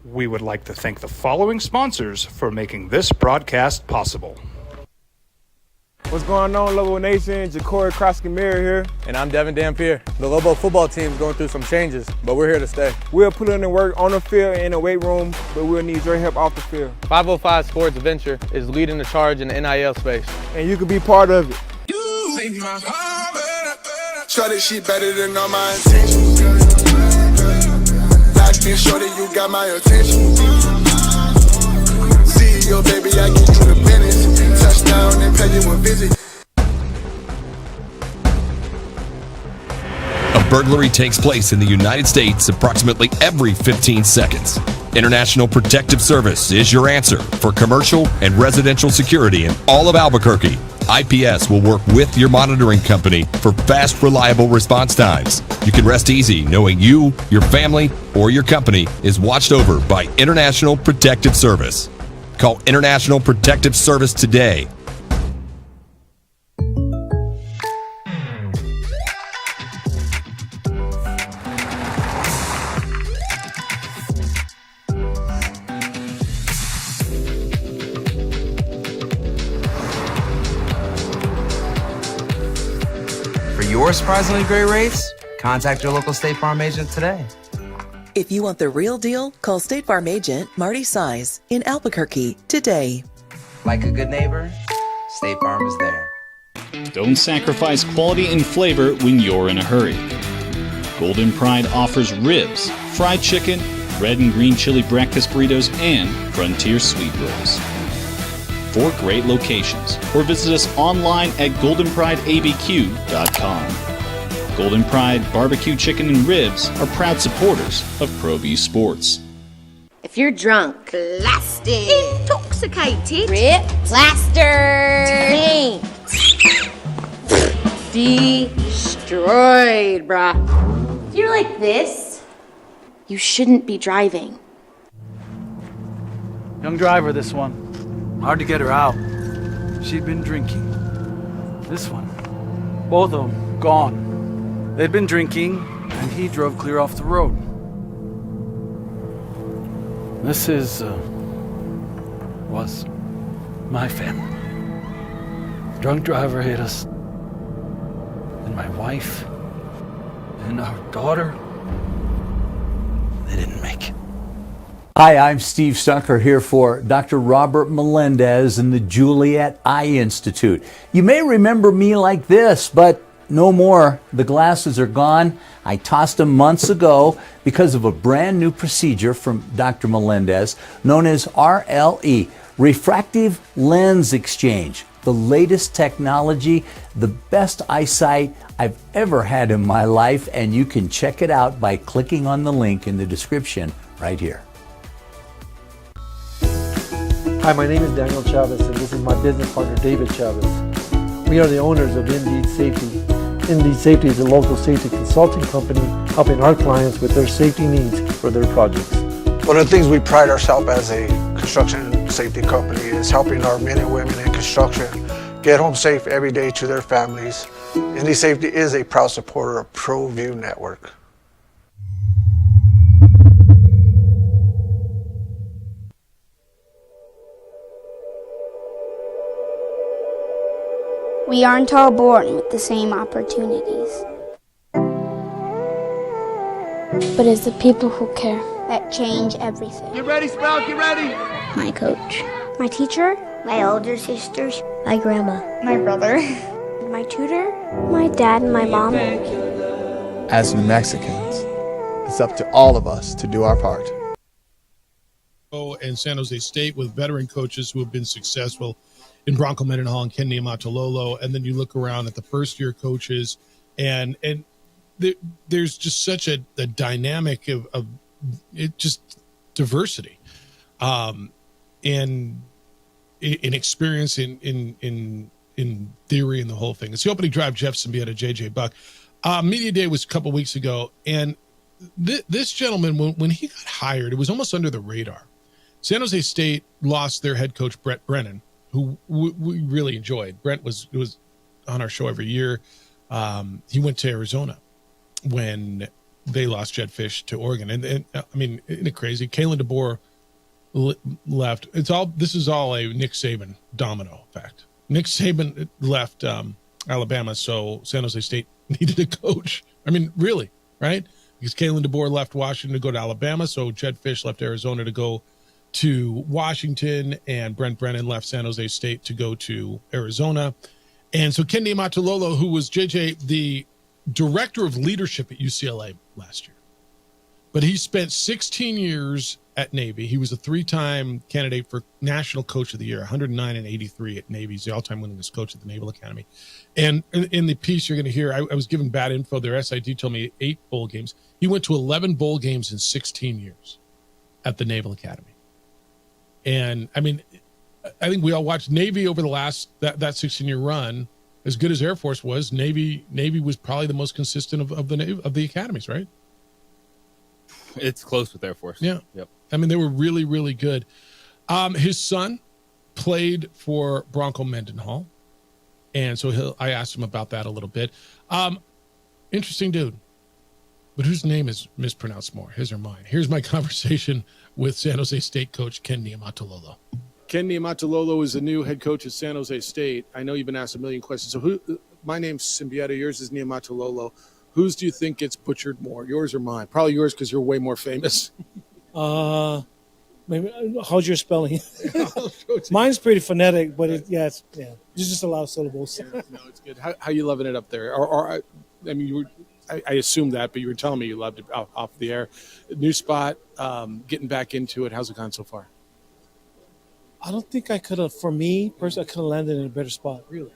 We would like to thank the following sponsors for making this broadcast possible. What's going on, Lobo Nation? Ja'Cory Cross-Camara here. And I'm Devin Dampier. The Lobo football team is going through some changes, but we're here to stay. We'll put in the work on the field and in the weight room, but we'll need your help off the field. 505 Sports Venture is leading the charge in the NIL space. And you can be part of it. Shorty, she better than all my intentions. Locked in, shorty, you got my attention. CEO, baby, I get you the business. Touchdown and pay you a visit. A burglary takes place in the United States approximately every 15 seconds. International Protective Service is your answer for commercial and residential security in all of Albuquerque. IPS will work with your monitoring company for fast, reliable response times. You can rest easy knowing you, your family, or your company is watched over by International Protective Service. Call International Protective Service today. For your surprisingly great rates, contact your local State Farm agent today. If you want the real deal, call State Farm agent Marty Size in Albuquerque today. Like a good neighbor, State Farm is there. Don't sacrifice quality and flavor when you're in a hurry. Golden Pride offers ribs, fried chicken, red and green chili breakfast burritos, and Frontier sweet rolls. 4 great locations, or visit us online at goldenprideabq.com. Golden Pride Barbecue Chicken and Ribs are proud supporters of ProView Sports. If you're drunk, blasted, intoxicated, rip, plastered, destroyed, bruh. If you're like this, you shouldn't be driving. Young driver, this one. Hard to get her out. She'd been drinking. This one. Both of them gone. They'd been drinking, and he drove clear off the road. This was my family. Drunk driver hit us. And my wife and our daughter, they didn't make it. Hi, I'm Steve Stunker here for Dr. Robert Melendez and the Juliet Eye Institute. You may remember me like this, but no more. The glasses are gone. I tossed them months ago because of a brand new procedure from Dr. Melendez known as RLE, Refractive Lens Exchange. The latest technology, the best eyesight I've ever had in my life, and you can check it out by clicking on the link in the description right here. Hi, my name is Daniel Chavez, and this is my business partner, David Chavez. We are the owners of Indeed Safety. Indeed Safety is a local safety consulting company helping our clients with their safety needs for their projects. One of the things we pride ourselves as a construction safety company is helping our men and women in construction get home safe every day to their families. Indy Safety is a proud supporter of ProView Network. We aren't all born with the same opportunities. But it's the people who care that change everything. Get ready, Sprout, get ready! My coach, my teacher, my older sisters, my grandma, my brother, my tutor, my dad, and my mom. As New Mexicans, it's up to all of us to do our part. And San Jose State with veteran coaches who have been successful in Bronco Mendenhall and Ken Niumatalolo, and then you look around at the first-year coaches, and there's just such a dynamic of it, just diversity, and in experience in theory and the whole thing. It's the opening drive. Jeff Symbieta, JJ Buck. Media Day was a couple weeks ago, and this gentleman, when he got hired, it was almost under the radar. San Jose State lost their head coach, Brent Brennan, who we really enjoyed. Brent was on our show every year. He went to Arizona when they lost Jed Fish to Oregon. And I mean, isn't it crazy? Kalen DeBoer left. This is all a Nick Saban domino effect. Nick Saban left Alabama, so San Jose State needed a coach. I mean, really, right? Because Kalen DeBoer left Washington to go to Alabama, so Jed Fish left Arizona to go to Washington, and Brent Brennan left San Jose State to go to Arizona. And so Ken Niumatalolo, who was the director of leadership at UCLA last year, but he spent 16 years at Navy. He was a 3-time candidate for National Coach of the Year, 109 and 83 at Navy. He's the all-time winningest coach at the Naval Academy. And in the piece you're going to hear, I was given bad info. Their SID told me 8 bowl games. He went to 11 bowl games in 16 years at the Naval Academy. And I mean, I think we all watched Navy over the last that 16-year run. As good as Air Force was, Navy was probably the most consistent of the academies, right? It's close with Air Force. Yeah. Yep. I mean, they were really, really good. His son played for Bronco Mendenhall, and so I asked him about that a little bit. Interesting dude, but whose name is mispronounced more, his or mine? Here's my conversation with San Jose State coach Ken Niumatalolo. Ken Niumatalolo is the new head coach at San Jose State. I know you've been asked a million questions. So my name's Symbieta, yours is Niumatalolo. Whose do you think gets butchered more, yours or mine? Probably yours because you're way more famous. Maybe, how's your spelling? Mine's pretty phonetic, but it's just a lot of syllables. Yeah, no, it's good. How you loving it up there? Or I mean, I assumed that, but you were telling me you loved it off the air. New spot, getting back into it. How's it gone so far? I don't think I could have, for me personally, I could have landed in a better spot. Really?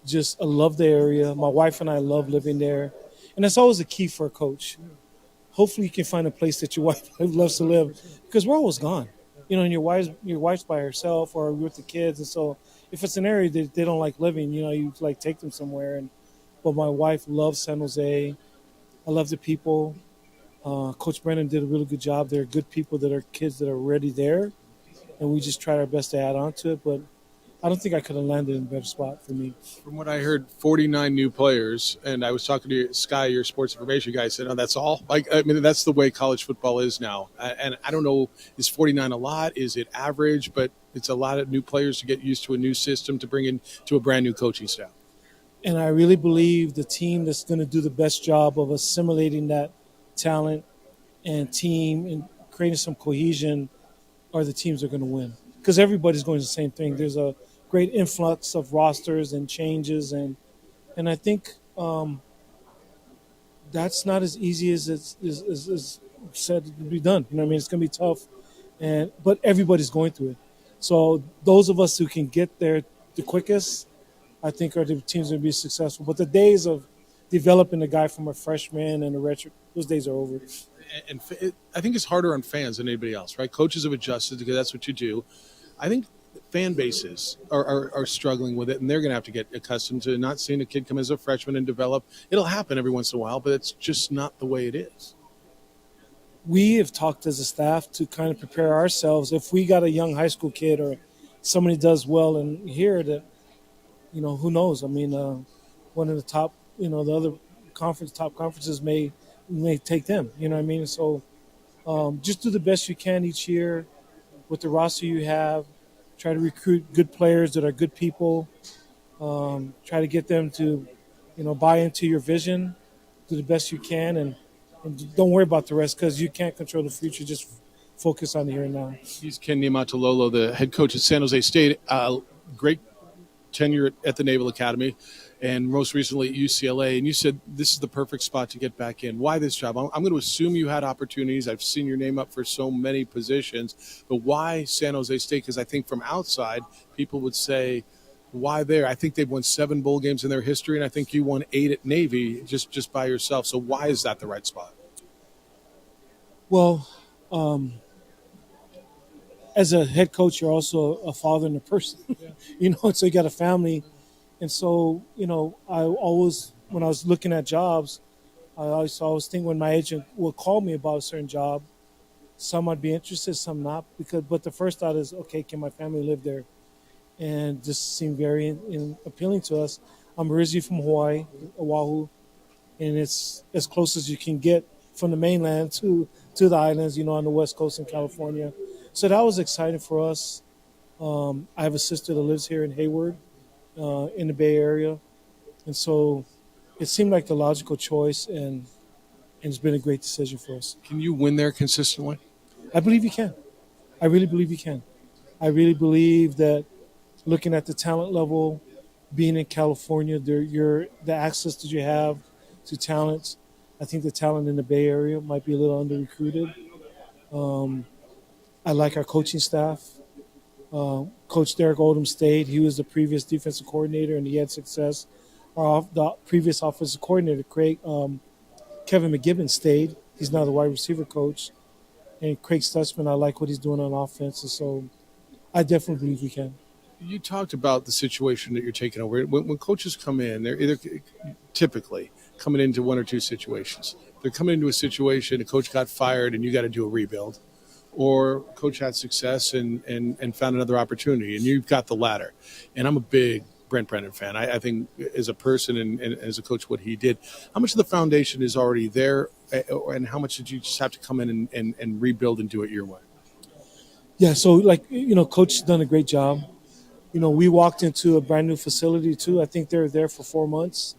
Just, I love the area. My wife and I love living there. And that's always a key for a coach. Yeah. Hopefully you can find a place that your wife loves to live, because we're always gone. You know, and your wife's by herself or with the kids. And so if it's an area that they don't like living, you know, you like take them somewhere. But my wife loves San Jose. I love the people. Coach Brennan did a really good job. There are good people that are kids that are already there. And we just tried our best to add on to it. But I don't think I could have landed in a better spot for me. From what I heard, 49 new players. And I was talking to Sky, your sports information guy, said, "Oh, that's all?" Like, I mean, that's the way college football is now. And I don't know, is 49 a lot? Is it average? But it's a lot of new players to get used to a new system, to bring in to a brand new coaching staff. And I really believe the team that's going to do the best job of assimilating that talent and team and creating some cohesion are the teams that are going to win. Because everybody's going to the same thing. There's a great influx of rosters and changes, and I think that's not as easy as it's said to be done. You know what I mean? It's going to be tough, but everybody's going through it. So those of us who can get there the quickest, I think, are the teams that will be successful. But the days of developing a guy from a freshman and a redshirt, those days are over. And I think it's harder on fans than anybody else, right? Coaches have adjusted because that's what you do. I think fan bases are struggling with it, and they're going to have to get accustomed to not seeing a kid come as a freshman and develop. It'll happen every once in a while, but it's just not the way it is. we have talked as a staff to kind of prepare ourselves. If we got a young high school kid or somebody does well in here, that, who knows? I mean, one of the top, the other top conferences may take them. You know what I mean? So just do the best you can each year with the roster you have. Try to recruit good players that are good people. Try to get them to, buy into your vision. Do the best you can, and don't worry about the rest because you can't control the future. Just focus on the here and now. He's Ken Niumatalolo, the head coach at San Jose State. Great tenure at the Naval Academy and most recently at UCLA. And you said this is the perfect spot to get back in. Why this job? I'm going to assume you had opportunities. I've seen your name up for so many positions. But why San Jose State? Because I think from outside, people would say, why there? I think they've won 7 bowl games in their history, and I think you won 8 at Navy just by yourself. So why is that the right spot? Well, as a head coach, you're also a father and a person, so you got a family. And so, I always, when I was looking at jobs, I always think when my agent would call me about a certain job, some I'd be interested, some not. But the first thought is, okay, can my family live there? And this seemed very appealing to us. I'm originally from Hawaii, Oahu, and it's as close as you can get from the mainland to the islands, on the West Coast in California. So that was exciting for us. I have a sister that lives here in Hayward, in the Bay Area. And so it seemed like the logical choice, and it's been a great decision for us. Can you win there consistently? I believe you can. I really believe you can. I really believe that looking at the talent level, being in California, the access that you have to talent, I think the talent in the Bay Area might be a little under-recruited. I like our coaching staff. Coach Derek Oldham stayed. He was the previous defensive coordinator, and he had success. The previous offensive coordinator, Kevin McGibbon, stayed. He's now the wide receiver coach. And Craig Stutzman, I like what he's doing on offense. And so I definitely believe we can. You talked about the situation that you're taking over. When coaches come in, they're either typically coming into one or two situations. They're coming into a situation, a coach got fired and you got to do a rebuild, or coach had success and found another opportunity, and you've got the latter. And I'm a big Brent Brennan fan. I think as a person and as a coach, what he did, how much of the foundation is already there, and how much did you just have to come in and rebuild and do it your way? Yeah, so Coach has done a great job. We walked into a brand new facility too. I think they're there for 4 months.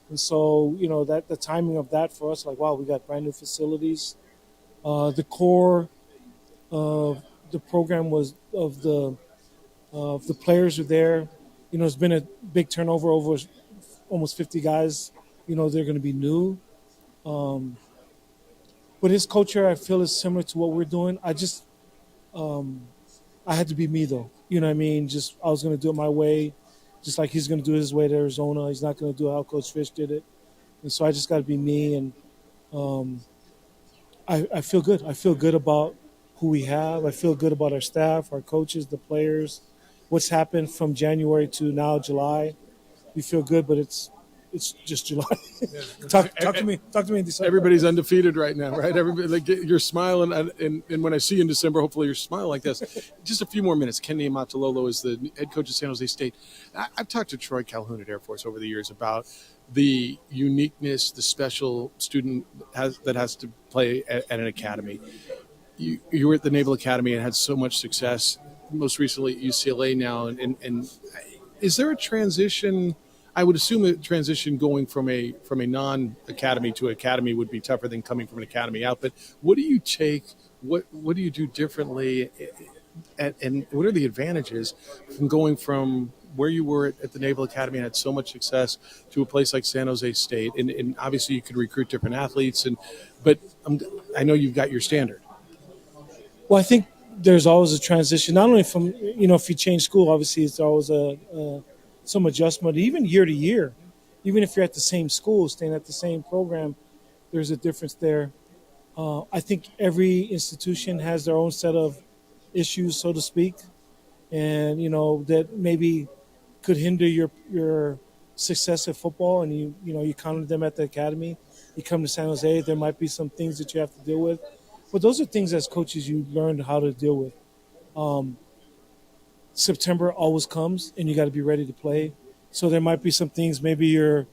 And so, that the timing of that for us, wow, we got brand new facilities. The core of the program was of the players are there. It's been a big turnover, over almost 50 guys. They're going to be new. But his culture, I feel, is similar to what we're doing. I had to be me, though. You know what I mean? I was going to do it my way, just like he's going to do his way to Arizona. He's not going to do how Coach Fish did it. And so I just got to be me. And I feel good. I feel good about who we have. I feel good about our staff, our coaches, the players, what's happened from January to now, July. We feel good, but it's just July. Talk to me in December. Everybody's undefeated right now, right? Everybody, you're smiling, and when I see you in December, hopefully you're smiling like this. Just a few more minutes. Ken Niumatalolo is the head coach of San Jose State. I've talked to Troy Calhoun at Air Force over the years about the uniqueness, the special student that has to play at an academy. You were at the Naval Academy and had so much success, most recently at UCLA now. And is there a transition? I would assume a transition going from a non-academy to academy would be tougher than coming from an academy out. But what do you take? What do you do differently? And what are the advantages from going from where you were at the Naval Academy and had so much success to a place like San Jose State? And obviously you could recruit different athletes. But I know you've got your standard. Well, I think there's always a transition, not only from, if you change school, obviously it's always some adjustment, even year to year. Even if you're at the same school, staying at the same program, there's a difference there. I think every institution has their own set of issues, so to speak, and, that maybe could hinder your success at football, and you counted them at the academy. You come to San Jose, there might be some things that you have to deal with. But those are things as coaches you learn how to deal with. September always comes, and you got to be ready to play. So there might be some things maybe you're,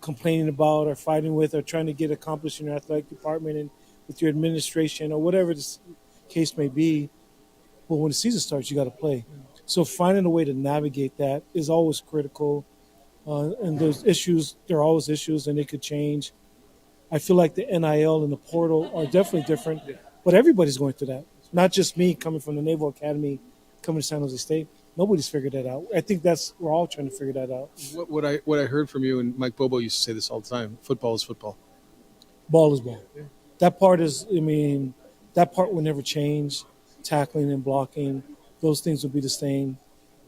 complaining about or fighting with or trying to get accomplished in your athletic department and with your administration or whatever the case may be. But when the season starts, you got to play. So finding a way to navigate that is always critical. And those issues, there are always issues, and they could change. I feel like the NIL and the portal are definitely different, but everybody's going through that. Not just me coming from the Naval Academy, coming to San Jose State. Nobody's figured that out. I think we're all trying to figure that out. What I heard from you, and Mike Bobo used to say this all the time, football is football. Ball is ball. Yeah. That part that part will never change. Tackling and blocking, those things will be the same.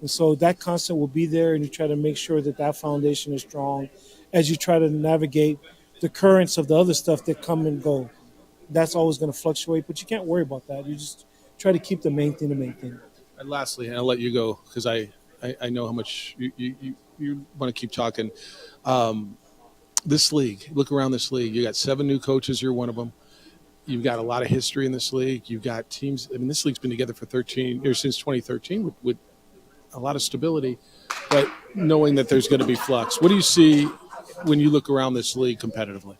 And so that concept will be there, and you try to make sure that foundation is strong as you try to navigate the currents of the other stuff that come and go. That's always going to fluctuate, but you can't worry about that. You just try to keep the main thing the main thing. And lastly, and I'll let you go because I know how much you want to keep talking. This league, look around this league. You got 7 new coaches. You're one of them. You've got a lot of history in this league. You've got teams. I mean, this league's been together for 13 years, since 2013, with a lot of stability, but knowing that there's going to be flux. What do you see when you look around this league competitively?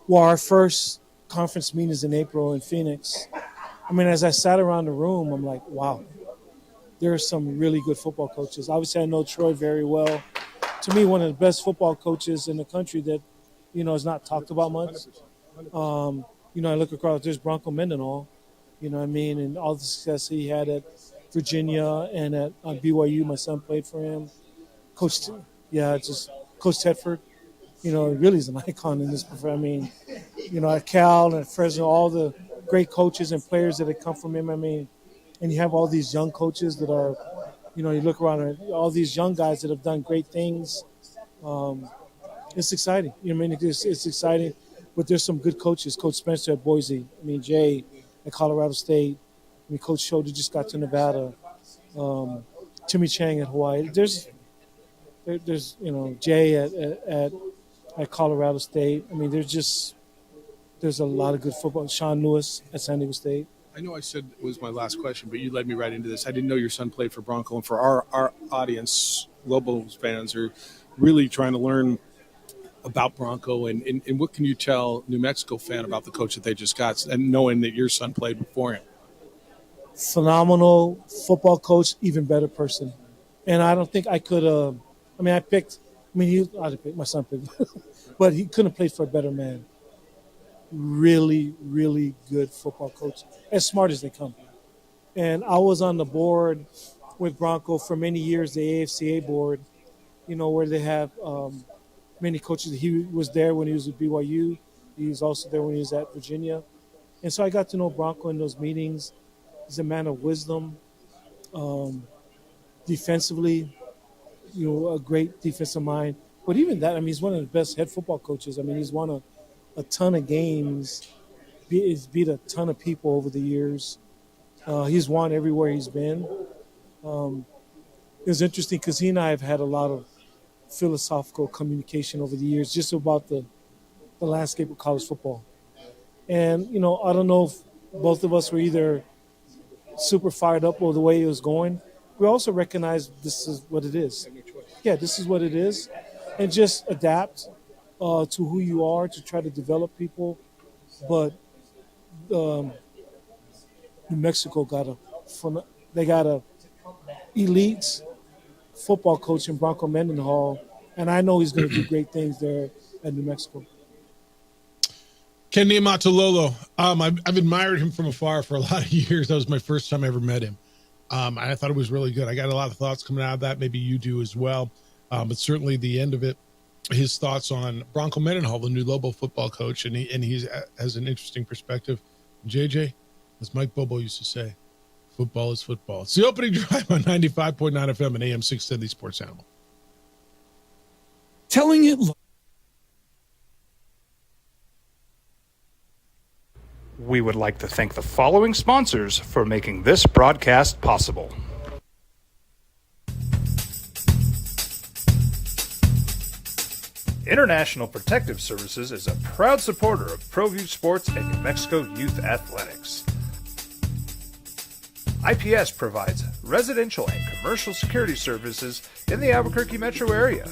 Well, our first conference meeting is in April in Phoenix. I mean, as I sat around the room, I'm like, wow, there are some really good football coaches. Obviously, I know Troy very well. To me, one of the best football coaches in the country that, is not talked about much. I look across, there's Bronco Mendenhall, and all the success he had at Virginia and at BYU. My son played for him. Coach Tedford, really is an icon in this. I mean, at Cal and at Fresno, all the great coaches and players that have come from him. I mean, and you have all these young coaches that are, you look around at all these young guys that have done great things. It's exciting. It's exciting. But there's some good coaches. Coach Spencer at Boise. Jay at Colorado State. Coach Schroeder just got to Nevada. Timmy Chang at Hawaii. There's Jay at Colorado State. There's a lot of good football. Sean Lewis at San Diego State. I know I said it was my last question, but you led me right into this. I didn't know your son played for Bronco, and for our audience, Lobos fans are really trying to learn about Bronco, and what can you tell New Mexico fan about the coach that they just got, and knowing that your son played before him? Phenomenal football coach, even better person. And I don't think I could my son picked, but he couldn't have played for a better man. Really, really good football coach, as smart as they come. And I was on the board with Bronco for many years, the AFCA board, where they have many coaches. He was there when he was at BYU. He was also there when he was at Virginia. And so I got to know Bronco in those meetings. He's a man of wisdom. Defensively, a great defensive mind. But even that, he's one of the best head football coaches. He's won a ton of games. He's beat a ton of people over the years. He's won everywhere he's been. It was interesting because he and I have had a lot of philosophical communication over the years just about the landscape of college football. And, I don't know if both of us were either super fired up over the way it was going. We also recognize this is what it is. Yeah, this is what it is. And just adapt to who you are to try to develop people. But New Mexico got a elite football coach in Bronco Mendenhall, and I know he's going to do great things there at New Mexico. Ken Niumatalolo, I've admired him from afar for a lot of years. That was my first time I ever met him. I thought it was really good. I got a lot of thoughts coming out of that. Maybe you do as well. But certainly the end of it, his thoughts on Bronco Mendenhall, the new Lobo football coach, and he has an interesting perspective. JJ, as Mike Bobo used to say, football is football. It's the opening drive on 95.9 FM and AM 610, the Sports Animal. Telling it. We would like to thank the following sponsors for making this broadcast possible. International Protective Services is a proud supporter of ProView Sports and New Mexico Youth Athletics. IPS provides residential and commercial security services in the Albuquerque metro area.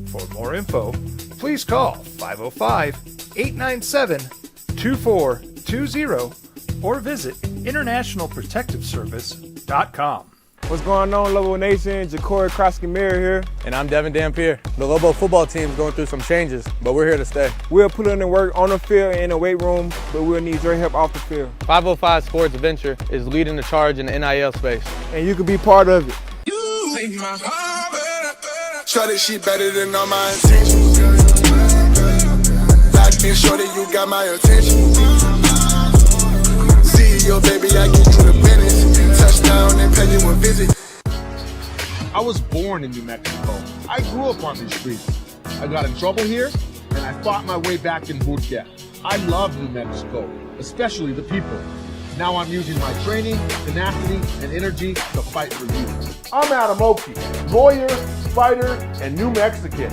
For more info, please call 505-897-2420 or visit internationalprotectiveservice.com. What's going on, Lobo Nation? Ja'Cory Krosky-Mir here. And I'm Devin Dampier. The Lobo football team's going through some changes, but we're here to stay. We'll put in the work on the field and in the weight room, but we'll need your help off the field. 505 Sports Venture is leading the charge in the NIL space. And you can be part of it. Shorty, she better than all my intentions. Like me, shorty, you got my attention. See your baby, I get you the business. Touchdown and pay you a visit. I was born in New Mexico. I grew up on these streets. I got in trouble here, and I fought my way back in boot camp. I love New Mexico, especially the people. Now I'm using my training, tenacity, and energy to fight for you. I'm Adam Oki, lawyer, fighter, and New Mexican.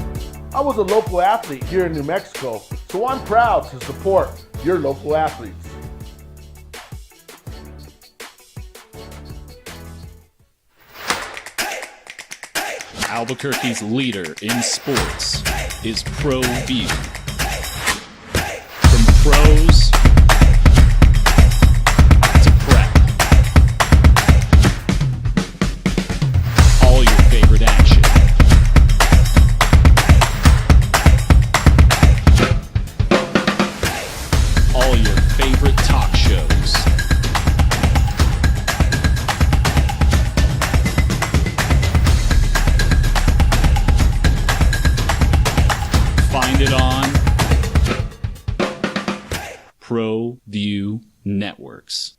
I was a local athlete here in New Mexico, so I'm proud to support your local athletes. Albuquerque's leader in sports is ProView. From pros to prep, all your favorite action. All your favorite talk shows. Find it on ProView Networks.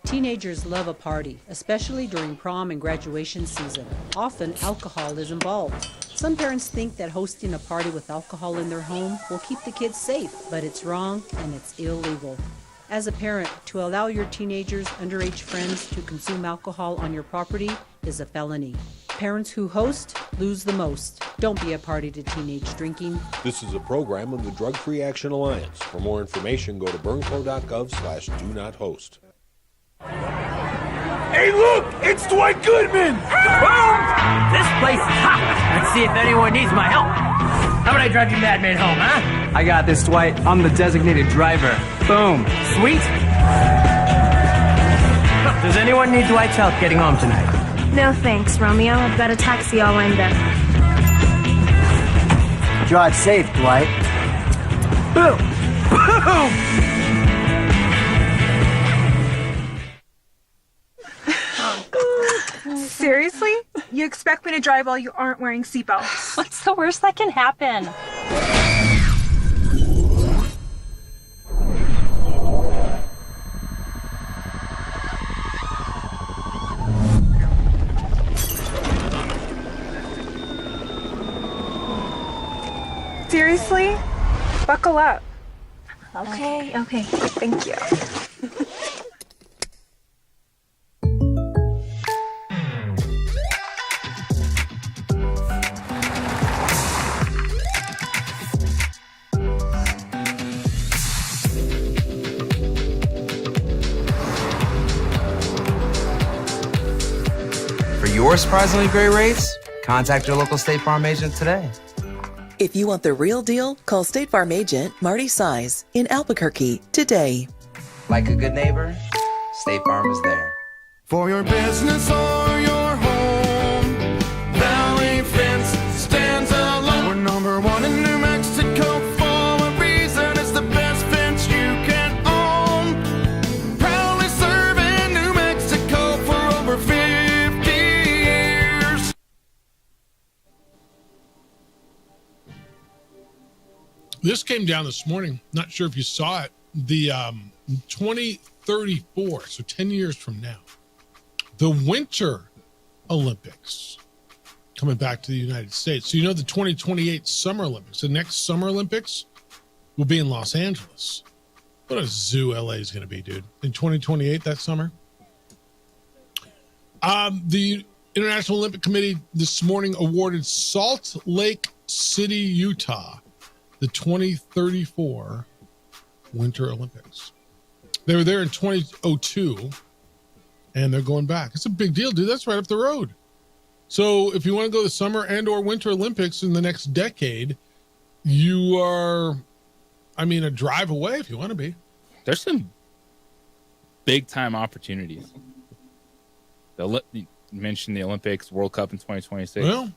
Teenagers love a party, especially during prom and graduation season. Often, alcohol is involved. Some parents think that hosting a party with alcohol in their home will keep the kids safe, but it's wrong and it's illegal. As a parent, to allow your teenagers' underage friends to consume alcohol on your property is a felony. Parents who host lose the most. Don't be a party to teenage drinking. This is a program of the Drug Free Action Alliance. For more information, go to burnco.gov/do-not-host. Hey, look! It's Dwight Goodman! Boom! This place is hot. Let's see if anyone needs my help. How about I drive you madman home, huh? I got this, Dwight. I'm the designated driver. Boom. Sweet. Does anyone need Dwight's help getting home tonight? No thanks, Romeo. I've got a taxi all lined up. Drive safe, Dwight. Boom! Boom! Seriously? You expect me to drive while you aren't wearing seatbelts? What's the worst that can happen? Seriously? Buckle up. Okay. Thank you. For your surprisingly great rates, contact your local State Farm agent today. If you want the real deal, call State Farm agent Marty Size in Albuquerque today. Like a good neighbor, State Farm is there. For your business or your home, Valley Fence stands alone. We're number one in New Mexico for a reason. It's the best fence you can own. Proudly serving New Mexico for over 50 years. This came down this morning. Not sure if you saw it. The 2034, so 10 years from now, the Winter Olympics coming back to the United States. So you know the 2028 Summer Olympics, the next Summer Olympics will be in Los Angeles. What a zoo LA is going to be, dude. In 2028, that summer. The International Olympic Committee this morning awarded Salt Lake City, Utah, the 2034 Winter Olympics. They were there in 2002, and they're going back. It's a big deal, dude. That's right up the road. So if you want to go to the Summer and or Winter Olympics in the next decade, you are, I mean, a drive away if you want to be. There's some big-time opportunities. You mentioned the Olympics, World Cup in 2026. Well,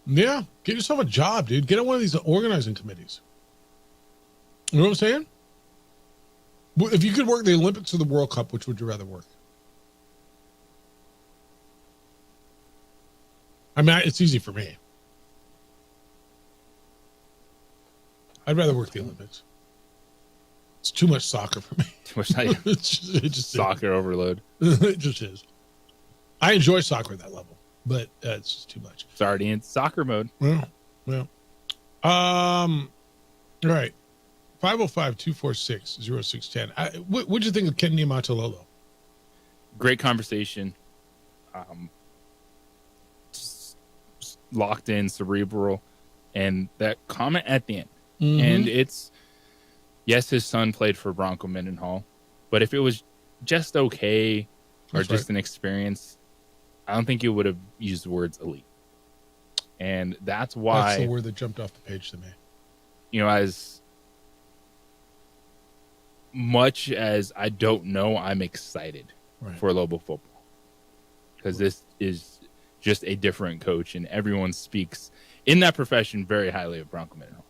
yeah, get yourself a job, dude. Get on one of these organizing committees. You know what I'm saying? If you could work the Olympics or the World Cup, which would you rather work? I mean, it's easy for me. I'd rather work the Olympics. It's too much soccer for me. Too much it just soccer overload. It just is. I enjoy soccer at that level, but it's just too much. It's already in soccer mode. Well. All right. 505-246-0610. What'd you think of Ken Niumatalolo? Great conversation. Locked in, cerebral, and that comment at the end. Mm-hmm. And it's, yes, his son played for Bronco Mendenhall, but if it was just okay or That's just right. an experience, I don't think he would have used the words elite. And that's why, That's the word that jumped off the page to me. you know, as much as I don't know, I'm excited for Lobo football because this is just a different coach, and everyone speaks in that profession very highly of Bronco Mendenhall.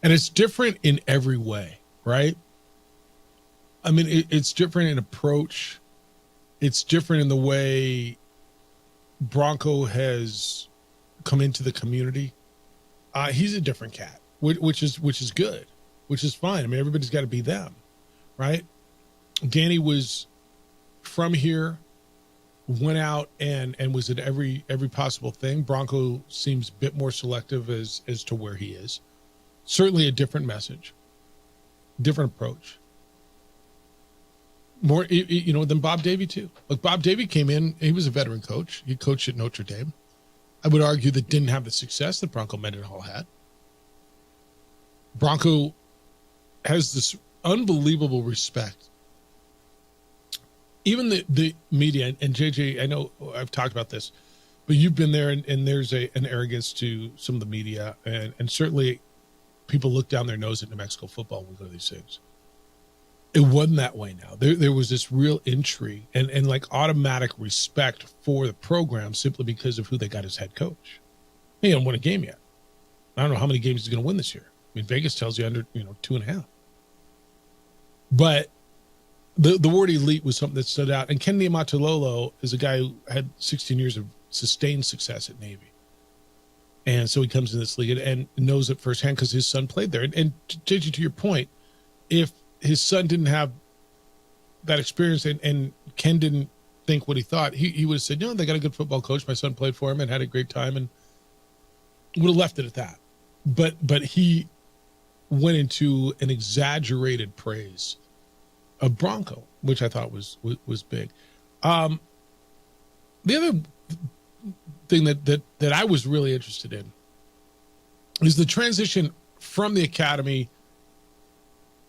And it's different in every way, right? I mean, it's different in approach. It's different in the way Bronco has come into the community. He's a different cat, which is good, which is fine. I mean, everybody's got to be them, right? Danny was from here, went out and was at every possible thing. Bronco seems a bit more selective as to where he is. Certainly a different message, different approach. More, than Bob Davie too. Look, Bob Davie came in, he was a veteran coach. He coached at Notre Dame. I would argue that didn't have the success that Bronco Mendenhall had. Bronco has this unbelievable respect. Even the media, and JJ, I know I've talked about this, but you've been there, and there's an arrogance to some of the media, and certainly people look down their nose at New Mexico football when we go to these things. It wasn't that way now. There was this real intrigue and like automatic respect for the program simply because of who they got as head coach. He hasn't won a game yet. I don't know how many games he's going to win this year. I mean, Vegas tells you under 2.5. But the word elite was something that stood out. And Ken Niumatalolo is a guy who had 16 years of sustained success at Navy. And so he comes in this league and knows it firsthand because his son played there. And JJ, to your point, if his son didn't have that experience and Ken didn't think what he thought, he would have said, they got a good football coach. My son played for him and had a great time, and would have left it at that. But he went into an exaggerated praise of Bronco, which I thought was big. The other thing that I was really interested in is the transition from the academy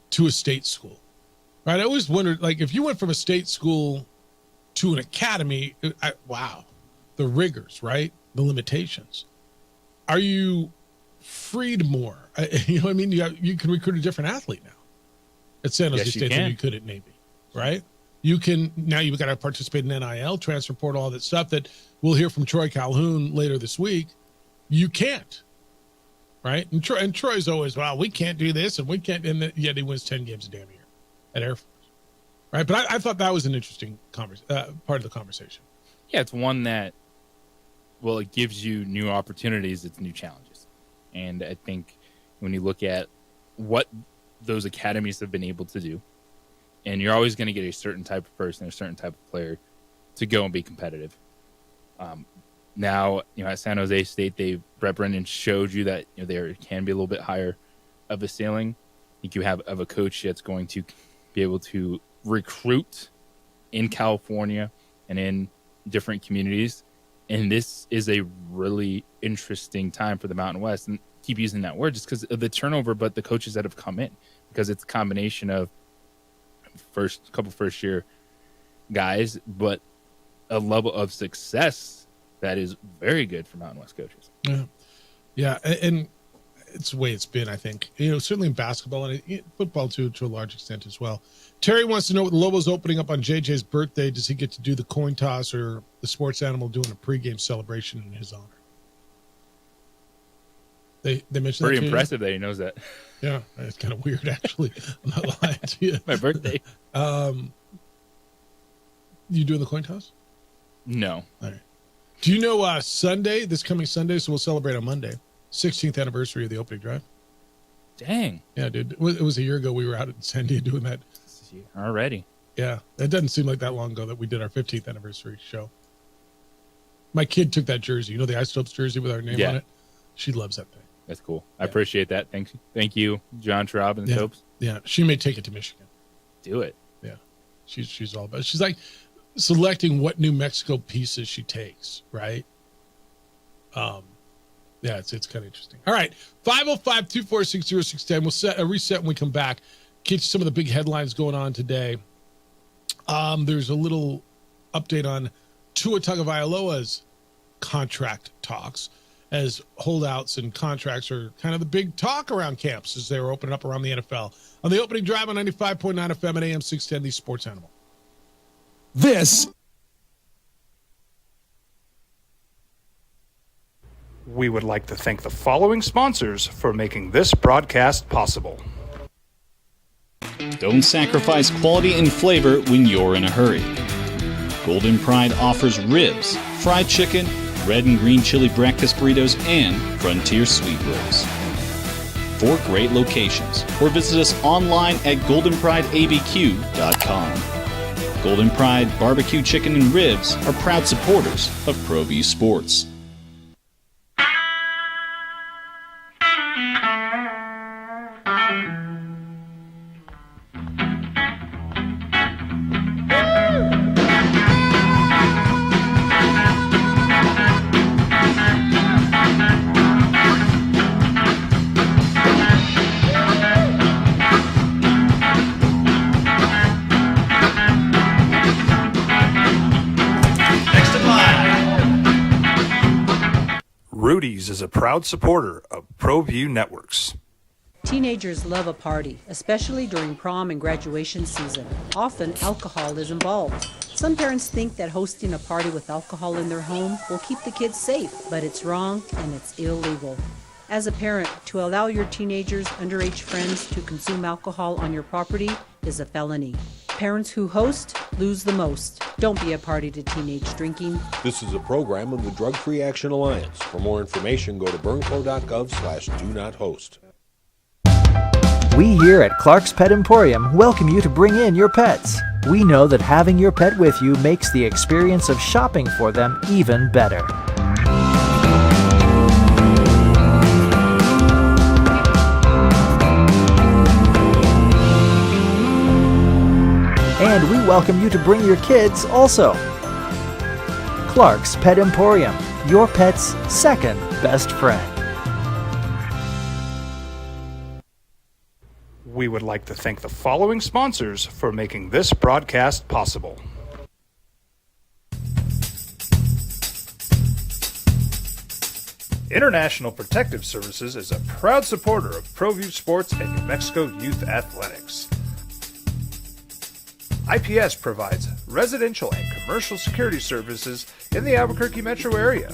to a state school, right? I always wondered, like, if you went from a state school to an academy, wow, the rigors, right? The limitations. Are you freed more? You know what I mean? You can recruit a different athlete now at San Jose State than you could at Navy, right? You can, now you've got to participate in NIL, transfer portal, all that stuff that we'll hear from Troy Calhoun later this week. You can't. Right? And Troy's always, well, we can't do this and we can't, and yet he wins 10 games a damn year at Air Force. Right? But I thought that was an interesting part of the conversation. Yeah, it's one that, well, it gives you new opportunities, it's new challenges. And I think when you look at what those academies have been able to do, and you're always going to get a certain type of person, a certain type of player to go and be competitive. Now, at San Jose State, Brett Brennan showed you that there can be a little bit higher of a ceiling. I think you have a coach that's going to be able to recruit in California and in different communities. And this is a really interesting time for the Mountain West. And I keep using that word just because of the turnover, but the coaches that have come in, because it's a combination of first year guys, but a level of success that is very good for Mountain West coaches. Yeah. And it's the way it's been, I think. Certainly in basketball and football too, to a large extent as well. Terry wants to know, with the Lobos opening up on JJ's birthday, does he get to do the coin toss or the sports animal doing a pregame celebration in his honor? They mentioned pretty that impressive that he knows that. Yeah, it's kind of weird, actually. I'm not lying to you. My birthday. You doing the coin toss? No. All right. Do you know Sunday, this coming Sunday, so we'll celebrate on Monday, 16th anniversary of the opening drive? Dang. Yeah, dude. It was a year ago we were out in San Diego doing that. Already. Yeah, it doesn't seem like that long ago that we did our 15th anniversary show. My kid took that jersey, the Ice Slopes jersey with our name on it. She loves that thing. That's cool. I appreciate that. Thank you, John Traub and the Slopes. Yeah, she may take it to Michigan. Do it. Yeah, she's all about it. She's like selecting what New Mexico pieces she takes, right? Yeah, it's kind of interesting. All right, 505-246-0610. We'll set a reset when we come back. Get you some of the big headlines going on today. There's a little update on Tua Tagovailoa's contract talks, as holdouts and contracts are kind of the big talk around camps as they were opening up around the NFL. On the opening drive on 95.9 FM and AM 610, the Sports Animal. We would like to thank the following sponsors for making this broadcast possible. Don't sacrifice quality and flavor when you're in a hurry. Golden Pride offers ribs, fried chicken, red and green chili breakfast burritos, and Frontier sweet rolls. 4 great locations, or visit us online at goldenprideabq.com. Golden Pride Barbecue Chicken and Ribs are proud supporters of ProView Sports. Rudy's is a proud supporter of ProView Networks. Teenagers love a party, especially during prom and graduation season. Often, alcohol is involved. Some parents think that hosting a party with alcohol in their home will keep the kids safe, but it's wrong and it's illegal. As a parent, to allow your teenagers' underage friends to consume alcohol on your property is a felony. Parents who host lose the most. Don't be a party to teenage drinking. This is a program of the Drug Free Action Alliance. For more information, go to burnco.gov/do-not-host. We here at Clark's Pet Emporium welcome you to bring in your pets. We know that having your pet with you makes the experience of shopping for them even better. And we welcome you to bring your kids also. Clark's Pet Emporium, your pet's second best friend. We would like to thank the following sponsors for making this broadcast possible. International Protective Services is a proud supporter of ProView Sports and New Mexico Youth Athletics. IPS provides residential and commercial security services in the Albuquerque metro area.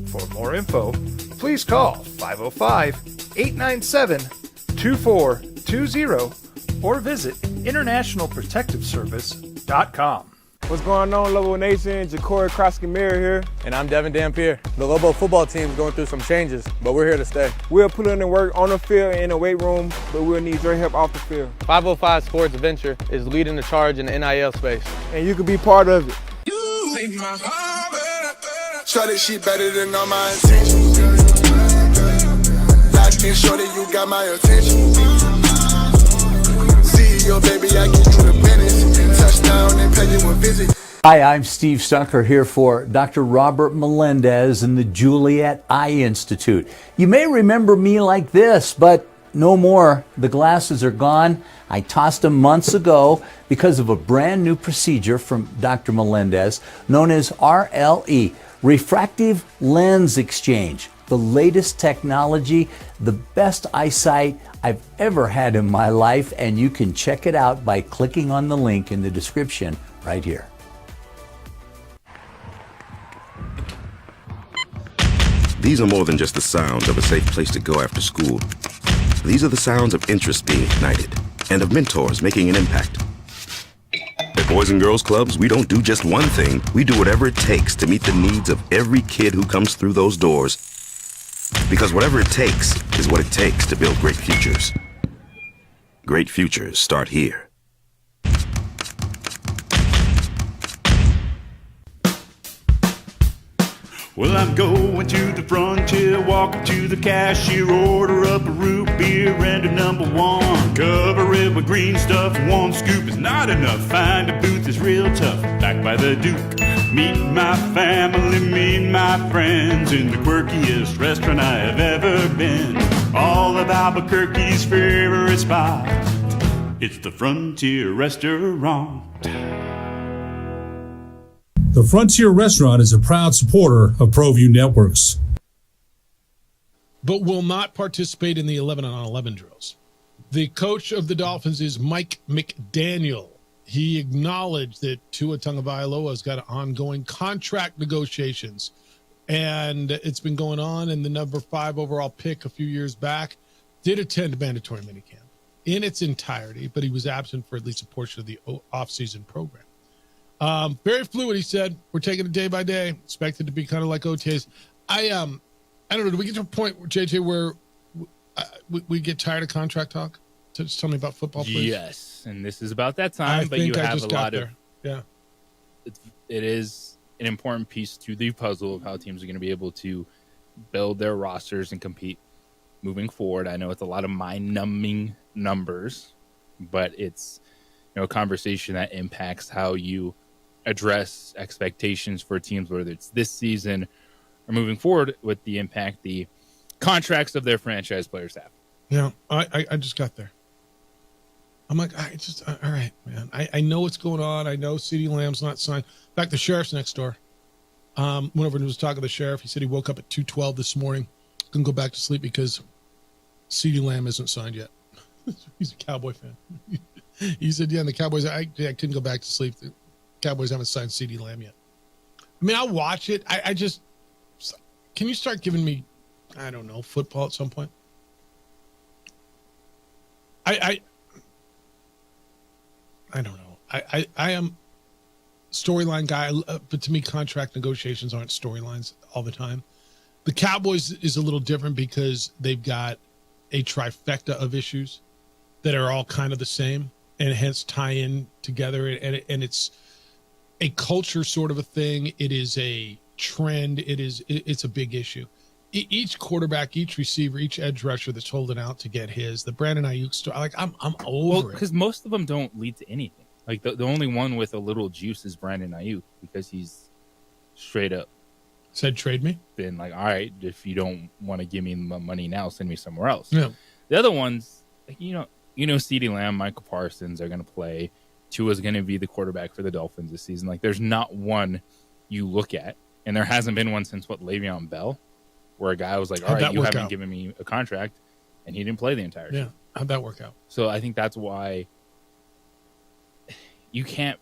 For more info, please call 505-897-2420 or visit internationalprotectiveservice.com. What's going on, Lobo Nation? Ja'Cory Krosky-Miller here. And I'm Devin Dampier. The Lobo football team is going through some changes, but we're here to stay. We'll put in the work on the field and in the weight room, but we'll need your help off the field. 505 Sports Venture is leading the charge in the NIL space. And you can be part of it. Try this shit better than all my intentions. Locked in shorty, you got my attention. See your baby, I get you the business. Touchdown and pay you a visit. Hi, I'm Steve Stucker here for Dr. Robert Melendez and the Juliet Eye Institute. You may remember me like this, but no more. The glasses are gone. I tossed them months ago because of a brand new procedure from Dr. Melendez known as RLE, Refractive Lens Exchange. The latest technology, the best eyesight I've ever had in my life, and you can check it out by clicking on the link in the description right here. These are more than just the sounds of a safe place to go after school. These are the sounds of interest being ignited and of mentors making an impact. At Boys and Girls Clubs, we don't do just one thing. We do whatever it takes to meet the needs of every kid who comes through those doors. Because whatever it takes is what it takes to build great futures. Great futures start here. Well, I'm going to the frontier, walk up to the cashier, order up a root beer and a number one. Cover it with green stuff, one scoop is not enough. Find a booth is real tough, back by the Duke. Meet my family, meet my friends in the quirkiest restaurant I have ever been. All of Albuquerque's favorite spot, it's the Frontier Restaurant. The Frontier Restaurant is a proud supporter of ProView Networks. But will not participate in the 11-on-11 drills. The coach of the Dolphins is Mike McDaniel. He acknowledged that Tua Tagovailoa has got ongoing contract negotiations, and it's been going on. And the number 5 overall pick a few years back did attend mandatory minicamp in its entirety, but he was absent for at least a portion of the offseason program. Very fluid, he said. We're taking it day by day. Expected to be kind of like OTAs. I don't know. Do we get to a point, JJ, where we get tired of contract talk? Just tell me about football, please. Yes, and this is about that time. But you have a lot of. Yeah, it is an important piece to the puzzle of how teams are going to be able to build their rosters and compete moving forward. I know it's a lot of mind-numbing numbers, but it's a conversation that impacts how you address expectations for teams, whether it's this season or moving forward, with the impact the contracts of their franchise players have. Yeah, I just got there. I'm like, all right, man. I know what's going on. I know CeeDee Lamb's not signed. In fact, the sheriff's next door. Went over and was talking to the sheriff. He said he woke up at 2:12 this morning. Couldn't go back to sleep because CeeDee Lamb isn't signed yet. He's a Cowboy fan. He said, yeah, and the Cowboys, I couldn't go back to sleep. The Cowboys haven't signed CeeDee Lamb yet. I mean, I'll watch it. I just, can you start giving me, I don't know, football at some point? I don't know. I am storyline guy, but to me, contract negotiations aren't storylines all the time. The Cowboys is a little different because they've got a trifecta of issues that are all kind of the same and hence tie in together. And it's a culture sort of a thing. It is a trend. It's a big issue. Each quarterback, each receiver, each edge rusher that's holding out to get the Brandon Ayuk story. Like I'm over it. Because most of them don't lead to anything. Like the only one with a little juice is Brandon Ayuk because he's straight up said, trade me. Been like, all right, if you don't want to give me my money now, send me somewhere else. Yeah. The other ones, like, CeeDee Lamb, Michael Parsons are going to play. Tua's going to be the quarterback for the Dolphins this season. Like, there's not one you look at, and there hasn't been one since Le'Veon Bell, where a guy was like, all right, you haven't given me a contract, and he didn't play the entire season. Yeah, how'd that work out? So I think that's why you can't,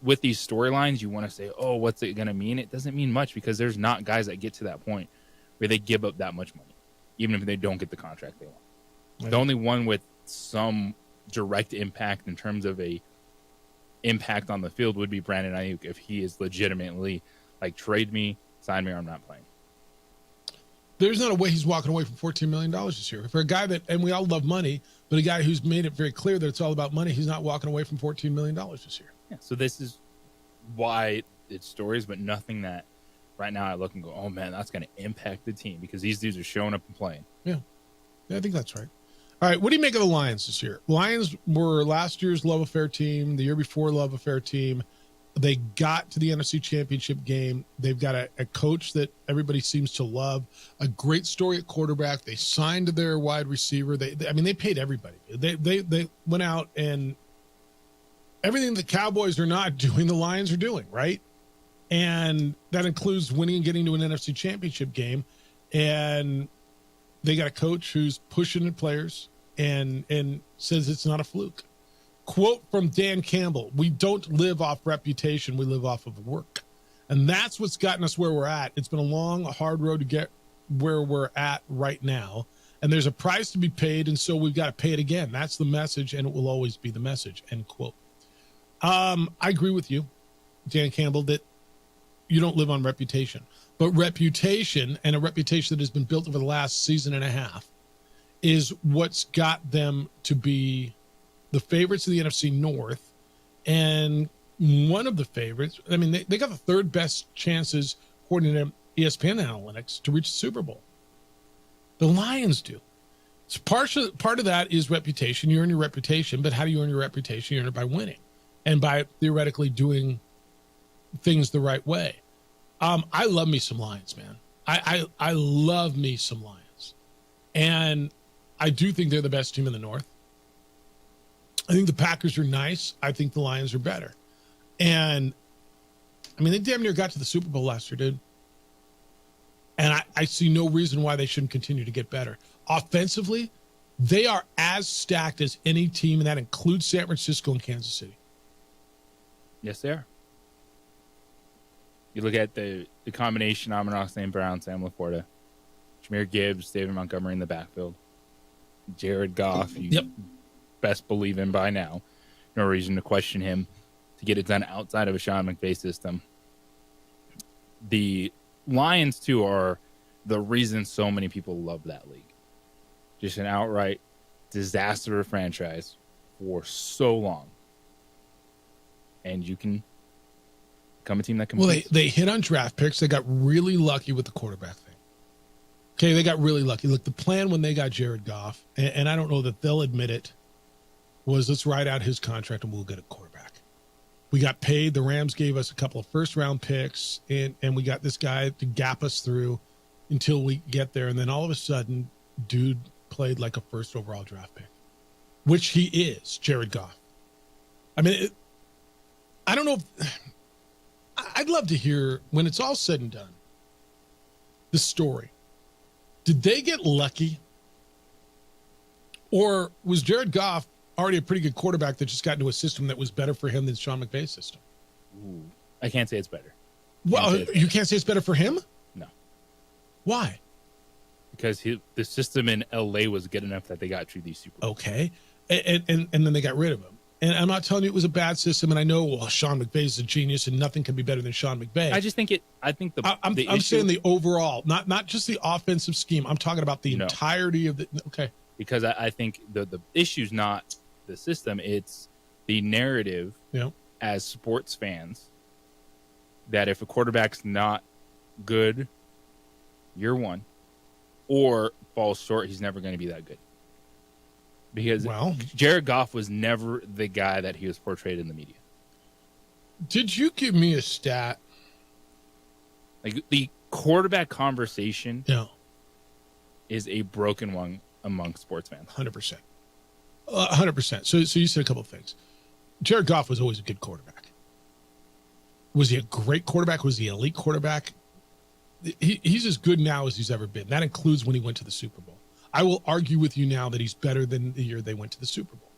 with these storylines, you want to say, oh, what's it going to mean? It doesn't mean much because there's not guys that get to that point where they give up that much money, even if they don't get the contract they want. Right. The only one with some direct impact in terms of a impact on the field would be Brandon Ayuk if he is legitimately like, trade me, sign me, or I'm not playing. There's not a way he's walking away from $14 million this year. For a guy that, and we all love money, but a guy who's made it very clear that it's all about money, he's not walking away from $14 million this year. Yeah, so this is why it's stories, but nothing that right now I look and go, oh, man, that's going to impact the team because these dudes are showing up and playing. Yeah, I think that's right. All right, what do you make of the Lions this year? Lions were last year's love affair team, the year before love affair team. They got to the NFC Championship game. They've got a coach that everybody seems to love, a great story at quarterback. They signed their wide receiver. They paid everybody. They went out and everything the Cowboys are not doing, the Lions are doing, right? And that includes winning and getting to an NFC Championship game. And they got a coach who's pushing the players and says it's not a fluke. Quote from Dan Campbell: "We don't live off reputation, we live off of work." And that's what's gotten us where we're at. It's been a long, hard road to get where we're at right now. And there's a price to be paid, and so we've got to pay it again. That's the message, and it will always be the message, end quote. I agree with you, Dan Campbell, that you don't live on reputation. But reputation, and a reputation that has been built over the last season and a half, is what's got them to be the favorites of the NFC North, and one of the favorites. I mean, they got the third best chances, according to ESPN analytics, to reach the Super Bowl. The Lions do. So part of that is reputation. You earn your reputation, but how do you earn your reputation? You earn it by winning and by theoretically doing things the right way. I love me some Lions, man. I love me some Lions. And I do think they're the best team in the North. I think the Packers are nice. I think the Lions are better. And, I mean, they damn near got to the Super Bowl last year, dude. And I see no reason why they shouldn't continue to get better. Offensively, they are as stacked as any team, and that includes San Francisco and Kansas City. Yes, they are. You look at the combination: Amon-Ra St. Brown, Sam Laporta, Jahmyr Gibbs, David Montgomery in the backfield, Jared Goff. You best believe in by now. No reason to question him to get it done outside of a Sean McVay system. The Lions, too, are the reason so many people love that league. Just an outright disaster franchise for so long. And you can become a team that competes. Well, they hit on draft picks. They got really lucky with the quarterback thing. Okay, they got really lucky. Look, the plan when they got Jared Goff, and I don't know that they'll admit it, was let's ride out his contract and we'll get a quarterback. We got paid. The Rams gave us a couple of first-round picks, and we got this guy to gap us through until we get there. And then all of a sudden, dude played like a first overall draft pick, which he is, Jared Goff. I mean, I don't know. I'd love to hear, when it's all said and done, the story. Did they get lucky? Or was Jared Goff already a pretty good quarterback that just got into a system that was better for him than Sean McVay's system? Ooh, I can't say it's better. Well, you can't say it's better for him? No. Why? Because the system in LA was good enough that they got to the Super Bowl. Okay. And then they got rid of him. And I'm not telling you it was a bad system. And I know, well, Sean McVay is a genius and nothing can be better than Sean McVay. I just think I'm saying the overall, not just the offensive scheme. I'm talking about the entirety of the. Okay. Because I think the issue's not the system, it's the narrative as sports fans that if a quarterback's not good year one or falls short, he's never going to be that good. Because Jared Goff was never the guy that he was portrayed in the media. Did you give me a stat? Like the quarterback conversation is a broken one among sports fans. 100%. 100%. So you said a couple of things. Jared Goff was always a good quarterback. Was he a great quarterback? Was he an elite quarterback? He's as good now as he's ever been. That includes when he went to the Super Bowl. I will argue with you now that he's better than the year they went to the Super Bowl.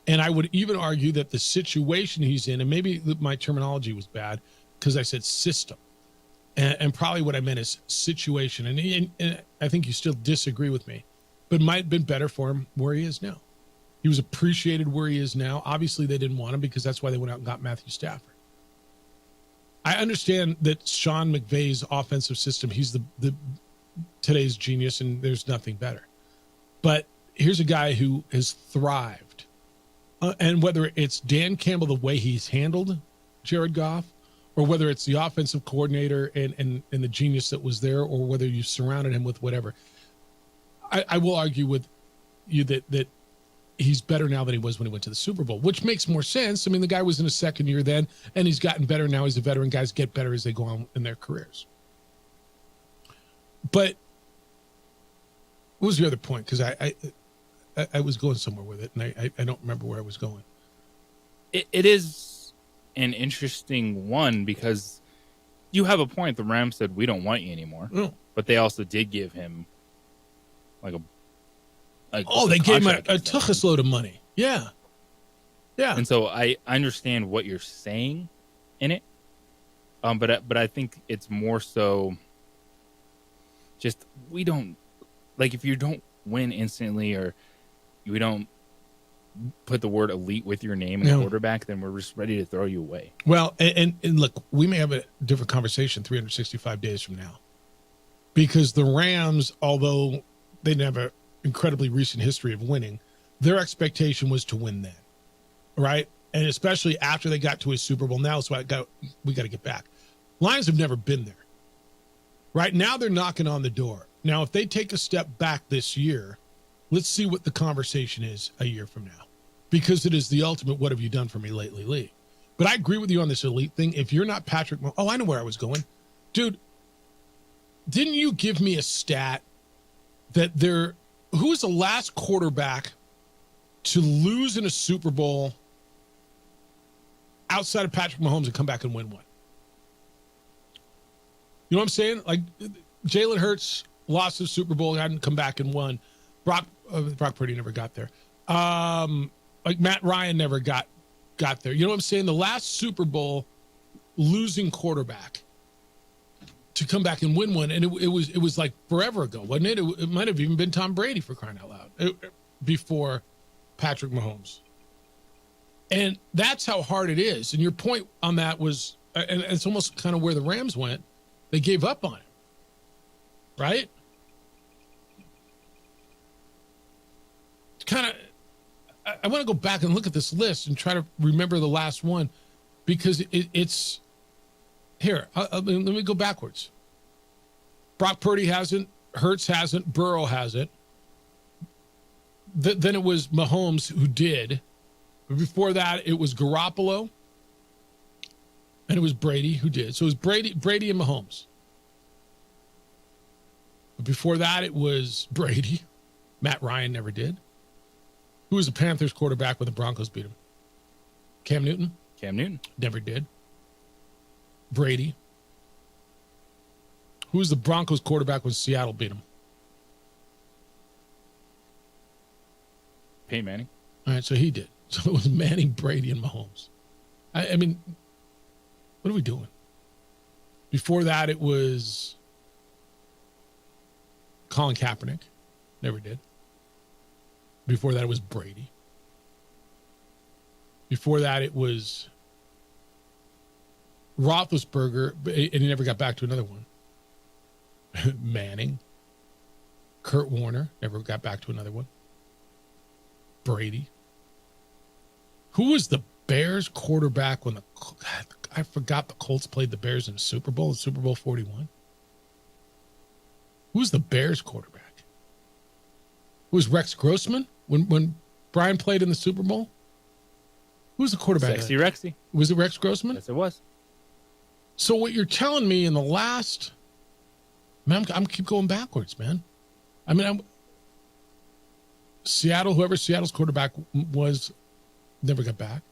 And I would even argue that the situation he's in, and maybe my terminology was bad because I said system. And probably what I meant is situation. And I think you still disagree with me, but might have been better for him where he is now. He was appreciated where he is now. Obviously, they didn't want him because that's why they went out and got Matthew Stafford. I understand that Sean McVay's offensive system, he's the today's genius, and there's nothing better. But here's a guy who has thrived. And whether it's Dan Campbell, the way he's handled Jared Goff, or whether it's the offensive coordinator and the genius that was there, or whether you surrounded him with whatever, I will argue with you that he's better now than he was when he went to the Super Bowl, which makes more sense. I mean, the guy was in his second year then, and he's gotten better now. He's a veteran. Guys get better as they go on in their careers. But what was the other point? Because I was going somewhere with it, and I don't remember where I was going. It is an interesting one because you have a point. The Rams said, we don't want you anymore. No. But they also did give him like they gave him a tuchus load of money. Yeah. Yeah. And so I understand what you're saying in it. But I think it's more so just we don't like if you don't win instantly or we don't put the word elite with your name and the quarterback, then we're just ready to throw you away. Well, and look, we may have a different conversation 365 days from now because the Rams, although they didn't have an incredibly recent history of winning, their expectation was to win then, right? And especially after they got to a Super Bowl. Now, so we got to get back. Lions have never been there. Right now, they're knocking on the door. Now, if they take a step back this year, let's see what the conversation is a year from now, because it is the ultimate "what have you done for me lately" league. But I agree with you on this elite thing. If you're not Patrick, I know where I was going, dude. Didn't you give me a stat that who was the last quarterback to lose in a Super Bowl outside of Patrick Mahomes and come back and win one? You know what I'm saying? Like Jalen Hurts lost the Super Bowl, hadn't come back and won. Brock Purdy never got there. Like Matt Ryan never got there. You know what I'm saying? The last Super Bowl losing quarterback to come back and win one, and it was like forever ago, wasn't it? It might have even been Tom Brady, for crying out loud, before Patrick Mahomes. And that's how hard it is. And your point on that was, and it's almost kind of where the Rams went. They gave up on it, right? It's kind of, I want to go back and look at this list and try to remember the last one, because it's here. Let me go backwards. Brock Purdy hasn't, Hurts hasn't, Burrow hasn't. Then it was Mahomes who did. But before that, it was Garoppolo, and it was Brady who did. So it was Brady and Mahomes. But before that, it was Brady. Matt Ryan never did. Who was the Panthers quarterback when the Broncos beat him? Cam Newton? Cam Newton. Never did. Brady. Who was the Broncos quarterback when Seattle beat him? Peyton Manning. All right, so he did. So it was Manning, Brady, and Mahomes. I mean, what are we doing? Before that, it was Colin Kaepernick. Never did. Before that, it was Brady. Before that, it was Roethlisberger, and he never got back to another one. Manning. Kurt Warner, never got back to another one. Brady. Who was the Bears quarterback when I forgot the Colts played the Bears in the Super Bowl 41? Who was the Bears quarterback? Who was Rex Grossman when Brian played in the Super Bowl? Who was the quarterback? Sexy Rexy. Was it Rex Grossman? Yes, it was. So what you're telling me in the last, man, I'm keep going backwards, man. I mean, Seattle, whoever Seattle's quarterback was, never got back.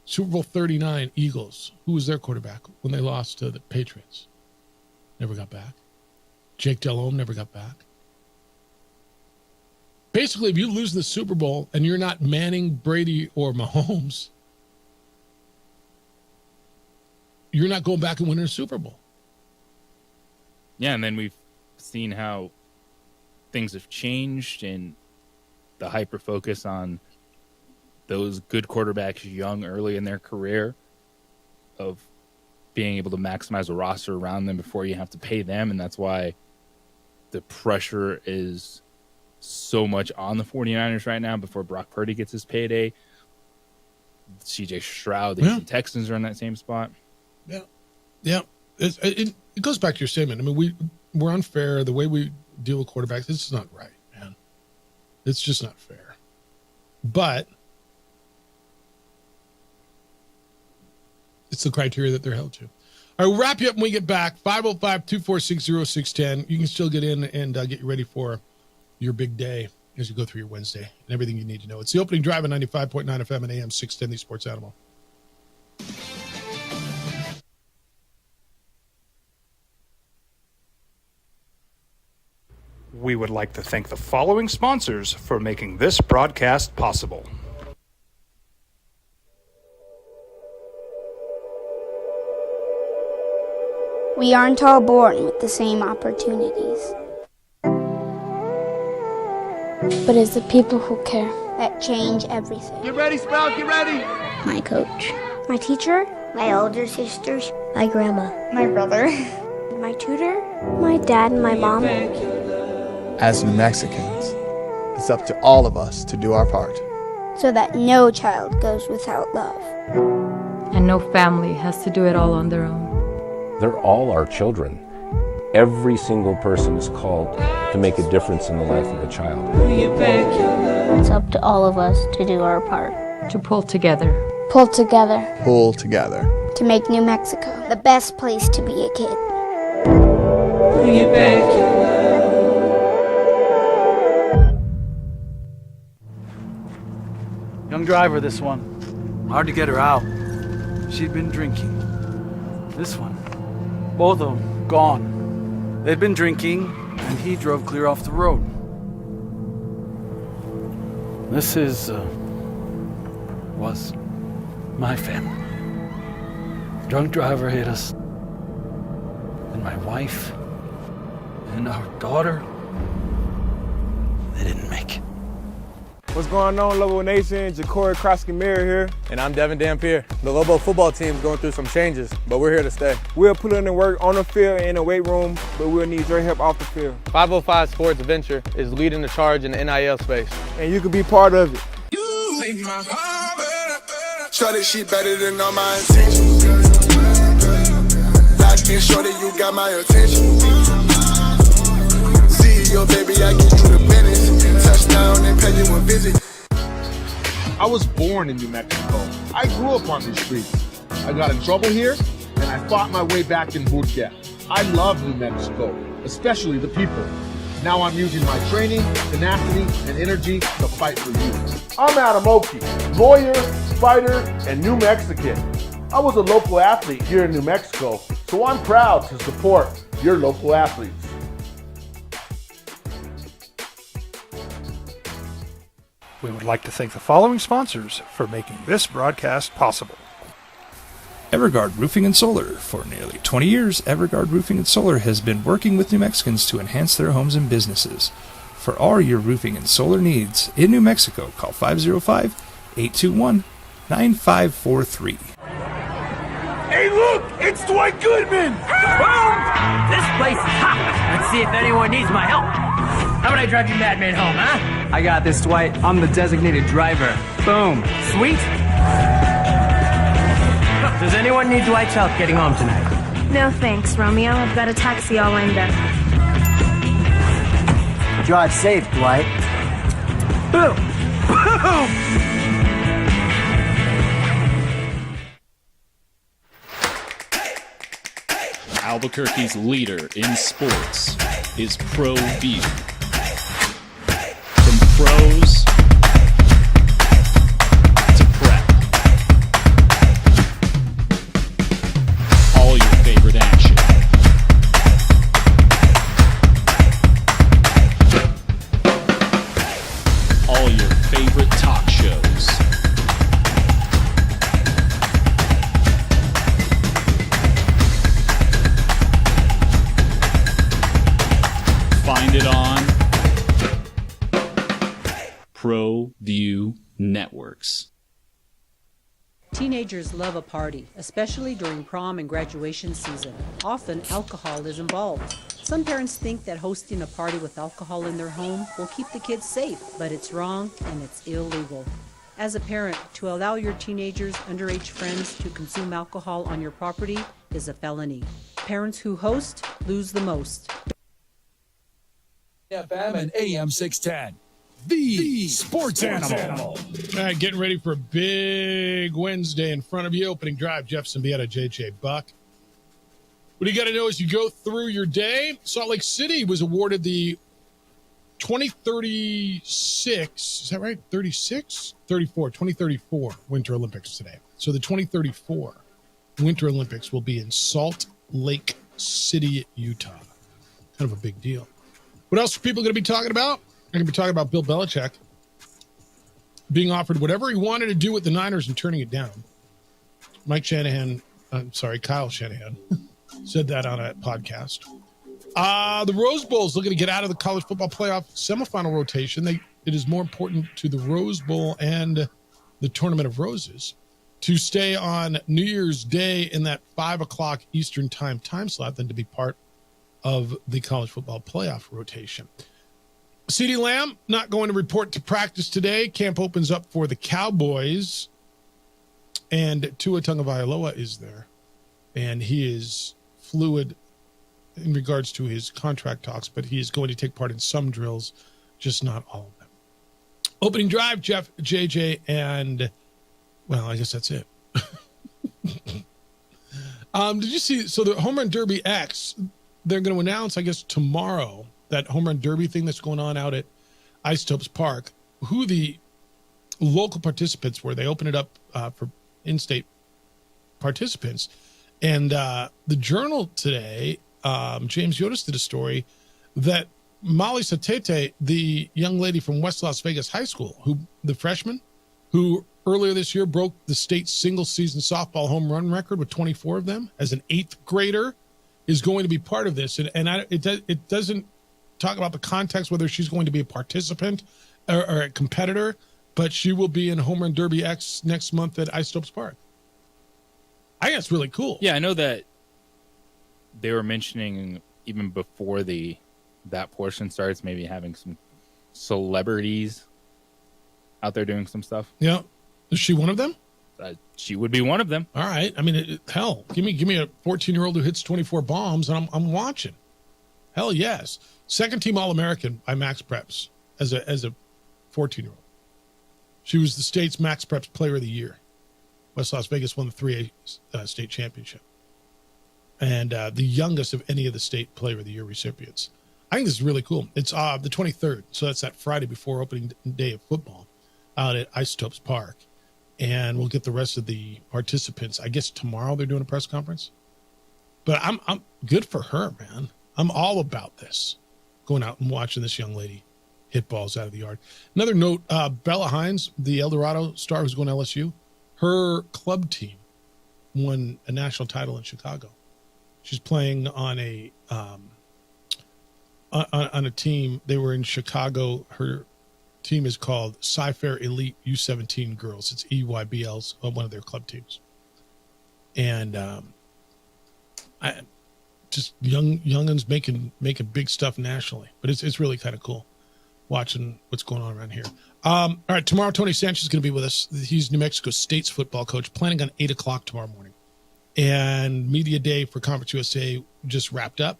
Super Bowl 39, Eagles. Who was their quarterback when they lost to the Patriots? Never got back. Jake Delhomme never got back. Basically, if you lose the Super Bowl and you're not Manning, Brady, or Mahomes, you're not going back and winning a Super Bowl. Yeah, and then we've seen how things have changed and the hyper focus on those good quarterbacks young early in their career of being able to maximize a roster around them before you have to pay them. And that's why the pressure is so much on the 49ers right now before Brock Purdy gets his payday. CJ Stroud, the Houston Texans are in that same spot. Yeah. Yeah. It goes back to your statement. I mean, we're unfair. The way we deal with quarterbacks, this is not right, man. It's just not fair. But it's the criteria that they're held to. All right, we'll wrap you up when we get back. 505-246-0610. You can still get in and get you ready for your big day as you go through your Wednesday and everything you need to know. It's the opening drive at 95.9 FM and AM 610, the Sports Animal. We would like to thank the following sponsors for making this broadcast possible. We aren't all born with the same opportunities. But it's the people who care that change everything. Get ready, Sprout, get ready! My coach, my teacher, my older sisters, my grandma, my brother, my tutor, my dad, and my mom. As New Mexicans, it's up to all of us to do our part. So that no child goes without love. And no family has to do it all on their own. They're all our children. Every single person is called to make a difference in the life of a child. It's up to all of us to do our part. To pull together. Pull together. Pull together. To make New Mexico the best place to be a kid. Young driver, this one. Hard to get her out. She'd been drinking. This one. Both of them gone. They'd been drinking, and he drove clear off the road. This was my family. Drunk driver hit us. And my wife and our daughter, they didn't make it. What's going on, Lobo Nation? Ja'Cory Krosky-Miller here. And I'm Devin Dampier. The Lobo football team's going through some changes, but we're here to stay. We'll put in the work on the field and in the weight room, but we'll need your help off the field. 505 Sports Venture is leading the charge in the NIL space. And you can be part of it. Shorty, she better than all my intentions. Locked in, shorty, you got my attention. See your baby, I get you the business. Touchdown and pay you a visit. I was born in New Mexico. I grew up on these streets. I got in trouble here, and I fought my way back in boot camp. I love New Mexico, especially the people. Now I'm using my training, tenacity, and energy to fight for you. I'm Adam Oki, lawyer, fighter, and New Mexican. I was a local athlete here in New Mexico, so I'm proud to support your local athletes. We would like to thank the following sponsors for making this broadcast possible. Everguard Roofing and Solar. For nearly 20 years, Everguard Roofing and Solar has been working with New Mexicans to enhance their homes and businesses. For all your roofing and solar needs in New Mexico, call 505-821-9543. Hey, look! It's Dwight Goodman! Boom! This place is hot. Let's see if anyone needs my help. How about I drive you madman home, huh? I got this, Dwight. I'm the designated driver. Boom. Sweet? Does anyone need Dwight's help getting home tonight? No thanks, Romeo. I've got a taxi all lined up. Drive safe, Dwight. Boom! Boom! Albuquerque's leader in sports is ProView. From pros to prep, all your favorite action. All your favorite talk shows. Find it on ProView Networks. Teenagers love a party, especially during prom and graduation season. Often, alcohol is involved. Some parents think that hosting a party with alcohol in their home will keep the kids safe, but it's wrong and it's illegal. As a parent, to allow your teenagers' underage friends to consume alcohol on your property is a felony. Parents who host lose the most. FM and AM 610. the sports animal. All right, getting ready for a big Wednesday in front of you. Opening drive, Jeff Symbieta, JJ Buck. What do you got to know as you go through your day? Salt Lake City was awarded the 2036, is that right? 2034 Winter Olympics today. So the 2034 Winter Olympics will be in Salt Lake City, Utah. Kind of a big deal. What else are people going to be talking about? They're going to be talking about Bill Belichick being offered whatever he wanted to do with the Niners and turning it down. Kyle Shanahan said that on a podcast. The Rose Bowl is looking to get out of the college football playoff semifinal rotation. It is more important to the Rose Bowl and the Tournament of Roses to stay on New Year's Day in that 5 o'clock Eastern time slot than to be part of the college football playoff rotation. CeeDee Lamb not going to report to practice today. Camp opens up for the Cowboys, and Tua Tagovailoa is there, and he is fluid in regards to his contract talks, but he is going to take part in some drills, just not all of them. Opening drive, Jeff, JJ, and, well, I guess that's it. Did you see, so the Home Run Derby X, they're going to announce, I guess, tomorrow, that Home Run Derby thing that's going on out at Isotopes Park, who the local participants were. They opened it up for in-state participants. And the Journal today, James Yotis did a story that Molly Satete, the young lady from West Las Vegas High School, the freshman, who earlier this year broke the state single-season softball home run record with 24 of them as an 8th grader, is going to be part of this. It doesn't talk about the context, whether she's going to be a participant or a competitor, but she will be in Home Run Derby X next month at Isotopes Park. I think that's really cool. Yeah, I know that they were mentioning even before that portion starts, maybe having some celebrities out there doing some stuff. Yeah. Is she one of them? She would be one of them. All right. I mean, hell, give me a 14-year-old who hits 24 bombs, and I'm watching. Hell yes. Second team All-American by Max Preps as a 14-year-old. She was the state's Max Preps Player of the Year. West Las Vegas won the 3A state championship. And the youngest of any of the state Player of the Year recipients. I think this is really cool. It's the 23rd, so that's that Friday before opening day of football out at Isotopes Park. And we'll get the rest of the participants. I guess tomorrow they're doing a press conference. But I'm good for her, man. I'm all about this. Going out and watching this young lady hit balls out of the yard. Another note, Bella Hines, the El Dorado star who's going to LSU, her club team won a national title in Chicago. She's playing on a team. They were in Chicago. Her team is called Cy-Fair Elite U17 Girls. It's EYBL's one of their club teams. And just youngins making big stuff nationally. But it's really kind of cool watching what's going on around here. All right, tomorrow Tony Sanchez is going to be with us. He's New Mexico State's football coach, planning on 8 o'clock tomorrow morning. And media day for Conference USA just wrapped up.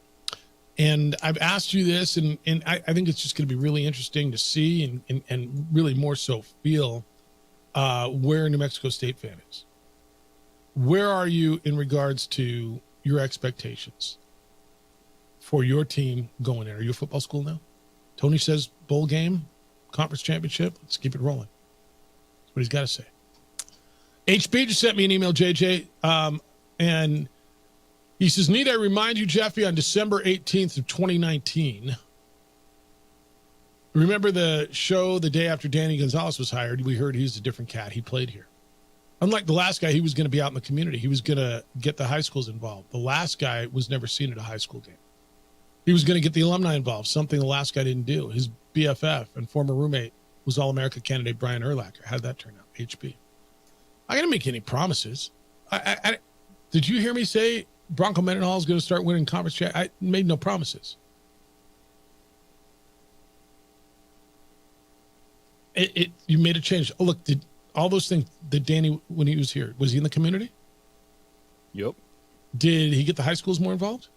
And I've asked you this, and I think it's just going to be really interesting to see and really more so feel where New Mexico State fan is. Where are you in regards to your expectations for your team going in? Are you a football school now? Tony says bowl game, conference championship. Let's keep it rolling. That's what he's got to say. HB just sent me an email, JJ, and he says, need I remind you, Jeffy, on December 18th of 2019, remember the show the day after Danny Gonzalez was hired? We heard he was a different cat. He played here. Unlike the last guy, he was going to be out in the community. He was going to get the high schools involved. The last guy was never seen at a high school game. He was going to get the alumni involved, something the last guy didn't do. His BFF and former roommate was All-America candidate Brian Urlacher. How did that turn out? HB. I got to make any promises. Did you hear me say Bronco Mendenhall is going to start winning conference chat? I made no promises. You made a change. Oh, look, did all those things that Danny, when he was here, was he in the community? Yep. Did he get the high schools more involved?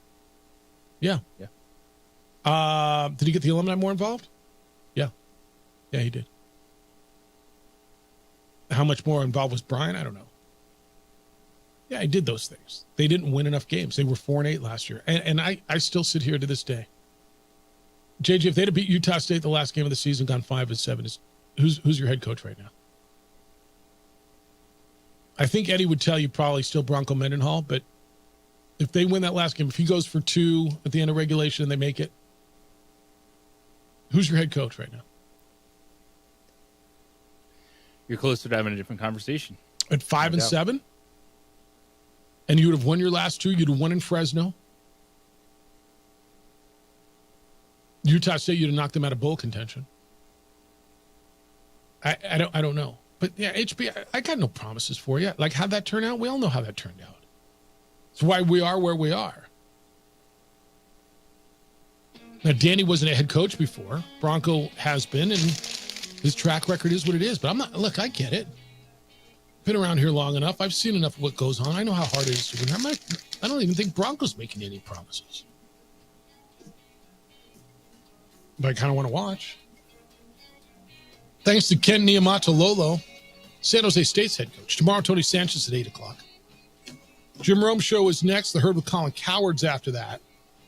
Yeah. Yeah. Did he get the alumni more involved? Yeah. Yeah, he did. How much more involved was Brian? I don't know. Yeah, I did those things. They didn't win enough games. They were 4-8 last year. And I still sit here to this day. JJ, if they'd have beat Utah State the last game of the season, gone 5-7, who's your head coach right now? I think Eddie would tell you probably still Bronco Mendenhall, but if they win that last game, if he goes for 2 at the end of regulation and they make it, who's your head coach right now? You're closer to having a different conversation. At 5-7? And you would have won your last 2. You'd have won in Fresno. Utah State, you'd have knocked them out of bowl contention. I don't know. But yeah, HB, I got no promises for you. Like, how'd that turn out? We all know how that turned out. It's why we are where we are. Now, Danny wasn't a head coach before. Bronco has been, and his track record is what it is. But I'm not, look, I get it. Been around here long enough. I've seen enough of what goes on. I know how hard it is to win. I don't even think Bronco's making any promises. But I kind of want to watch. Thanks to Ken Niumatalolo, San Jose State's head coach. Tomorrow, Tony Sanchez at 8 o'clock. Jim Rome Show is next. The Herd with Colin Cowards after that.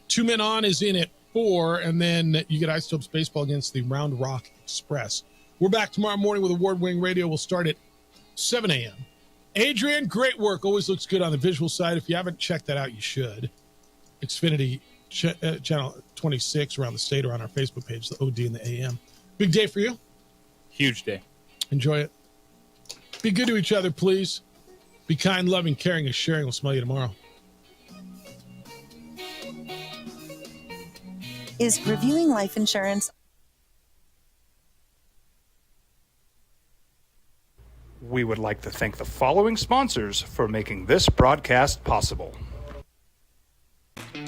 2 Men On is in at 4, and then you get Isotopes Baseball against the Round Rock Express. We're back tomorrow morning with Award-winning radio. We'll start at 7 a.m. Adrian, great work. Always looks good on the visual side. If you haven't checked that out, you should. Xfinity Channel 26 around the state or on our Facebook page, the OD and the AM. Big day for you. Huge day. Enjoy it. Be good to each other, please. Be kind, loving, caring, and sharing. We'll smell you tomorrow. Is reviewing life insurance? We would like to thank the following sponsors for making this broadcast possible.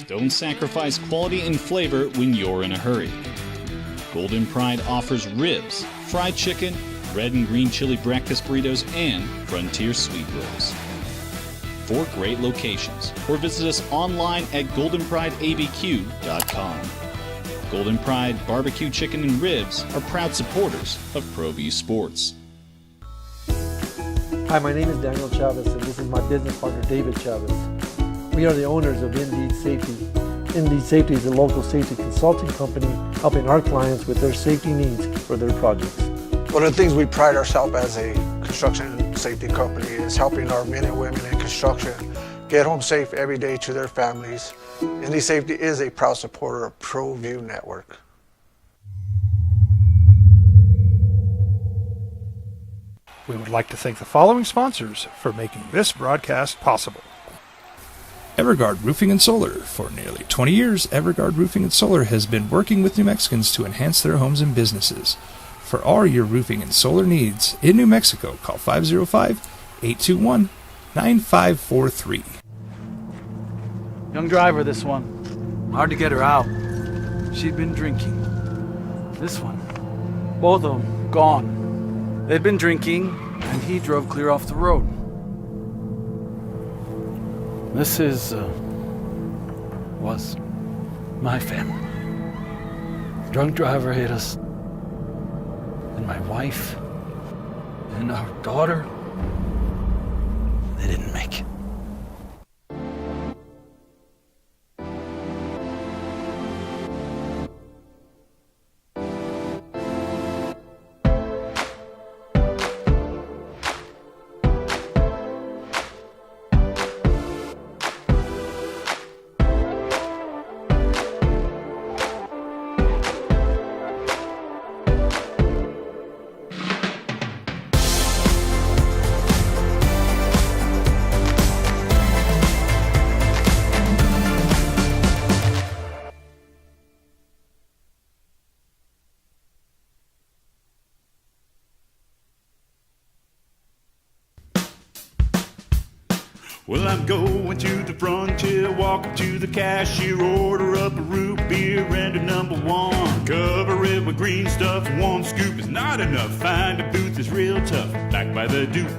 Don't sacrifice quality and flavor when you're in a hurry. Golden Pride offers ribs, fried chicken, red and green chili breakfast burritos, and Frontier sweet rolls. 4 great locations, or visit us online at goldenprideabq.com. Golden Pride Barbecue Chicken and Ribs are proud supporters of ProView Sports. Hi, my name is Daniel Chavez, and this is my business partner, David Chavez. We are the owners of Indeed Safety. Indeed Safety is a local safety consulting company helping our clients with their safety needs for their projects. One of the things we pride ourselves as a construction safety company is helping our men and women in construction get home safe every day to their families. Indeed Safety is a proud supporter of ProView Network. We would like to thank the following sponsors for making this broadcast possible. Everguard Roofing and Solar. For nearly 20 years, Everguard Roofing and Solar has been working with New Mexicans to enhance their homes and businesses. For all your roofing and solar needs in New Mexico, call 505-821-9543. Young driver, this one. Hard to get her out. She'd been drinking. This one. Both of them gone. They'd been drinking, and he drove clear off the road. This was my family. Drunk driver hit us. And my wife and our daughter, they didn't make it. Well, I'm going to the frontier, walk up to the cashier, order up a root beer and a number 1. Cover it with green stuff, 1 scoop is not enough. Find a booth is real tough, back by the Duke.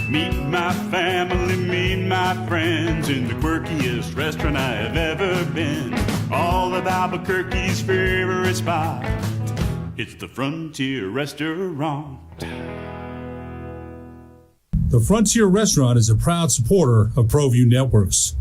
Meet my family, meet my friends in the quirkiest restaurant I have ever been. All of Albuquerque's favorite spot. It's the Frontier Restaurant. The Frontier Restaurant is a proud supporter of ProView Networks.